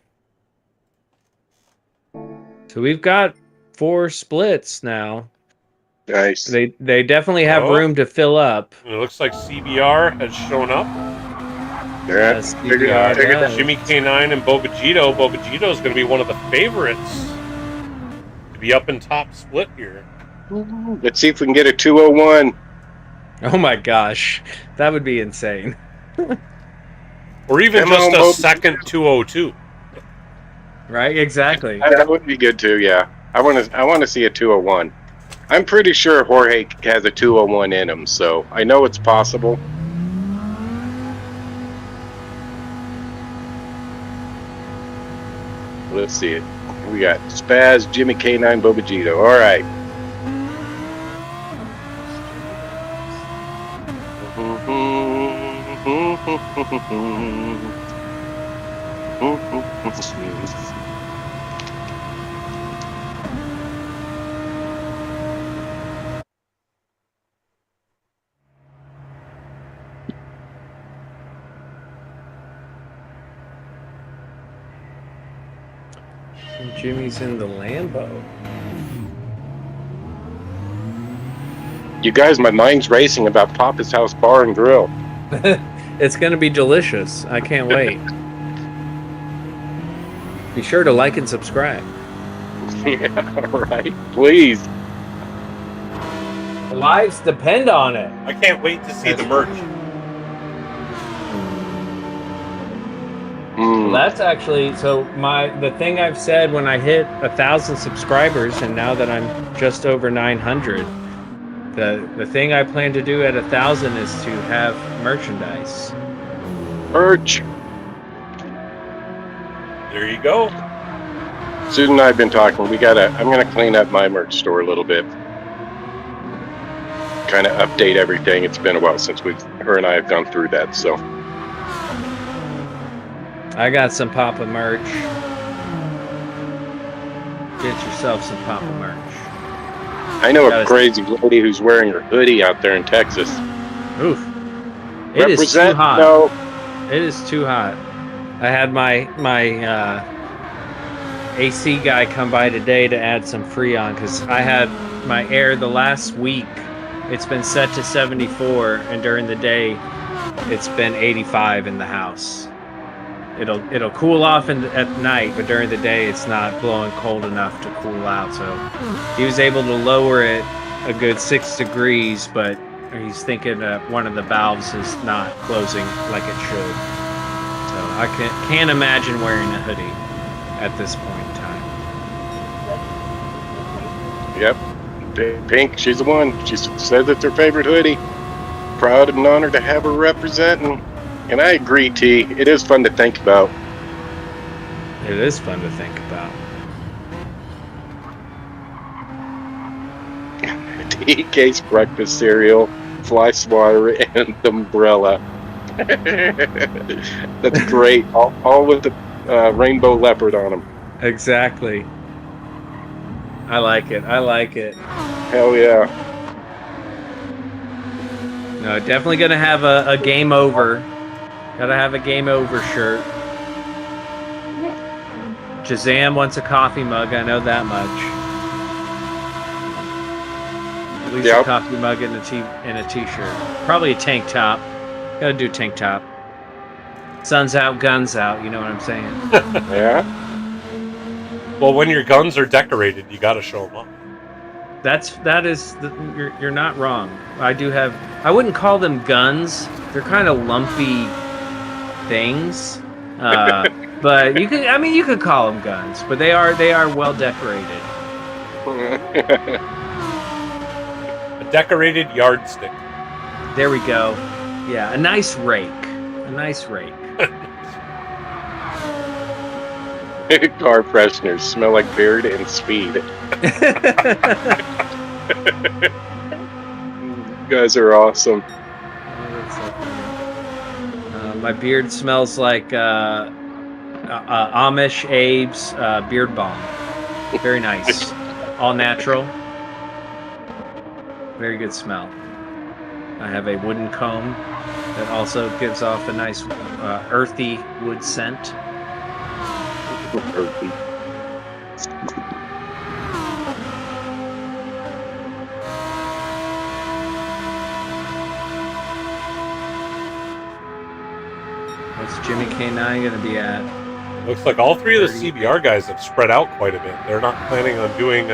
So we've got 4 splits now. Nice. They definitely have room to fill up. It looks like CBR has shown up. Yeah, Jimmy K9 and Bogajito. Bogajito is going to be one of the favorites to be up in top split here. Let's see if we can get a 201. Oh my gosh, that would be insane. Or even just a second 202. Right, exactly. That would be good too, yeah. I want to see a 201. I'm pretty sure Jorge has a 201 in him, so I know it's possible. Let's see it. We got Spaz, Jimmy K9, Bobajito. All right. Jimmy's in the Lambo. You guys, my mind's racing about Papa's House Bar and Grill. It's going to be delicious. I can't wait. Be sure to like and subscribe. Yeah, right. Please. Lives depend on it. I can't wait to see the merch. That's actually the thing I've said when I hit 1,000 subscribers, and now that I'm just over 900, the thing I plan to do at 1,000 is to have merchandise. Merch. There you go. Susan and I have been talking. I'm gonna clean up my merch store a little bit. Kind of update everything. It's been a while since her and I have gone through that. So I got some Papa merch. Get yourself some Papa merch. I know a crazy lady who's wearing her hoodie out there in Texas. Oof. It is too hot. No. It is too hot. I had my AC guy come by today to add some Freon because I had my air the last week. It's been set to 74, and during the day, it's been 85 in the house. It'll cool off at night, but during the day, it's not blowing cold enough to cool out. So he was able to lower it a good 6 degrees, but he's thinking one of the valves is not closing like it should. So I can't imagine wearing a hoodie at this point in time. Yep. Pink, she's the one. She says it's her favorite hoodie. Proud and honored to have her representing. And I agree, T. It is fun to think about. It is fun to think about. TK's breakfast cereal, fly swatter, and umbrella. That's great. All with the rainbow leopard on them. Exactly. I like it. Hell yeah. No, definitely gonna have a game over. Gotta have a game over shirt. Shazam wants a coffee mug, I know that much. At least a coffee mug and a t-shirt. Probably a tank top. Gotta do tank top. Sun's out, guns out, you know what I'm saying? Yeah. Well, when your guns are decorated, you gotta show them off. You're not wrong. I wouldn't call them guns. They're kind of lumpy things. But you could call them guns, but they are well decorated. A decorated yardstick. There we go. Yeah, a nice rake. Car fresheners smell like beard and speed. You guys are awesome. My beard smells like Amish Abe's beard balm. Very nice. All natural. Very good smell. I have a wooden comb that also gives off a nice earthy wood scent. Earthy. What's Jimmy K9 going to be at? Looks like all three of the CBR guys have spread out quite a bit. They're not planning on doing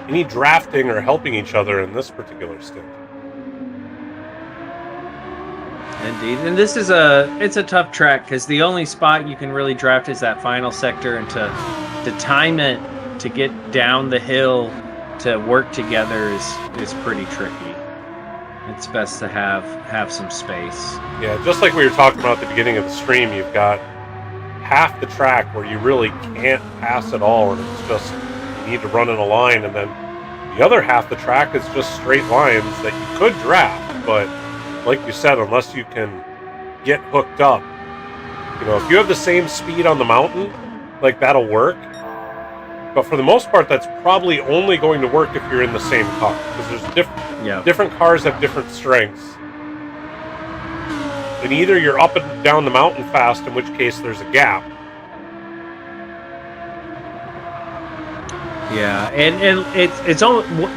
any drafting or helping each other in this particular stint. Indeed, and this is it's a tough track because the only spot you can really draft is that final sector, and to time it to get down the hill to work together is pretty tricky. It's best to have some space. Yeah, just like we were talking about at the beginning of the stream, you've got half the track where you really can't pass at all, and it's just you need to run in a line, and then the other half the track is just straight lines that you could draft, but like you said, unless you can get hooked up, if you have the same speed on the mountain, like that'll work. But for the most part, that's probably only going to work if you're in the same car, because there's different cars have different strengths. And either you're up and down the mountain fast, in which case there's a gap. Yeah, and it's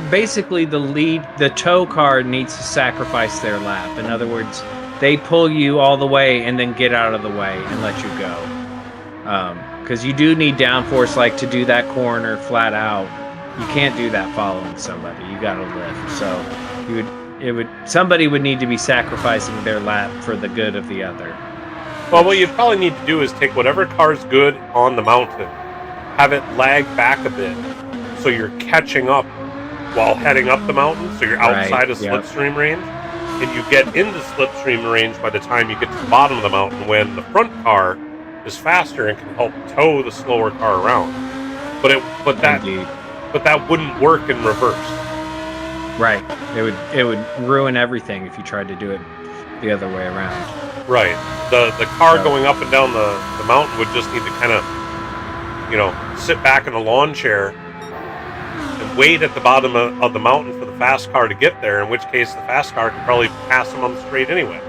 basically the tow car needs to sacrifice their lap. In other words, they pull you all the way and then get out of the way and let you go. Because you do need downforce, like to do that corner flat out. You can't do that following somebody. You got to lift. So somebody would need to be sacrificing their lap for the good of the other. Well, what you probably need to do is take whatever car's good on the mountain, have it lag back a bit, so you're catching up while heading up the mountain, so you're outside of slipstream range, and you get into slipstream range by the time you get to the bottom of the mountain, when the front car is faster and can help tow the slower car around. But that wouldn't work in reverse. Right. It would ruin everything if you tried to do it the other way around. Right. The car going up and down the mountain would just need to kind of, you know, sit back in a lawn chair and wait at the bottom of the mountain for the fast car to get there, in which case the fast car could probably pass them on the straight anyway.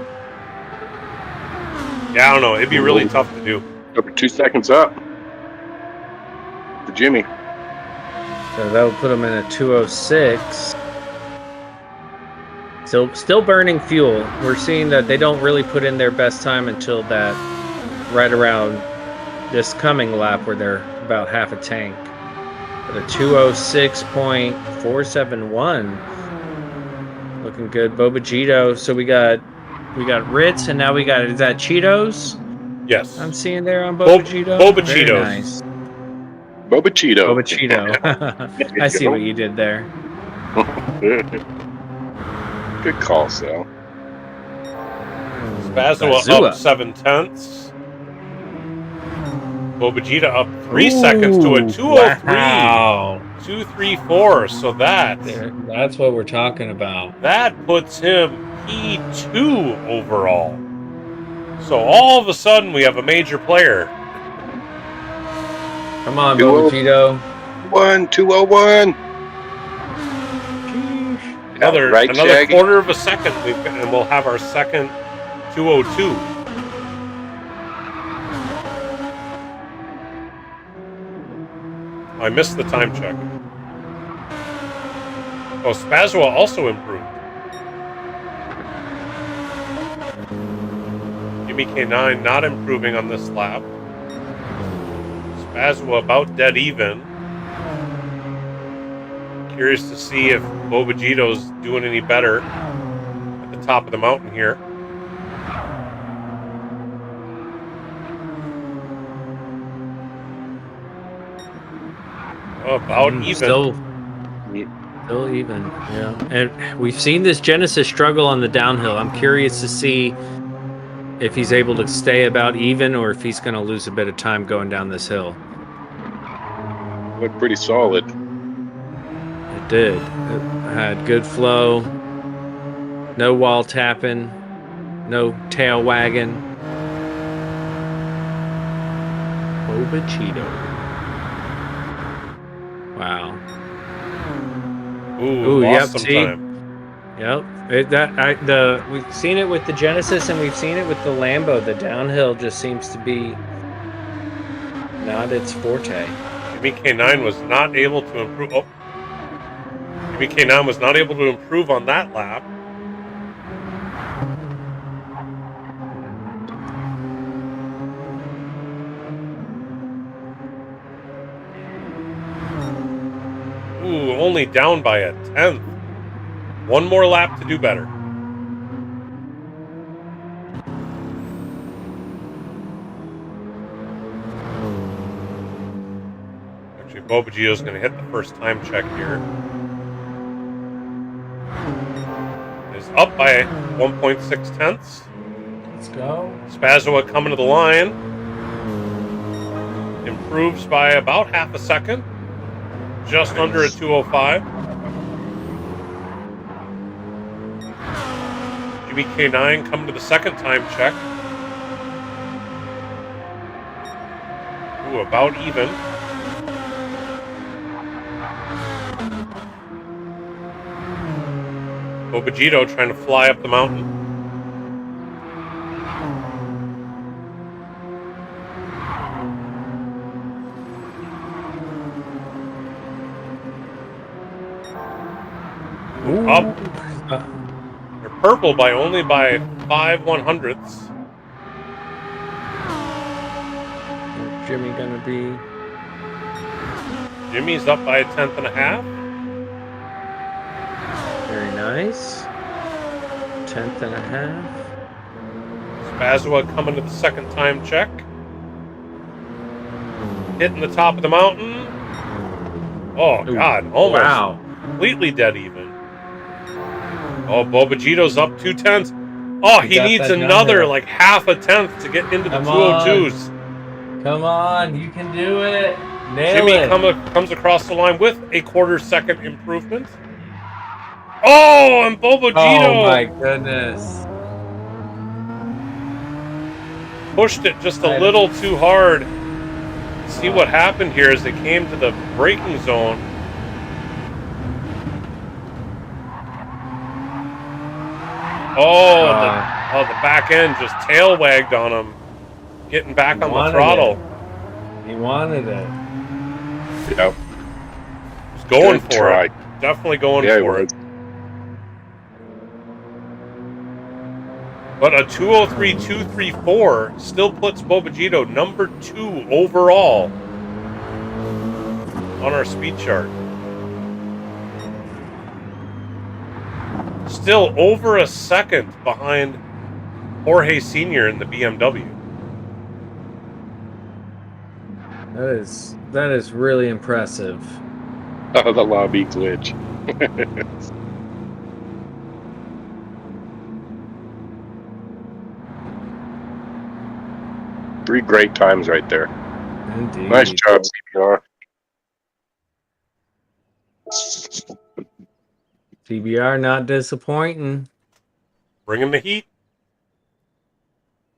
Yeah, I don't know. It'd be really tough to do. Over 2 seconds up for Jimmy. So that would put them in a 206. Still burning fuel. We're seeing that they don't really put in their best time until that right around this coming lap where they're about half a tank. But a 206.471. Looking good. Bobagito. So we got Ritz, and now we got, is that Cheetos? Yes. I'm seeing there on Bobagito. Bobachitos. Very nice. Bobachito. Bobachito. I see what you did there. Good call, Sal. Spazua up 7/10. Bobagita up 3 seconds to a 203. Wow. 234. So that's what we're talking about. that puts him P2 overall. So all of a sudden we have a major player. Come on, Bobachito. 201. Another Shaggy? quarter of a second, and we'll have our second 202. I missed the time check. Oh, Spazua also improved. Jimmy K9 not improving on this lap. Spazua about dead even. Curious to see if Bobagito's doing any better at the top of the mountain here. Oh, about even. Still even, yeah. And we've seen this Genesis struggle on the downhill. I'm curious to see if he's able to stay about even or if he's going to lose a bit of time going down this hill. Looked pretty solid. It did. It had good flow, no wall tapping, no tail wagging. Bobachito. Wow. Ooh, yep. some See, time. yep. We've seen it with the Genesis and we've seen it with the Lambo. The downhill just seems to be not its forte. Jimmy K9 was not able to improve. Oh, Jimmy K9 was not able to improve on that lap. Ooh, only down by a 10th. One more lap to do better. Actually, Bobagito's going to hit the first time check here. Is up by 1.6 tenths. Let's go. Spazua coming to the line. Improves by about half a second. Just under a 205. Jimmy K9 coming to the second time check. Ooh, about even. Bobagito trying to fly up the mountain. Ooh, up. They're purple by only by 5/100ths. Where's Jimmy gonna be? Jimmy's up by a 10th and a half. Very nice. 10th and a half. Spazua coming to the second time check. Hitting the top of the mountain. Oh, God. Almost Wow. completely dead even. Oh, Bobagito's up 2 tenths. Oh, he needs another like half a tenth to get into the 202s. Come on, you can do it. Nail Jimmy it. comes across the line with a quarter-second improvement. Oh, and Oh my Bobogito goodness. pushed it just a little too hard. See what happened here as they came to the braking zone. Oh, the back end just tail wagged on him, getting back on the throttle. He wanted it. Yep. He's going Good for try. it. Definitely going Yeah, for he it. But a 203.234 still puts Bobogito number 2 overall on our speed chart. Still over a second behind Jorge Sr. in the BMW. That is really impressive. Oh, the lobby glitch. 3 great times right there. Indeed. Nice job, CPR. TBR not disappointing. Bringing the heat.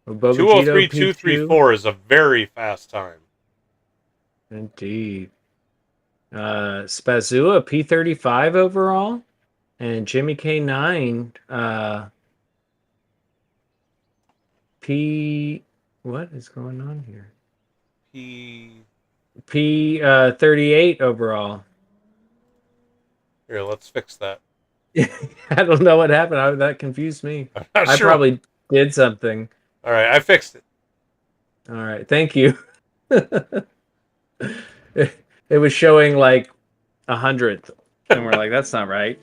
Bobogito 203.234 is a very fast time. Indeed. Spazua P35 overall, and Jimmy K9 P. What is going on here? P 38 overall. Here, let's fix that. I don't know what happened. That confused me. I Sure. probably did something. All right, I fixed it. All right, thank you. It was showing like 100th, and we're like, that's not right.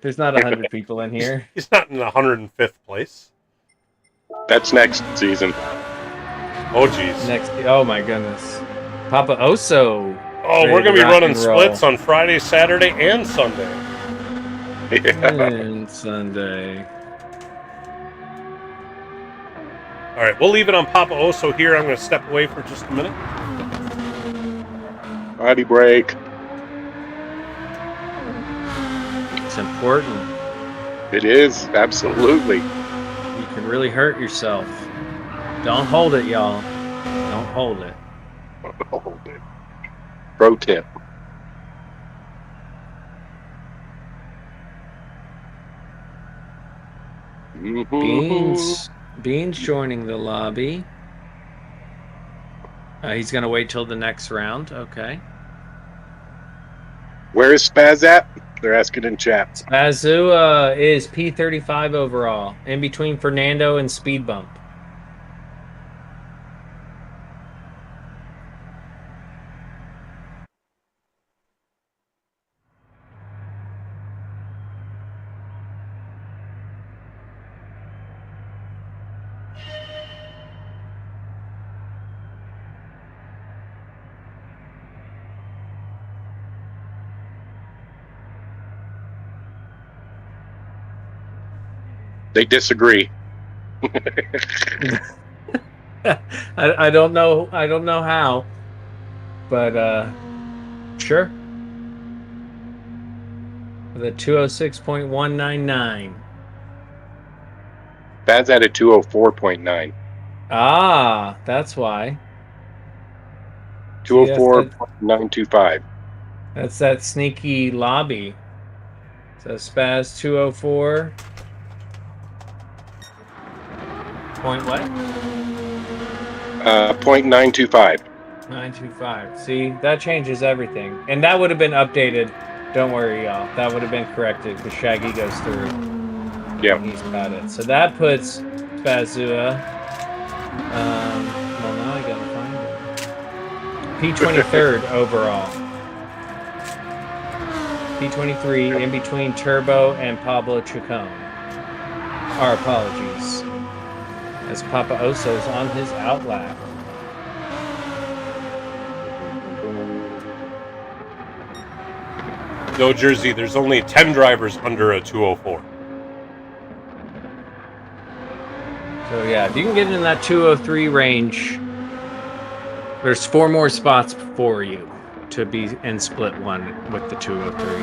There's not 100 people in here. He's not in the 105th place. That's next season. Oh, geez. Oh my goodness. Papa Oso. Oh, we're going to be running splits on Friday, Saturday, and Sunday. And Sunday. All right, we'll leave it on Papa Oso here. I'm going to step away for just a minute. Body break. It's important. It is, absolutely. You can really hurt yourself. Don't hold it, y'all. Don't hold it. Hold it. Pro tip. Beans joining the lobby. He's going to wait till the next round. Okay. Where is Spaz at? They're asking in chat. Spazua is P35 overall, in between Fernando and Speed Bump. They disagree. I don't know. I don't know how, but sure. The 206.199. Spaz at a 204.9. Ah, that's why. 204.925. That's that sneaky lobby. So Spaz 204. Point what? 0.925. 925. See, that changes everything. And that would have been updated. Don't worry, y'all. That would have been corrected because Shaggy goes through. Yeah. He's got it. So that puts Spazua. Well, now I gotta find it. P23rd overall. P23 in between Turbo and Pablo Chacon. Our apologies. As Papa Oso's on his outlap. No, Jersey, there's only 10 drivers under a 204. So yeah, if you can get in that 203 range, There's 4 more spots for you to be in split 1 with the 203.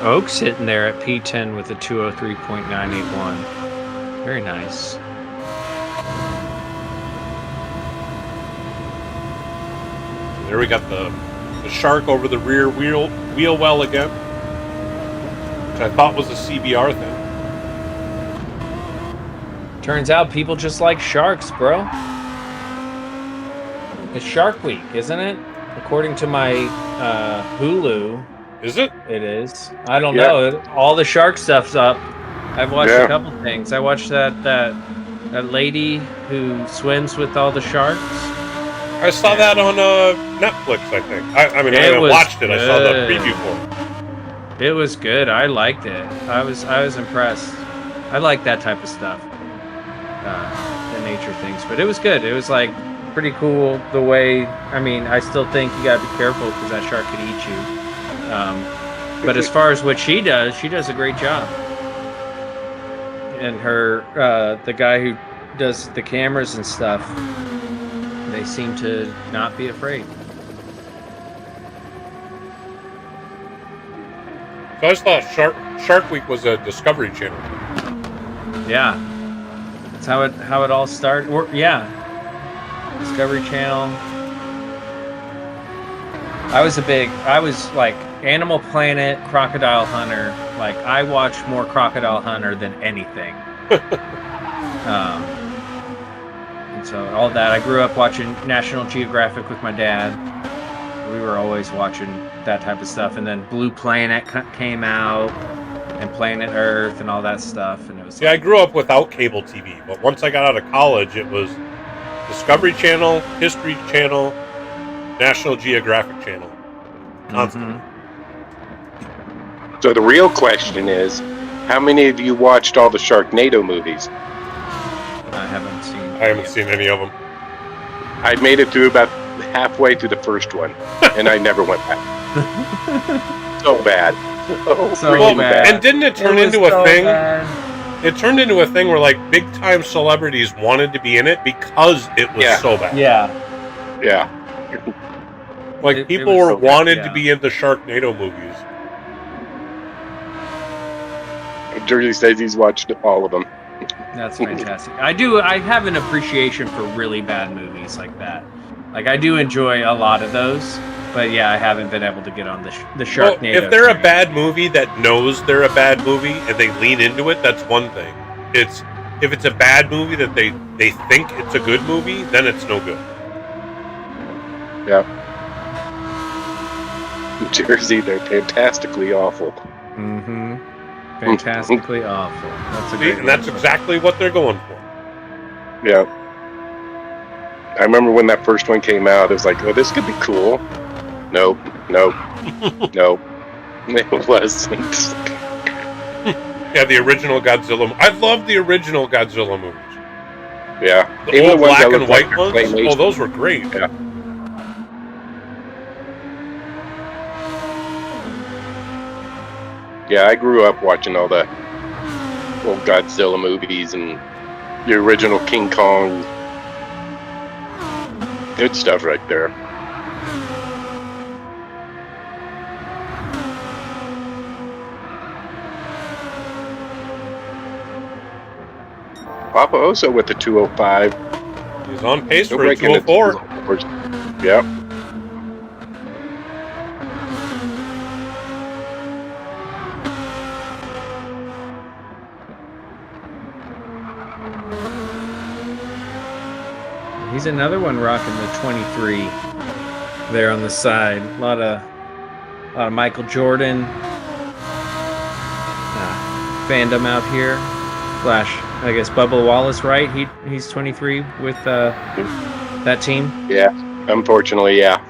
Oak's hitting there at P10 with a 203.981. Very nice. There we got the shark over the rear wheel well again, which I thought was a CBR thing. Turns out people just like sharks, bro. It's Shark Week, isn't it? According to my Hulu. Is it? It is. I don't know. All the shark stuff's up. I've watched a couple things. I watched that lady who swims with all the sharks. I saw that on Netflix, I think. I mean, I haven't watched it. I saw the preview for it. It was good. I liked it. I was impressed. I like that type of stuff. The nature things. But it was good. It was like pretty cool the way, I mean, I still think you gotta be careful because that shark could eat you. But as far as what she does a great job. And her, the guy who does the cameras and stuff, they seem to not be afraid. So I just thought Shark Week was a Discovery Channel. Yeah, that's how it all started. Yeah, Discovery Channel. I was like Animal Planet, Crocodile Hunter. Like I watched more Crocodile Hunter than anything. And so all that. I grew up watching National Geographic with my dad. We were always watching that type of stuff. And then Blue Planet came out, and Planet Earth, and all that stuff. And it was. Yeah, I grew up without cable TV, but once I got out of college, it was Discovery Channel, History Channel, National Geographic Channel. Constantly. So the real question is, how many of you watched all the Sharknado movies? I haven't seen any of them. I made it through about halfway through the first one, and I never went back. So bad. So bad. And didn't it turn into a thing? Bad. It turned into a thing where like big time celebrities wanted to be in it because it was so bad. Yeah. Like people were wanted to be in the Sharknado movies. Jersey says he's watched all of them. That's fantastic. I have an appreciation for really bad movies like that. Like I do enjoy a lot of those, but yeah, I haven't been able to get on the Sharknado. Well, if they're a bad movie that knows they're a bad movie and they lean into it, that's one thing. If it's a bad movie that they think it's a good movie, then it's no good. Yeah. Jersey, they're fantastically awful. Mm-hmm. Fantastically awful. That's a great and that's exactly what they're going for. Yeah. I remember when that first one came out, it was like, oh, this could be cool. Nope. Nope. It wasn't. Yeah, the original Godzilla. I love the original Godzilla movies. Yeah. Even the black and white ones. Oh, those were great. Yeah. Yeah, I grew up watching all the old Godzilla movies and the original King Kong. Good stuff right there. Papa Oso with the 205. He's on pace for a 204. Yep. He's another one rocking the 23 there on the side. A lot of Michael Jordan fandom out here. Flash, I guess Bubba Wallace, right? He's 23 with that team. Yeah, unfortunately, yeah.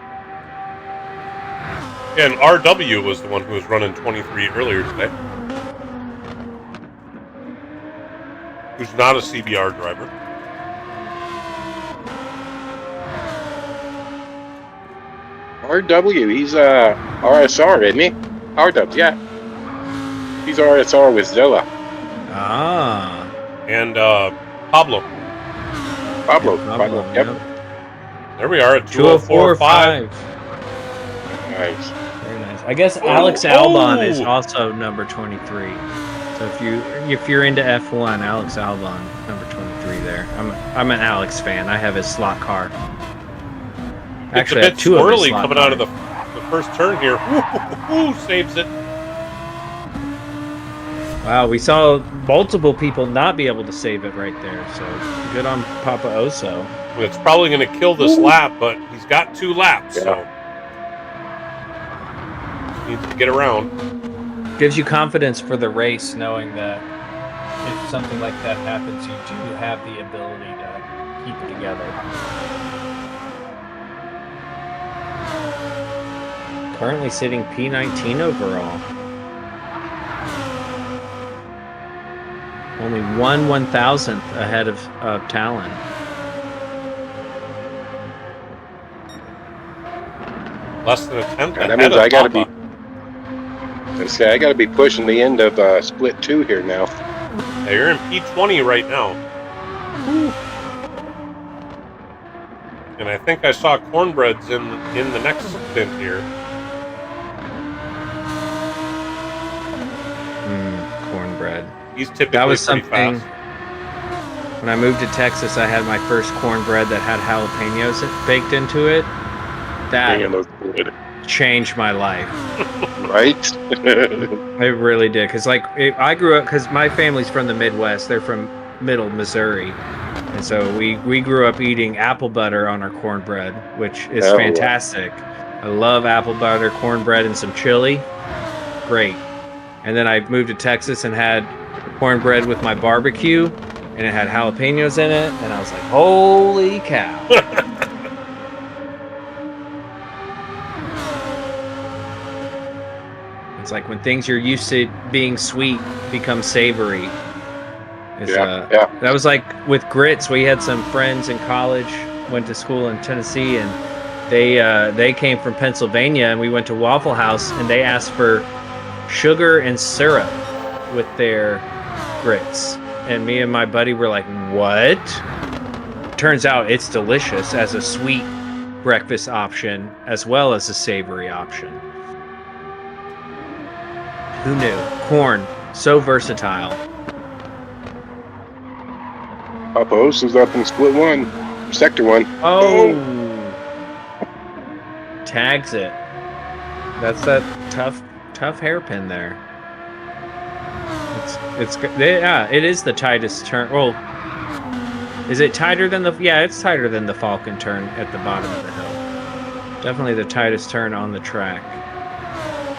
And RW was the one who was running 23 earlier today. Who's not a CBR driver. RW, he's RSR, isn't he? RW, yeah. He's RSR with Zilla. Ah. And Pablo. Pablo. Yep. There we are at 204.5. Nice. Very nice. I guess Alex Albon is also number 23. So if you're into F1, Alex Albon, number 23 there. I'm an Alex fan. I have his slot car. Actually, I have two of his swirly slot coming cars. out of the first turn here. Ooh, saves it. Wow, we saw multiple people not be able to save it right there. So good on Papa Oso. It's probably going to kill this lap, but he's got 2 laps, so he needs to get around. Gives you confidence for the race, knowing that if something like that happens, you do have the ability to keep it together. Currently sitting P19 overall. Only 1/1000th ahead of Talon. Less than a tenth. That means I got to be. I got to be pushing the end of split 2 here now. Yeah, you're in P20 right now. And I think I saw Cornbread's in the next stint here. Cornbread. He's typically That was pretty something. fast. When I moved to Texas, I had my first cornbread that had jalapenos baked into it. That Damn, those good. changed my life. Right? It really did. Because I grew up, because my family's from the Midwest. They're from Middle Missouri. And so we grew up eating apple butter on our cornbread, which is fantastic. I love apple butter, cornbread, and some chili. Great. And then I moved to Texas and had cornbread with my barbecue, and it had jalapenos in it, and I was like, holy cow. It's like when things you're used to being sweet become savory. That was like with grits. We had some friends in college, went to school in Tennessee, and they came from Pennsylvania, and we went to Waffle House, and they asked for sugar and syrup with their grits. And me and my buddy were like, what? Turns out it's delicious as a sweet breakfast option as well as a savory option. Who knew? Corn, so versatile. Papa Oso's up in split 1, sector 1. Oh! Tags it. That's that tough hairpin there. It is the tightest turn. Well, is it tighter than the? Yeah, it's tighter than the Falcon turn at the bottom of the hill. Definitely the tightest turn on the track.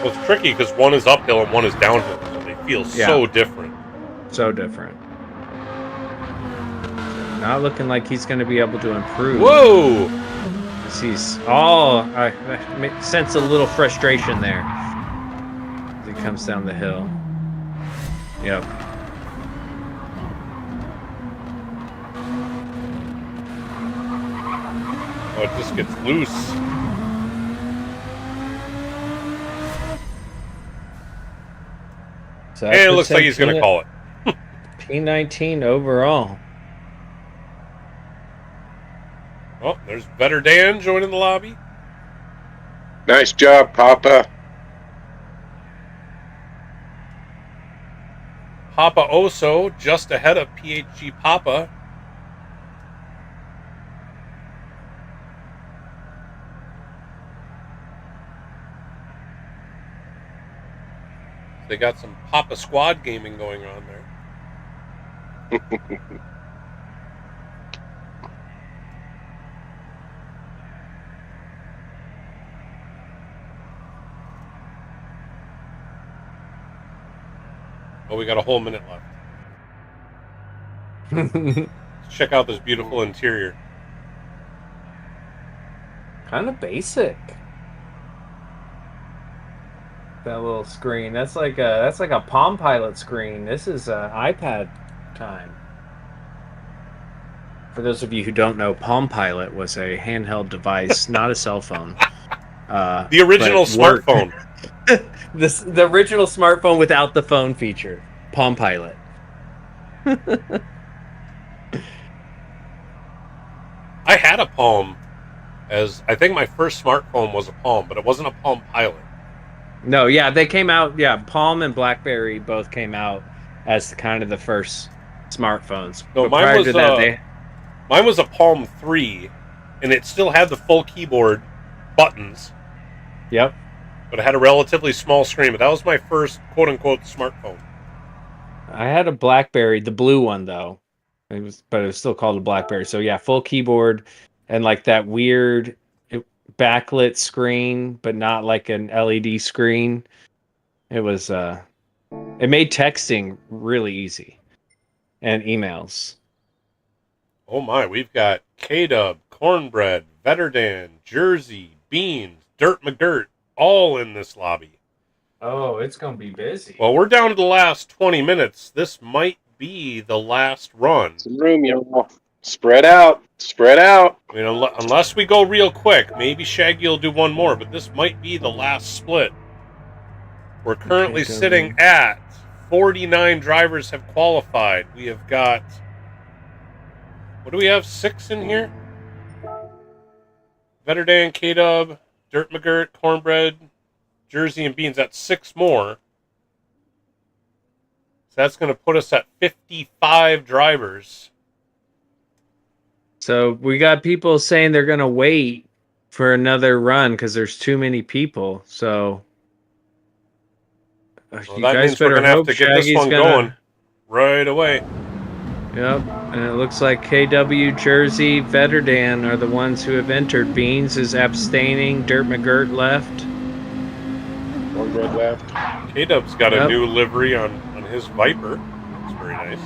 Well, it's tricky because one is uphill and one is downhill, so they feel so different. So different. Not looking like he's going to be able to improve. Whoa! I sense a little frustration there as he comes down the hill. Yep. Oh, it just gets loose. So And it looks like he's going to call it. P19 overall. Oh, there's Better Dan joining the lobby. Nice job, Papa. Papa Oso just ahead of PHG Papa. They got some Papa Squad gaming going on there. Oh, we got a whole minute left. Let's check out this beautiful interior. Kind of basic. That little screen. That's like a Palm Pilot screen. This is iPad time. For those of you who don't know, Palm Pilot was a handheld device, not a cell phone. The original smartphone. The original smartphone without the phone feature. Palm Pilot. I had a Palm. I think my first smartphone was a Palm, but it wasn't a Palm Pilot. No, yeah, they came out. Yeah, Palm and BlackBerry both came out as kind of the first smartphones. No, but prior to that, mine was a Palm 3, and it still had the full keyboard buttons. Yep. But it had a relatively small screen. But that was my first quote-unquote smartphone. I had a BlackBerry, the blue one though. But it was still called a BlackBerry. So yeah, full keyboard and like that weird backlit screen, but not like an LED screen. It was it made texting really easy and emails. Oh my, we've got K-Dub, Cornbread, Vetterdan, Jersey, Beans, Dirt McGirt, all in this lobby. Oh, it's gonna be busy. Well, we're down to the last 20 minutes. This might be the last run. Some room, y'all. Spread out. Spread out. I mean, unless we go real quick, maybe Shaggy will do one more, but this might be the last split. We're currently sitting at 49 drivers have qualified. We have got, what do we have, 6 in here? Vetterdan, K-Dub, Dirt McGirt, Cornbread, Jersey, and Beans. That's 6 more. So that's going to put us at 55 drivers. So we got people saying they're going to wait for another run because there's too many people. So well, you that guys means we're going to have to get this one going right away. Yep, and it looks like KW, Jersey, Vetterdan are the ones who have entered. Beans is abstaining. Dirt McGirt left. Cornbread left. K-Dub's got a new livery on his Viper. It's very nice.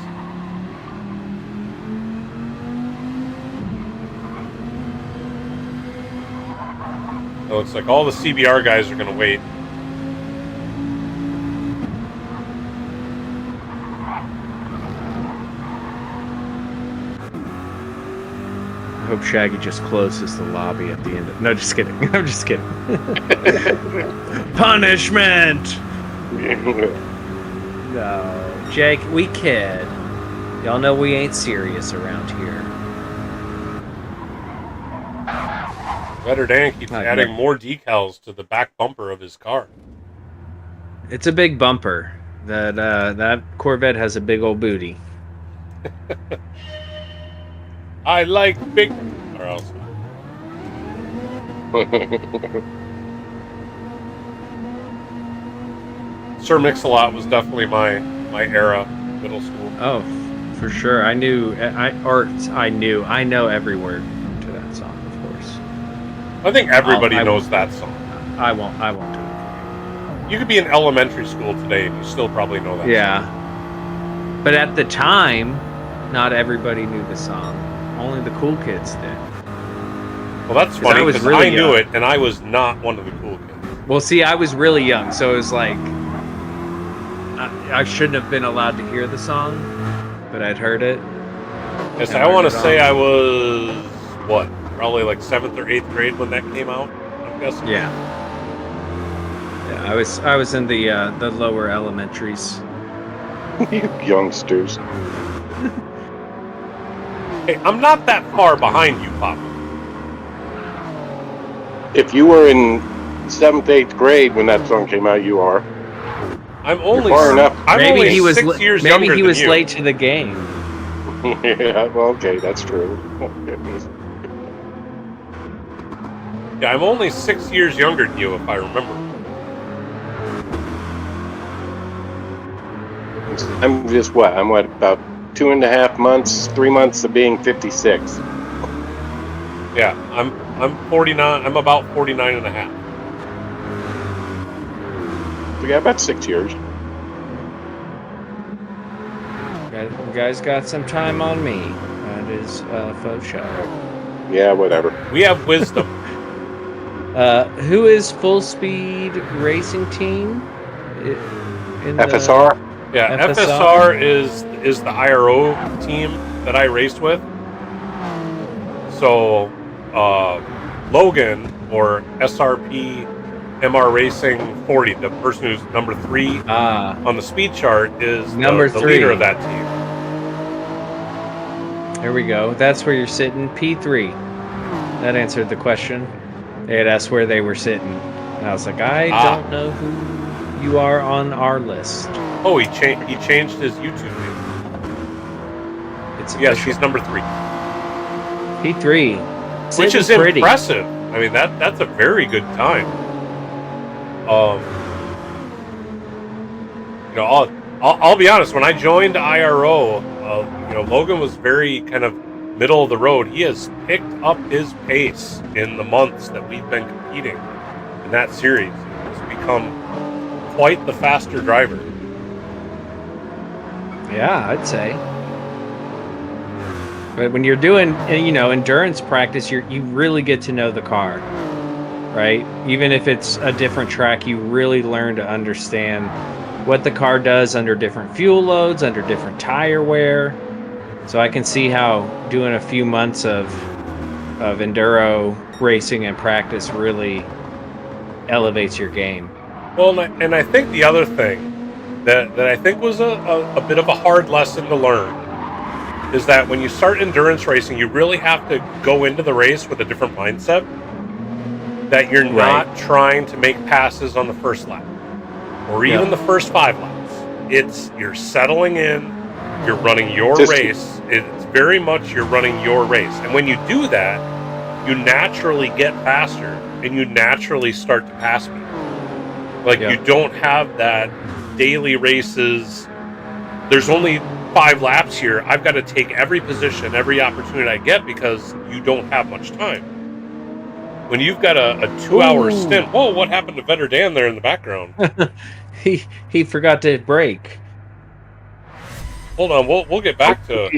So it's like all the CBR guys are going to wait. I hope Shaggy just closes the lobby at the end of... No, just kidding. I'm just kidding. Punishment! No, Jake, we kid. Y'all know we ain't serious around here. Vetterdan keeps adding more decals to the back bumper of his car. It's a big bumper. That Corvette has a big old booty. I like big... Or else. Sir Mix-a-Lot was definitely my era, middle school. Oh, for sure. I know every word to that song, of course. I think everybody knows that song. I won't do it. You could be in elementary school today and you still probably know that song. Yeah. But at the time, not everybody knew the song. Only the cool kids did. Well, that's funny because I knew it and I was not one of the cool kids. Well, see, I was really young, so it was like... I shouldn't have been allowed to hear the song, but I'd heard it. Yes, I want to say I was, what, probably like 7th or 8th grade when that came out, I'm guessing. Yeah. Yeah, I was in the lower elementaries. You youngsters. Hey, I'm not that far behind you, Papa. If you were in 7th, 8th grade when that song came out, you are. I'm only far enough. I'm maybe only he was 6 years younger maybe he than was you. late to the game. Yeah, well, okay, that's true. Yeah, I'm only 6 years younger than you, if I remember. I'm just what? I'm what, about 2.5 months, 3 months of being 56. Yeah, I'm 49. I'm about 49 and a half. So yeah, about 6 years. You guys got some time on me. That is faux show. Yeah, whatever. We have wisdom. Who is Full Speed Racing Team? FSR? Yeah, FSR is the IRO team that I raced with. So, Logan, or SRP MR Racing 40, the person who's number 3 on the speed chart, is the leader of that team. Here we go. That's where you're sitting. P3. That answered the question. They had asked where they were sitting. And I was like, I don't know who you are on our list. Oh, he changed his YouTube name. It's Yes, official. he's number 3. P3. Which is Pretty. impressive. I mean, that's a very good time. You know, I'll be honest. When I joined IRO, you know, Logan was very kind of middle of the road. He has picked up his pace in the months that we've been competing in that series. He's become quite the faster driver. Yeah, I'd say. But when you're doing, you know, endurance practice, you really get to know the car, right? Even if it's a different track, you really learn to understand what the car does under different fuel loads, under different tire wear. So I can see how doing a few months of enduro racing and practice really elevates your game. Well, and I think the other thing that I think was a bit of a hard lesson to learn is that when you start endurance racing, you really have to go into the race with a different mindset. That you're not trying to make passes on the first lap or even the first 5 laps. You're settling in, you're running your race. It's very much you're running your race. And when you do that, you naturally get faster and you naturally start to pass people. Like you don't have that daily races. There's only 5 laps here. I've got to take every position, every opportunity I get because you don't have much time. When you've got a 2-hour stint, whoa! What happened to Vetter Dan there in the background? he forgot to brake. Hold on, we'll get back to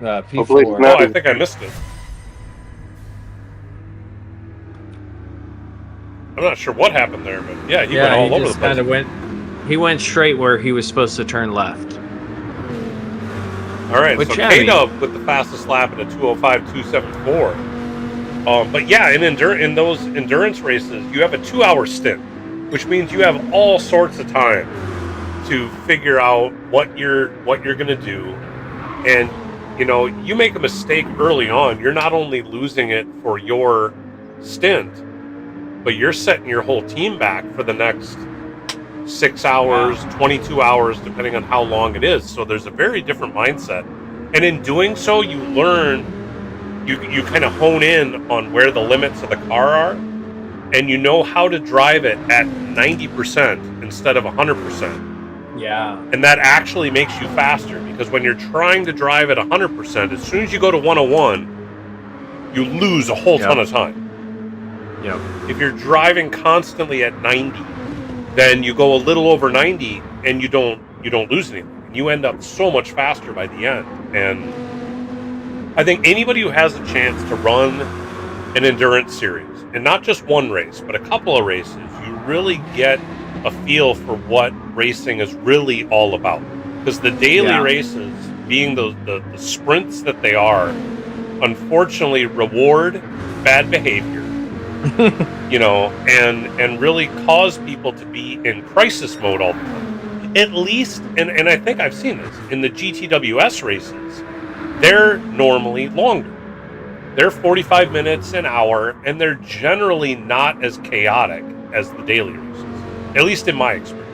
P4. Oh, I think I missed it. I'm not sure what happened there, but yeah, he went all over the place. He went straight where he was supposed to turn left. All right, so K-Dub with the fastest lap at a 2:05.274. But yeah, in those endurance races, you have a 2-hour stint, which means you have all sorts of time to figure out what you're going to do. And you know, you make a mistake early on, you're not only losing it for your stint, but you're setting your whole team back for the next 6 hours, 22 hours, depending on how long it is. So there's a very different mindset. And in doing so, you learn, you kind of hone in on where the limits of the car are, and you know how to drive it at 90% instead of 100%. Yeah. And that actually makes you faster, because when you're trying to drive at 100%, as soon as you go to 101, you lose a whole ton of time. Yep. If you're driving constantly at 90, then you go a little over 90 and you don't lose anything. You end up so much faster by the end. And I think anybody who has a chance to run an endurance series, and not just one race, but a couple of races, you really get a feel for what racing is really all about. Because the daily races, being the sprints that they are, unfortunately reward bad behavior. You know, and really cause people to be in crisis mode all the time. At least, and I think I've seen this, in the GTWS races, they're normally longer. They're 45 minutes, an hour, and they're generally not as chaotic as the daily races. At least in my experience.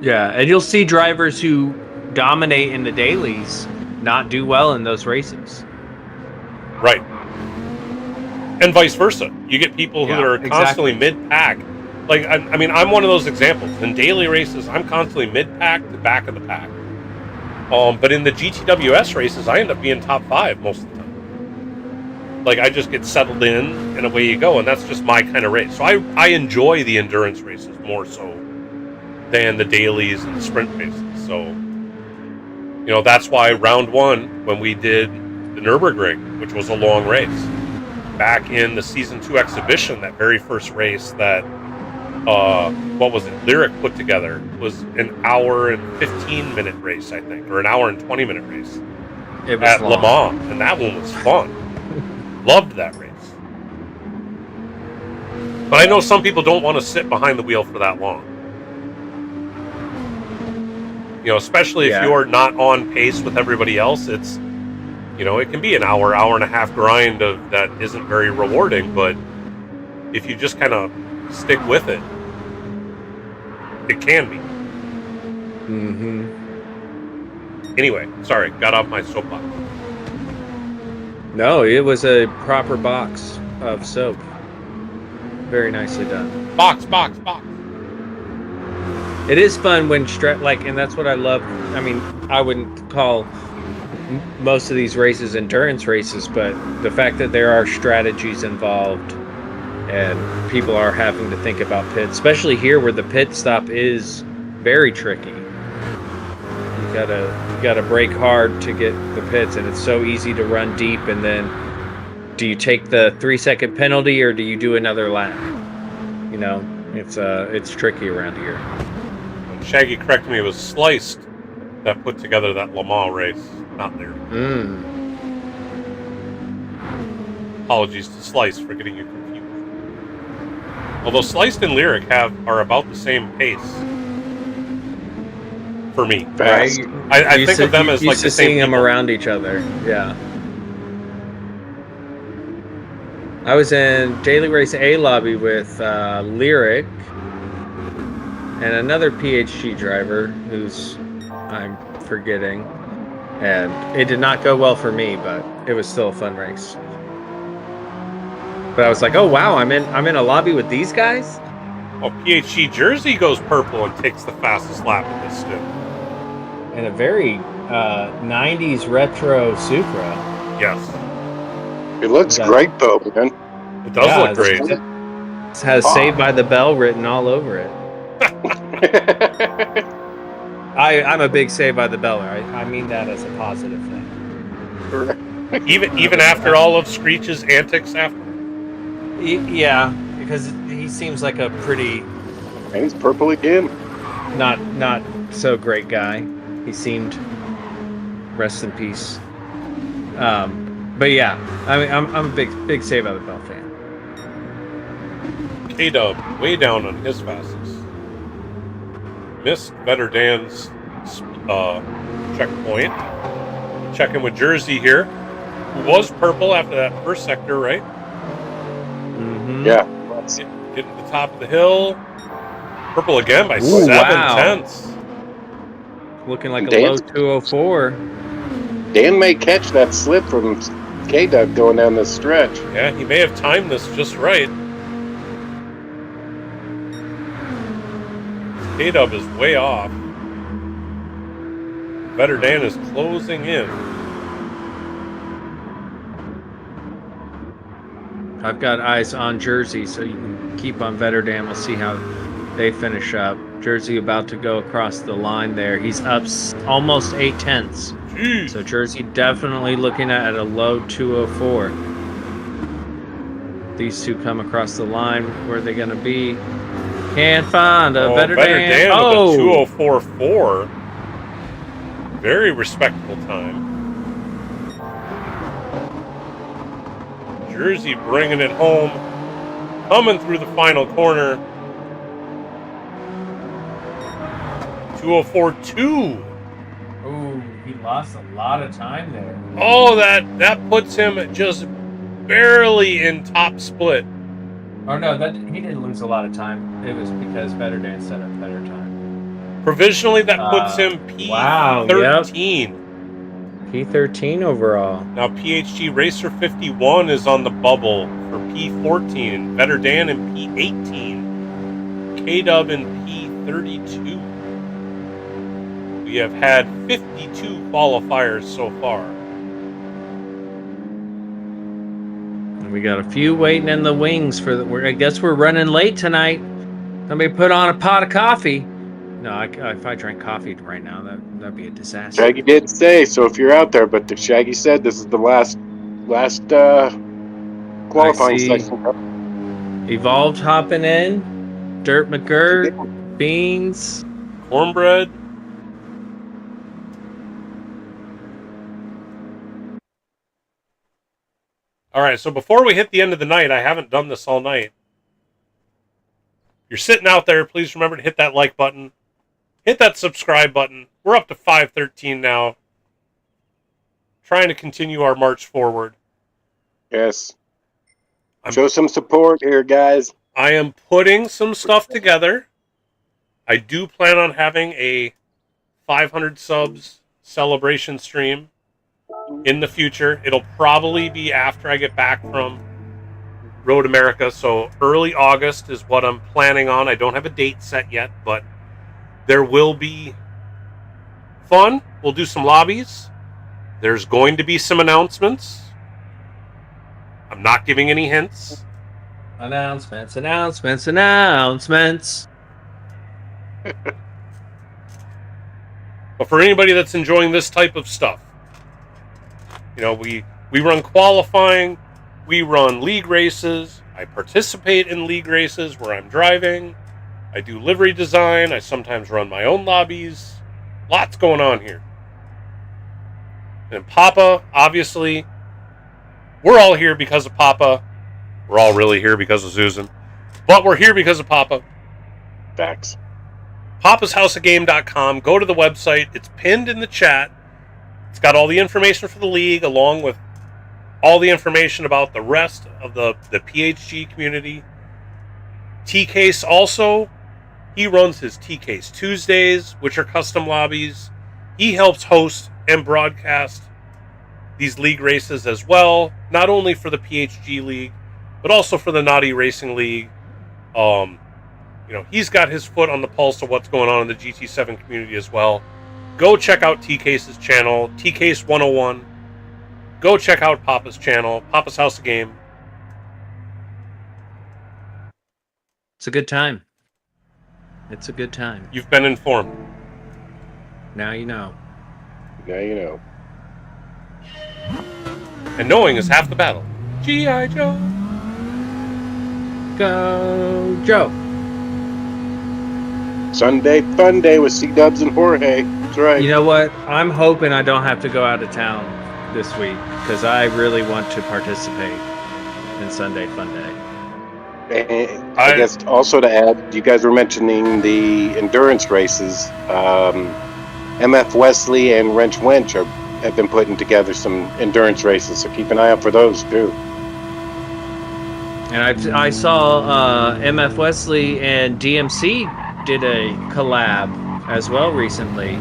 Yeah, and you'll see drivers who dominate in the dailies not do well in those races. Right. And vice versa. You get people who are constantly mid-pack. Like, I mean, I'm one of those examples. In daily races, I'm constantly mid-pack to back of the pack. But in the GTWS races, I end up being top 5 most of the time. Like, I just get settled in, and away you go, and that's just my kind of race. So I enjoy the endurance races more so than the dailies and the sprint races. So, you know, that's why round 1, when we did the Nürburgring, which was a long race, back in the Season 2 exhibition, that very first race that, what was it, Lyric put together, was an hour and 15-minute race, I think, or an hour and 20-minute race at Le Mans, and that one was fun. Loved that race. But I know some people don't want to sit behind the wheel for that long. You know, especially if you're not on pace with everybody else, it's, you You know, it can be an hour, hour and a half grind of that isn't very rewarding, but if you just kind of stick with it, it can be. Anyway, sorry, got off my soapbox. No, it was a proper box of soap. Very nicely done. Box. It is fun when and that's what I love. I mean, I wouldn't call most of these races endurance races, but the fact that there are strategies involved and people are having to think about pits, especially here where the pit stop is very tricky. You gotta brake hard to get the pits, and it's so easy to run deep. And then, do you take the 3-second penalty or do you do another lap? You know, it's tricky around here. Shaggy corrected me, it was Sliced that put together that Le Mans race, not there. Apologies to Slice for getting you confused. Although Sliced and Lyric are about the same pace. For me. Fast. I think of them as like the same seeing them people. around each other. Yeah. I was in Daily Race A lobby with Lyric and another PHG driver who's I'm forgetting, and it did not go well for me, but it was still a fun race. But I was like, oh wow, I'm in a lobby with these guys. Well, PHG Jersey goes purple and takes the fastest lap of this stint. And a very 90s retro Supra. Yes. It looks great though, man. It does look great. It has Saved by the Bell written all over it. I'm a big Saved by the Beller. I mean that as a positive thing. Even after all of Screech's antics after? Yeah, because he seems like a pretty... And he's purple again. Not so great guy. He seemed... Rest in peace. But yeah, I mean, I'm a big Saved by the Bell fan. K-Dub, way down on his fastest. Missed Better Dan's checkpoint. Checking with Jersey here, who was purple after that first sector, right? Yeah. Getting to the top of the hill. Purple again by 7 tenths. Looking like a low 204. Dan may catch that slip from K-Dub going down this stretch. Yeah, he may have timed this just right. K-Dub is way off. Better Dan is closing in. I've got eyes on Jersey, so you can keep on Better Dan. We'll see how they finish up. Jersey about to go across the line there. He's up almost 8 tenths. Jeez. So Jersey definitely looking at a low 204. These two come across the line. Where are they going to be? Can't find a Better Dan. With a 204.4. Very respectable time. Jersey bringing it home. Coming through the final corner. 204.2. Ooh, he lost a lot of time there. Oh, that puts him just barely in top split. Oh no, he didn't lose a lot of time. It was because Better Dan set up better time. Provisionally, that puts him P13. P13 overall. Now PHG Racer 51 is on the bubble for P14. Better Dan in P18. K-Dub in P32. We have had 52 qualifiers so far. We got a few waiting in the wings I guess we're running late tonight. Somebody put on a pot of coffee. No, if I drank coffee right now, that'd be a disaster. Shaggy did say, so if you're out there, but Shaggy said this is the last qualifying section. Evolved hopping in. Dirt McGirt. Beans. Cornbread. All right, so before we hit the end of the night, I haven't done this all night. You're sitting out there, please remember to hit that like button. Hit that subscribe button. We're up to 513 now. trying to continue our march forward. Yes. Show some support here, guys. I am putting some stuff together. I do plan on having a 500 subs celebration stream in the future. It'll probably be after I get back from Road America, so early August is what I'm planning on. I don't have a date set yet, but there will be fun. We'll do some lobbies. There's going to be some announcements. I'm not giving any hints. Announcements. But for anybody that's enjoying this type of stuff, you know, we run qualifying, we run league races, I participate in league races where I'm driving, I do livery design, I sometimes run my own lobbies. Lots going on here. And Papa, obviously, we're all here because of Papa. We're all really here because of Susan. But we're here because of Papa. Facts. papashouseofgame.com. Go to the website. It's pinned in the chat. It's got all the information for the league, along with all the information about the rest of the PHG community. T-Case also, he runs his T-Case Tuesdays, which are custom lobbies. He helps host and broadcast these league races as well, not only for the PHG League, but also for the Naughty Racing League. You know, he's got his foot on the pulse of what's going on in the GT7 community as well. Go check out T-Case's channel, T-Case 101. Go check out Papa's channel, Papa's House of Game. It's a good time. It's a good time. You've been informed. Now you know. Now you know. And knowing is half the battle. G.I. Joe. Go, Joe. Sunday fun day with C-Dubs and Jorge. That's right. You know what? I'm hoping I don't have to go out of town this week because I really want to participate in Sunday Fun Day. And I guess also to add, you guys were mentioning the endurance races. MF Wesley and Wrench Wench have been putting together some endurance races, so keep an eye out for those too. And I saw MF Wesley and DMC did a collab as well recently.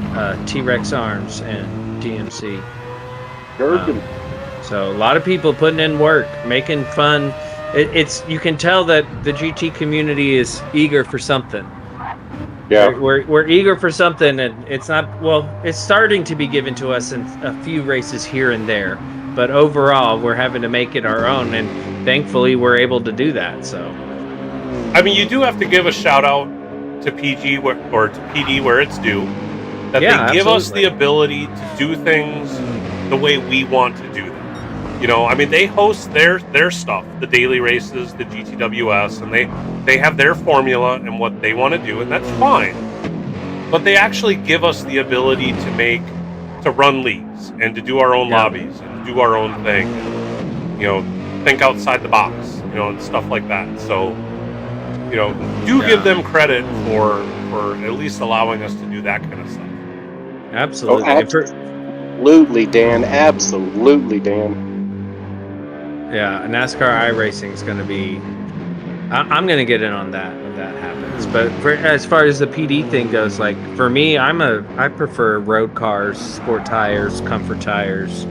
T-Rex Arms and DMC. So a lot of people putting in work, making fun. It's you can tell that the GT community is eager for something. Yeah, we're eager for something, and it's not, well, it's starting to be given to us in a few races here and there, but overall we're having to make it our own, and thankfully we're able to do that. So I mean, you do have to give a shout out to PG or to PD where it's due, that they give us the ability to do things the way we want to do them. You know, I mean, they host their stuff, the daily races, the GTWS, and they have their formula and what they want to do, and that's fine. But they actually give us the ability to run leagues and to do our own lobbies and to do our own thing. And, you know, think outside the box, you know, and stuff like that. So, you know, give them credit for at least allowing us to do that kind of stuff. Absolutely. Oh, absolutely, Dan. Absolutely, Dan. Yeah, NASCAR iRacing is going to be. I'm going to get in on that when that happens. But as far as the PD thing goes, like for me, I prefer road cars, sport tires, comfort tires,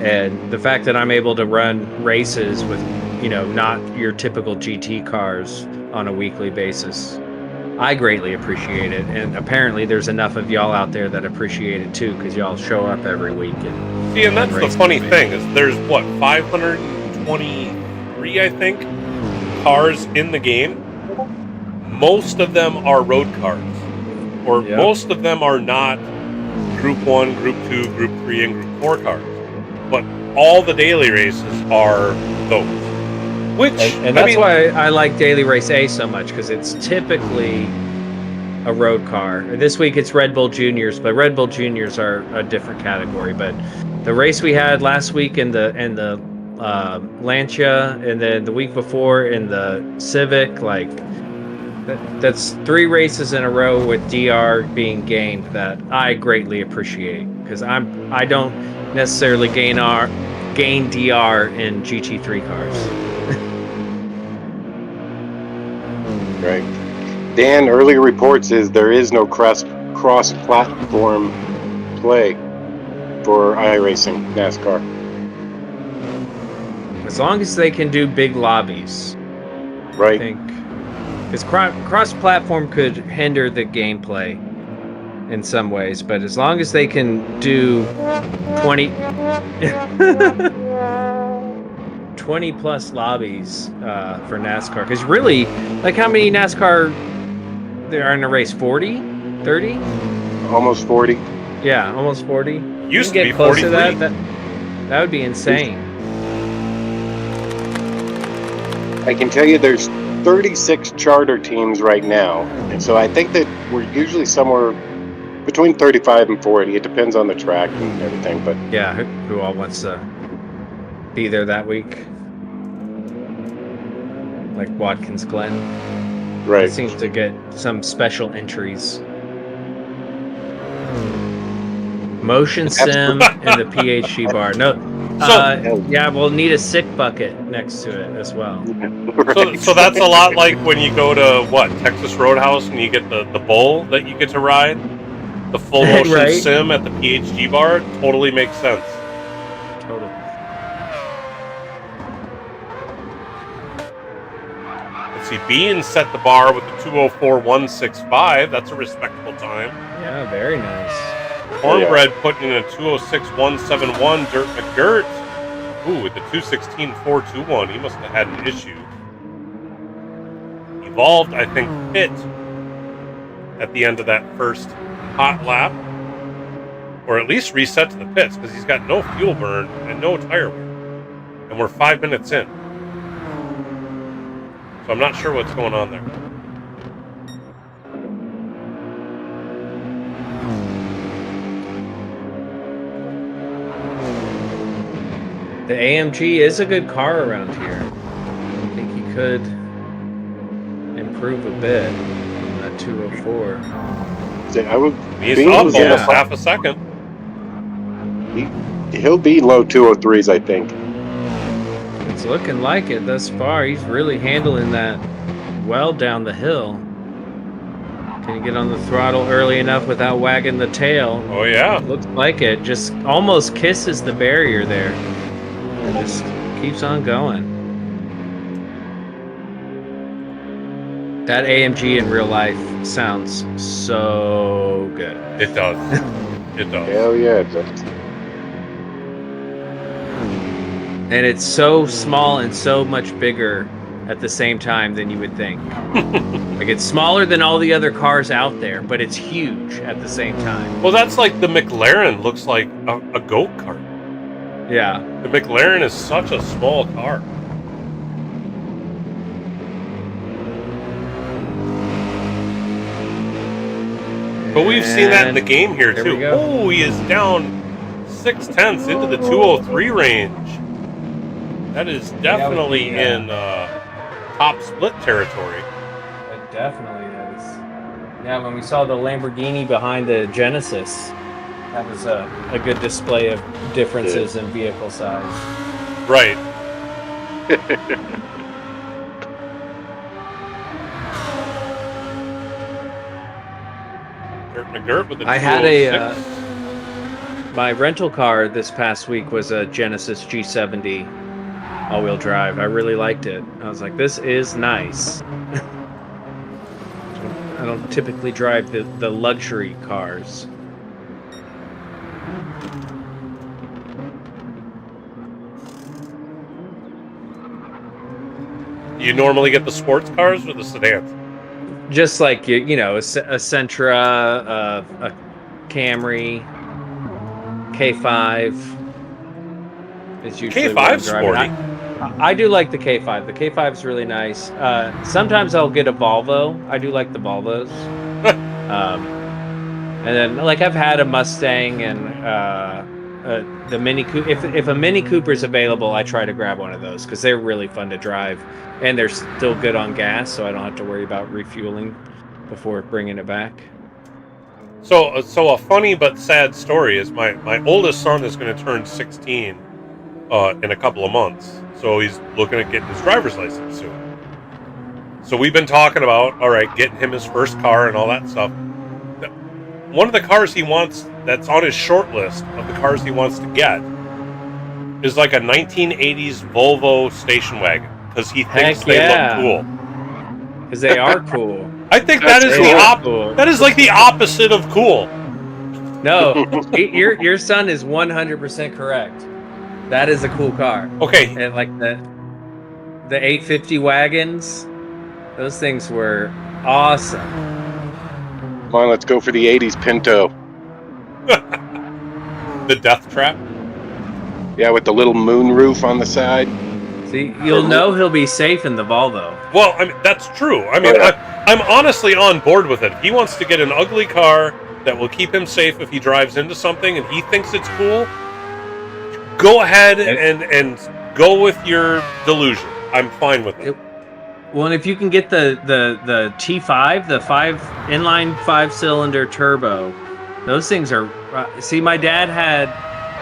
and the fact that I'm able to run races with, you know, not your typical GT cars on a weekly basis, I greatly appreciate it. And apparently, there's enough of y'all out there that appreciate it too, because y'all show up every week. See, and that's the funny thing is there's what 523, I think, cars in the game. Most of them are road cars, or most of them are not Group 1, Group 2, Group 3, and Group 4 cars. But all the daily races are those. Which, and that's why I like Daily Race A so much, because it's typically a road car. This week it's Red Bull Juniors, but Red Bull Juniors are a different category. But the race we had last week in the Lancia, and then the week before in the Civic, like that's 3 races in a row with DR being gained that I greatly appreciate, because I don't necessarily gain DR in GT3 cars. Right. Dan, early reports is there is no cross-platform play for iRacing NASCAR. As long as they can do big lobbies, I Right. think. Because cross-platform could hinder the gameplay in some ways, but as long as they can do 20 plus lobbies for NASCAR. Because really, like how many NASCAR there are in a race? 40? 30? Almost 40. Yeah, almost 40. Used You to can be get close 43. to that. That would be insane. I can tell you there's 36 charter teams right now. And so I think that we're usually somewhere between 35 and 40. It depends on the track and everything. But Yeah, who all wants to be there that week? Like Watkins Glen. right. It seems to get some special entries. Motion sim and the PHG bar. No, yeah, we'll need a sick bucket next to it as well. So that's a lot like when you go to Texas Roadhouse and you get the bull that you get to ride, the full motion Right. sim at the PHG bar. Totally makes sense. Totally. Let's see, Bean set the bar with the 204.165. That's a respectable time. Yeah, very nice. Cornbread putting in a 206.171. Dirt McGirt, ooh, with the 216.421. He must have had an issue. Evolved, I think, hit at the end of that first hot lap, or at least reset to the pits because he's got no fuel burn and no tire wear, and we're 5 minutes in. So I'm not sure what's going on there. The AMG is a good car around here. I think he could improve a bit on that 204. He's Bean up was almost in a- half a second. He'll be low 203s, I think. It's looking like it thus far. He's really handling that well down the hill. Can you get on the throttle early enough without wagging the tail? Oh yeah. Looks like it. Just almost kisses the barrier there. And just keeps on going. That AMG in real life sounds so good. It does. It does. Hell yeah, it does. And it's so small and so much bigger at the same time than you would think. Like it's smaller than all the other cars out there, but it's huge at the same time. Well, that's like the McLaren looks like a go-kart. Yeah. The McLaren is such a small car. But we've seen that in the game here there too. we go. Oh, he is down 0.6 into the 203 range. That is definitely in top split territory. It definitely is. Yeah, when we saw the Lamborghini behind the Genesis, that was a good display of differences in vehicle size. Right. Dirt McGirt with the I had 206. my rental car this past week was a Genesis G70 all-wheel drive. I really liked it. I was like, this is nice. I don't typically drive the luxury cars. You normally get the sports cars or the sedans? Just like you know, a Sentra, a Camry, K5 is usually what I'm K5's driving. sporty. I do like the K5. The K5 is really nice. Sometimes I'll get a Volvo. I do like the Volvos. And then, like, I've had a Mustang and the Mini Cooper. If a Mini Cooper's available, I try to grab one of those because they're really fun to drive. And they're still good on gas, so I don't have to worry about refueling before bringing it back. So a funny but sad story is my oldest son is going to turn 16 in a couple of months. So he's looking at getting his driver's license soon. So we've been talking about, all right, getting him his first car and all that stuff. One of the cars he wants that's on his short list of the cars he wants to get is like a 1980s Volvo station wagon because he thinks they look cool. Because they are cool. I think that is cool. That is like the opposite of cool. No, your son is 100% correct. That is a cool car. Okay. And like the 850 wagons, those things were awesome. Come on, let's go for the 80s Pinto. The death trap? Yeah, with the little moon roof on the side. See, you'll know he'll be safe in the Volvo. Well, I mean, that's true. I mean, I'm honestly on board with it. If he wants to get an ugly car that will keep him safe if he drives into something and he thinks it's cool, go ahead and go with your delusion. I'm fine with it. Well, and if you can get the T5, the inline 5-cylinder turbo, those things are. See, my dad had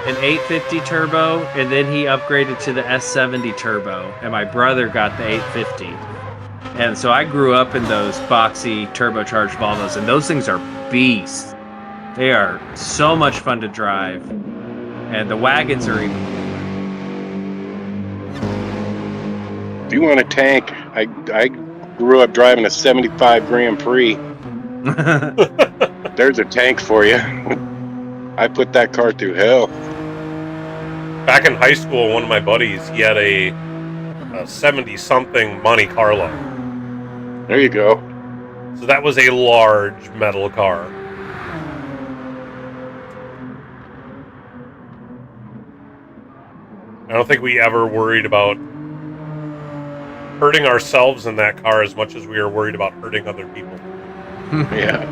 an 850 turbo, and then he upgraded to the S70 turbo, and my brother got the 850. And so I grew up in those boxy turbocharged Volvos, and those things are beasts. They are so much fun to drive, and the wagons are even. If you want a tank, I grew up driving a 75 Grand Prix. There's a tank for you. I put that car through hell. Back in high school, one of my buddies, he had a 70-something Monte Carlo. There you go. So that was a large metal car. I don't think we ever worried about hurting ourselves in that car as much as we were worried about hurting other people. Yeah.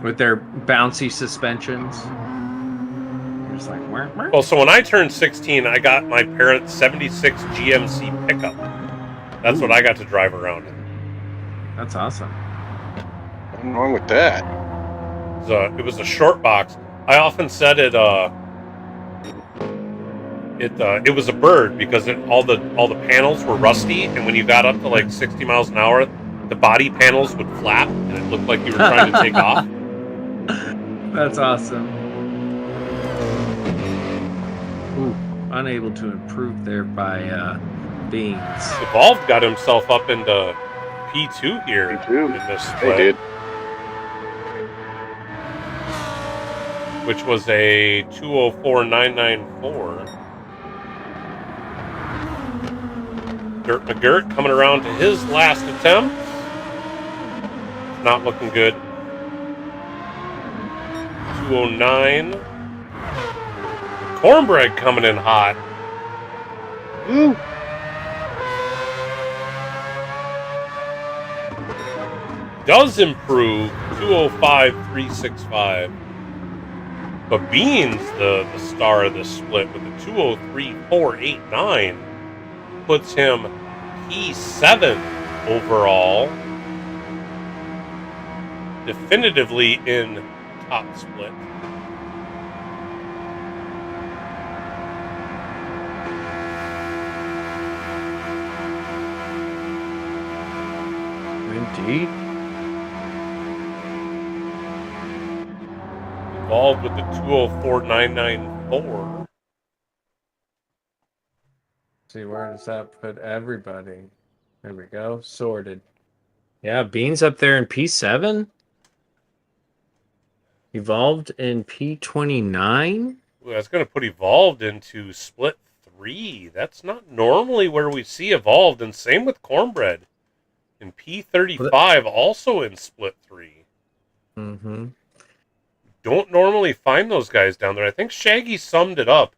With their bouncy suspensions. You're just like, wah. Well, so when I turned 16, I got my parents' 76 GMC pickup. That's what I got to drive around in. That's awesome. Nothing wrong with that. It was a short box. I often said it was a bird because all the panels were rusty, and when you got up to like 60 miles an hour, the body panels would flap, and it looked like you were trying to take off. That's awesome. Ooh, unable to improve there by Beans. Evolved got himself up into P2 here in this split. They did. Which was a 204.994. Dirt McGirt coming around to his last attempt. Not looking good. 209. Cornbread coming in hot. Woo. Does improve 205.365. But Beans, the star of this split with the 203.489, puts him P7 overall. Definitively in top split. Indeed. Involved with the 204.994. See, where does that put everybody? There we go. Sorted. Yeah, Beans up there in P7. Evolved in P29. Ooh, that's going to put Evolved into split 3. That's not normally where we see Evolved, and same with Cornbread. In P35, also in split 3. Mm-hmm. Don't normally find those guys down there. I think Shaggy summed it up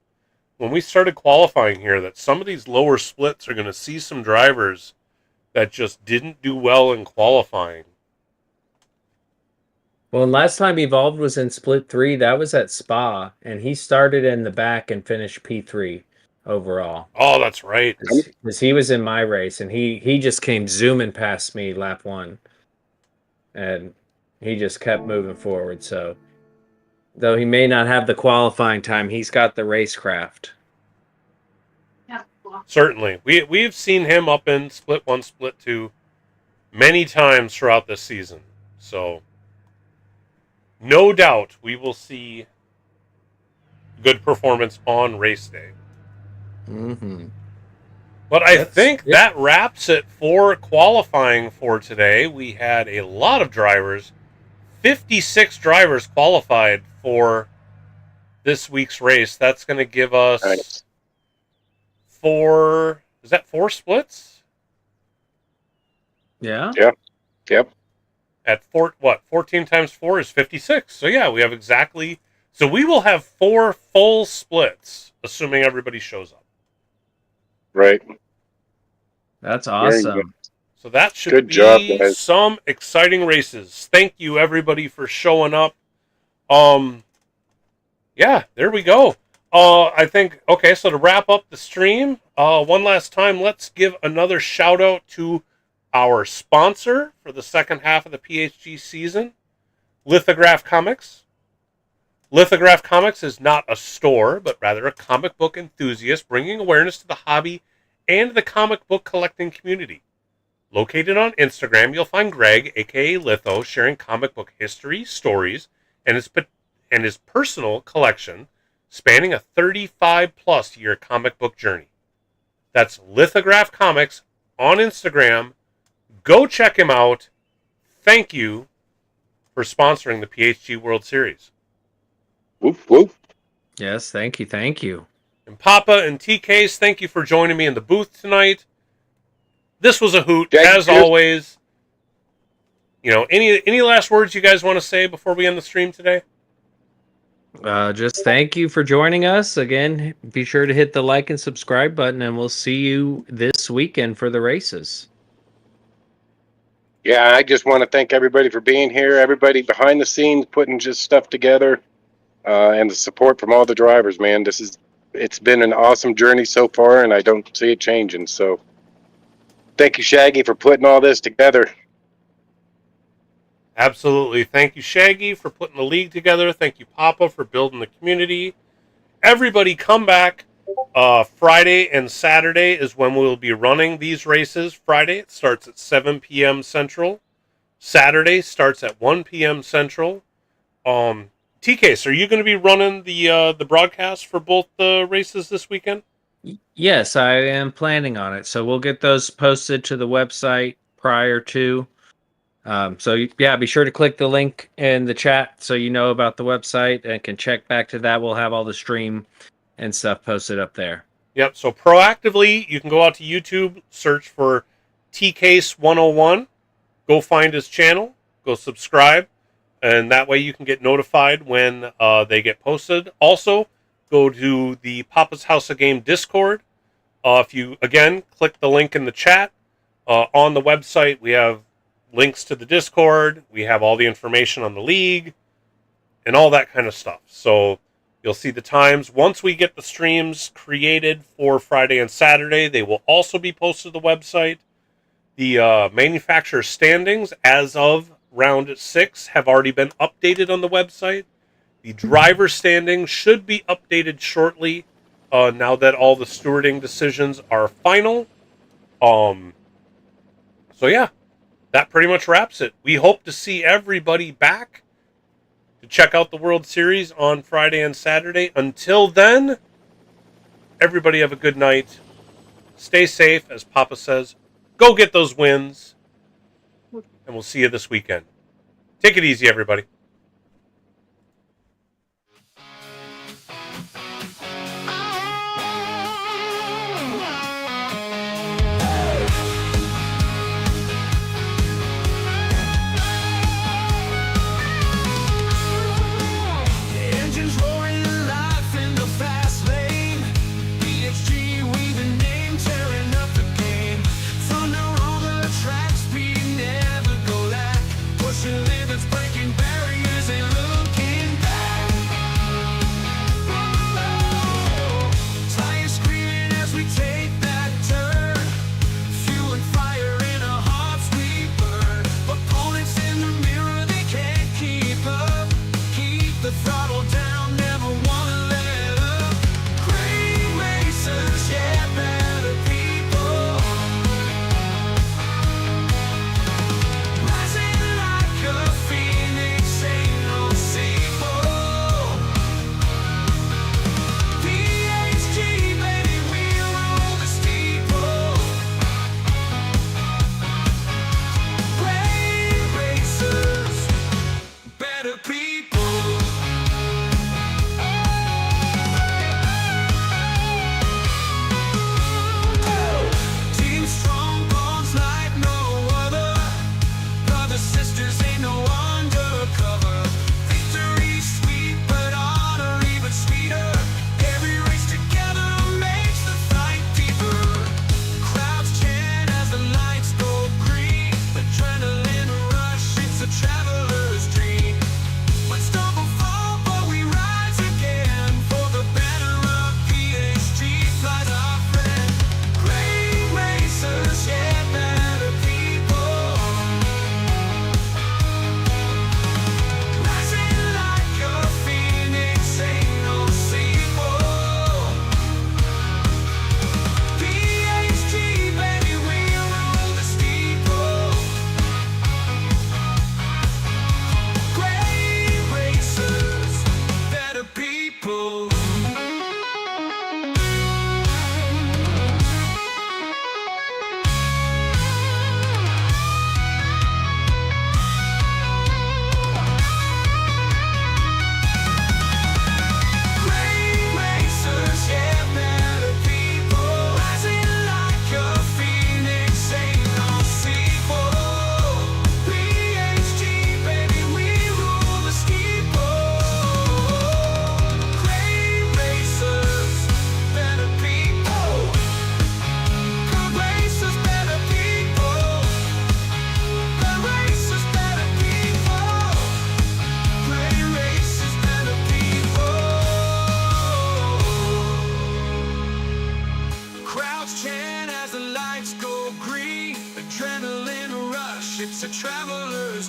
when we started qualifying here, that some of these lower splits are going to see some drivers that just didn't do well in qualifying. Well, last time Evolved was in split 3, that was at Spa, and he started in the back and finished P3 overall. Oh, that's right. Because he was in my race, and he just came zooming past me lap 1. And He just kept moving forward. So, though he may not have the qualifying time, he's got the racecraft. Certainly. We've seen him up in Split 1, Split 2 many times throughout this season. So, no doubt we will see good performance on race day. Mm-hmm. But I think that wraps it for qualifying for today. We had a lot of drivers. 56 drivers qualified for this week's race. That's going to give us four splits? Yeah. Yep. At 14 times 4 is 56. So yeah, we have exactly. So we will have 4 full splits, assuming everybody shows up. Right. That's awesome. So that should Good be job, guys. some exciting races. Thank you everybody for showing up. Yeah, there we go. I think okay, so to wrap up the stream, one last time, let's give another shout out to our sponsor for the second half of the PHG season, Lithograph Comics. Lithograph Comics is not a store, but rather a comic book enthusiast bringing awareness to the hobby and the comic book collecting community. Located on Instagram, you'll find Greg, aka Litho, sharing comic book history, stories, and his personal collection, spanning a 35-plus year comic book journey. That's Lithograph Comics on Instagram. Go check him out. Thank you for sponsoring the PHG World Series. Woof, woof. Yes, thank you. And Papa and TKs, thank you for joining me in the booth tonight. This was a hoot, as always. You know, any last words you guys want to say before we end the stream today? Just thank you for joining us. Again, be sure to hit the like and subscribe button, and we'll see you this weekend for the races. Yeah, I just want to thank everybody for being here, everybody behind the scenes putting just stuff together, and the support from all the drivers, man. It's been an awesome journey so far, and I don't see it changing. So thank you, Shaggy, for putting all this together. Absolutely. Thank you, Shaggy, for putting the league together. Thank you, Papa, for building the community. Everybody come back. Friday and Saturday is when we'll be running these races. Friday, it starts at 7 p.m. Central. Saturday starts at 1 p.m. Central. TK, so are you going to be running the broadcast for both the races this weekend? Yes, I am planning on it. So we'll get those posted to the website prior to. So yeah, be sure to click the link in the chat so you know about the website and can check back to that. We'll have all the stream and stuff posted up there. Yep, so proactively, you can go out to YouTube, search for TCase101, go find his channel, go subscribe, and that way you can get notified when they get posted. Also, go to the Papa's House of Game Discord. If you, again, click the link in the chat, on the website, we have links to the Discord, we have all the information on the league, and all that kind of stuff. So you'll see the times. Once we get the streams created for Friday and Saturday, they will also be posted to the website. The manufacturer standings as of round 6 have already been updated on the website. The driver standings should be updated shortly, now that all the stewarding decisions are final. So yeah, that pretty much wraps it. We hope to see everybody back to check out the World Series on Friday and Saturday. Until then, everybody have a good night. Stay safe, as Papa says. Go get those wins. And we'll see you this weekend. Take it easy, everybody. Engines roaring life in the fast lane. PHG, we the name, tearing up the game. Thunder on the track, speed never go lack. Pushing limits, breaking barriers.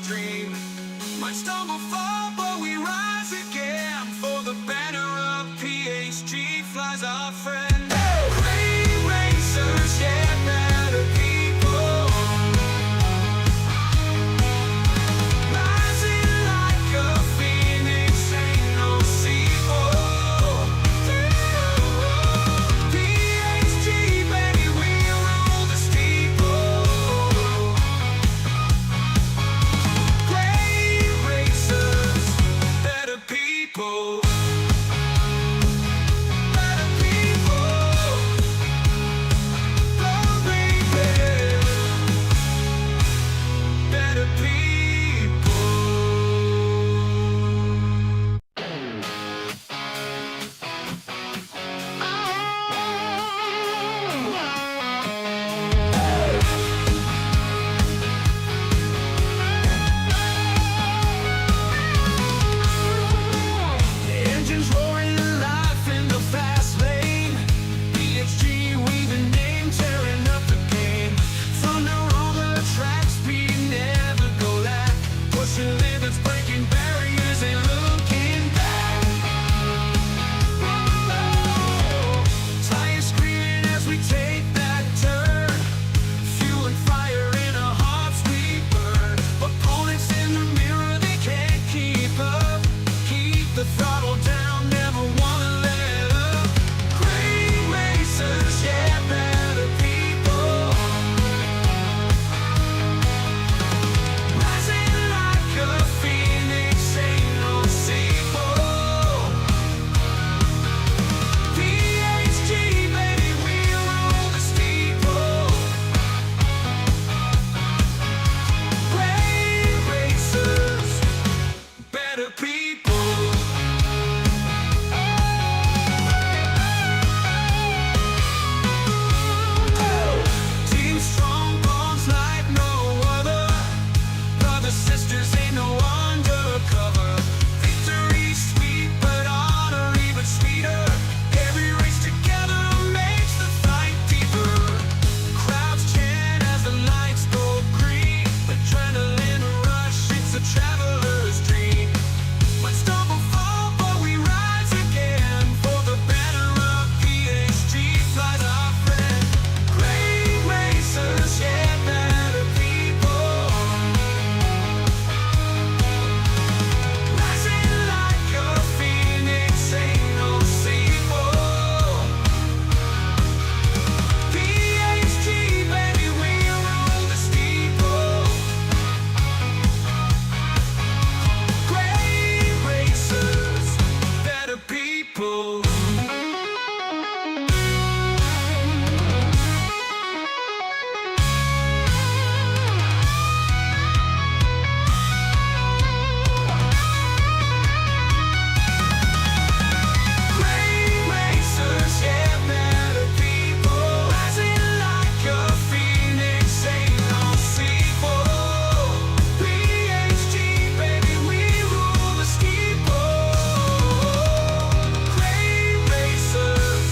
dream. Might stumble, fall, but we rise again. For the banner of PHG flies our friend. Great racers, yeah, better people. Rising like a phoenix, ain't no sequel. PHG, baby, we roll the steeple. Great racers, better people. Better people. Oh, baby. Better people. The engine's roaring life in the fast lane. PHG, we the name, tearing up the game. Thunder on the track, speed never go lack. Pushing limits, breaking barriers, ain't looking back. Tires screaming as we take that turn. Fuel and fire in our hearts we burn. Opponents in the mirror, they can't keep up. Keep the throttle down, never wanna let up. Great racers, yeah, better people. Rising like a phoenix, ain't no sequel. PHG, baby, we roll the steeple. Great racers, better people. Team strong, bonds like no other. Brothers, sisters, ain't no undercover. Victory sweet, but honor even sweeter. Every race together makes the fight deeper. Crowds chant as the lights go green. Adrenaline rush, it's a traveler's dream. Might stumble, fall, but we rise again. For the banner of PHG flies our friend. Great racers, yeah, better people. Rising like a phoenix, ain't no sequel. PHG, baby, we roll the steeple. Great racers, better people. Great racers, yeah, better people. Rising like a phoenix, ain't no sequel. PHG, baby, we rule the steeple. Great racers,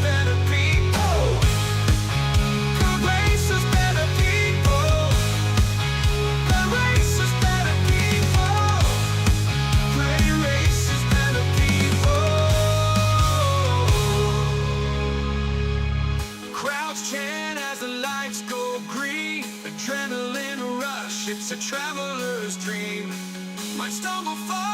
better people. Good racers, better people. Good racers, better people. Great racers, better people. Crowds chant as the lights go green. Adrenaline rush, it's a traveler's dream. Might stumble, fall,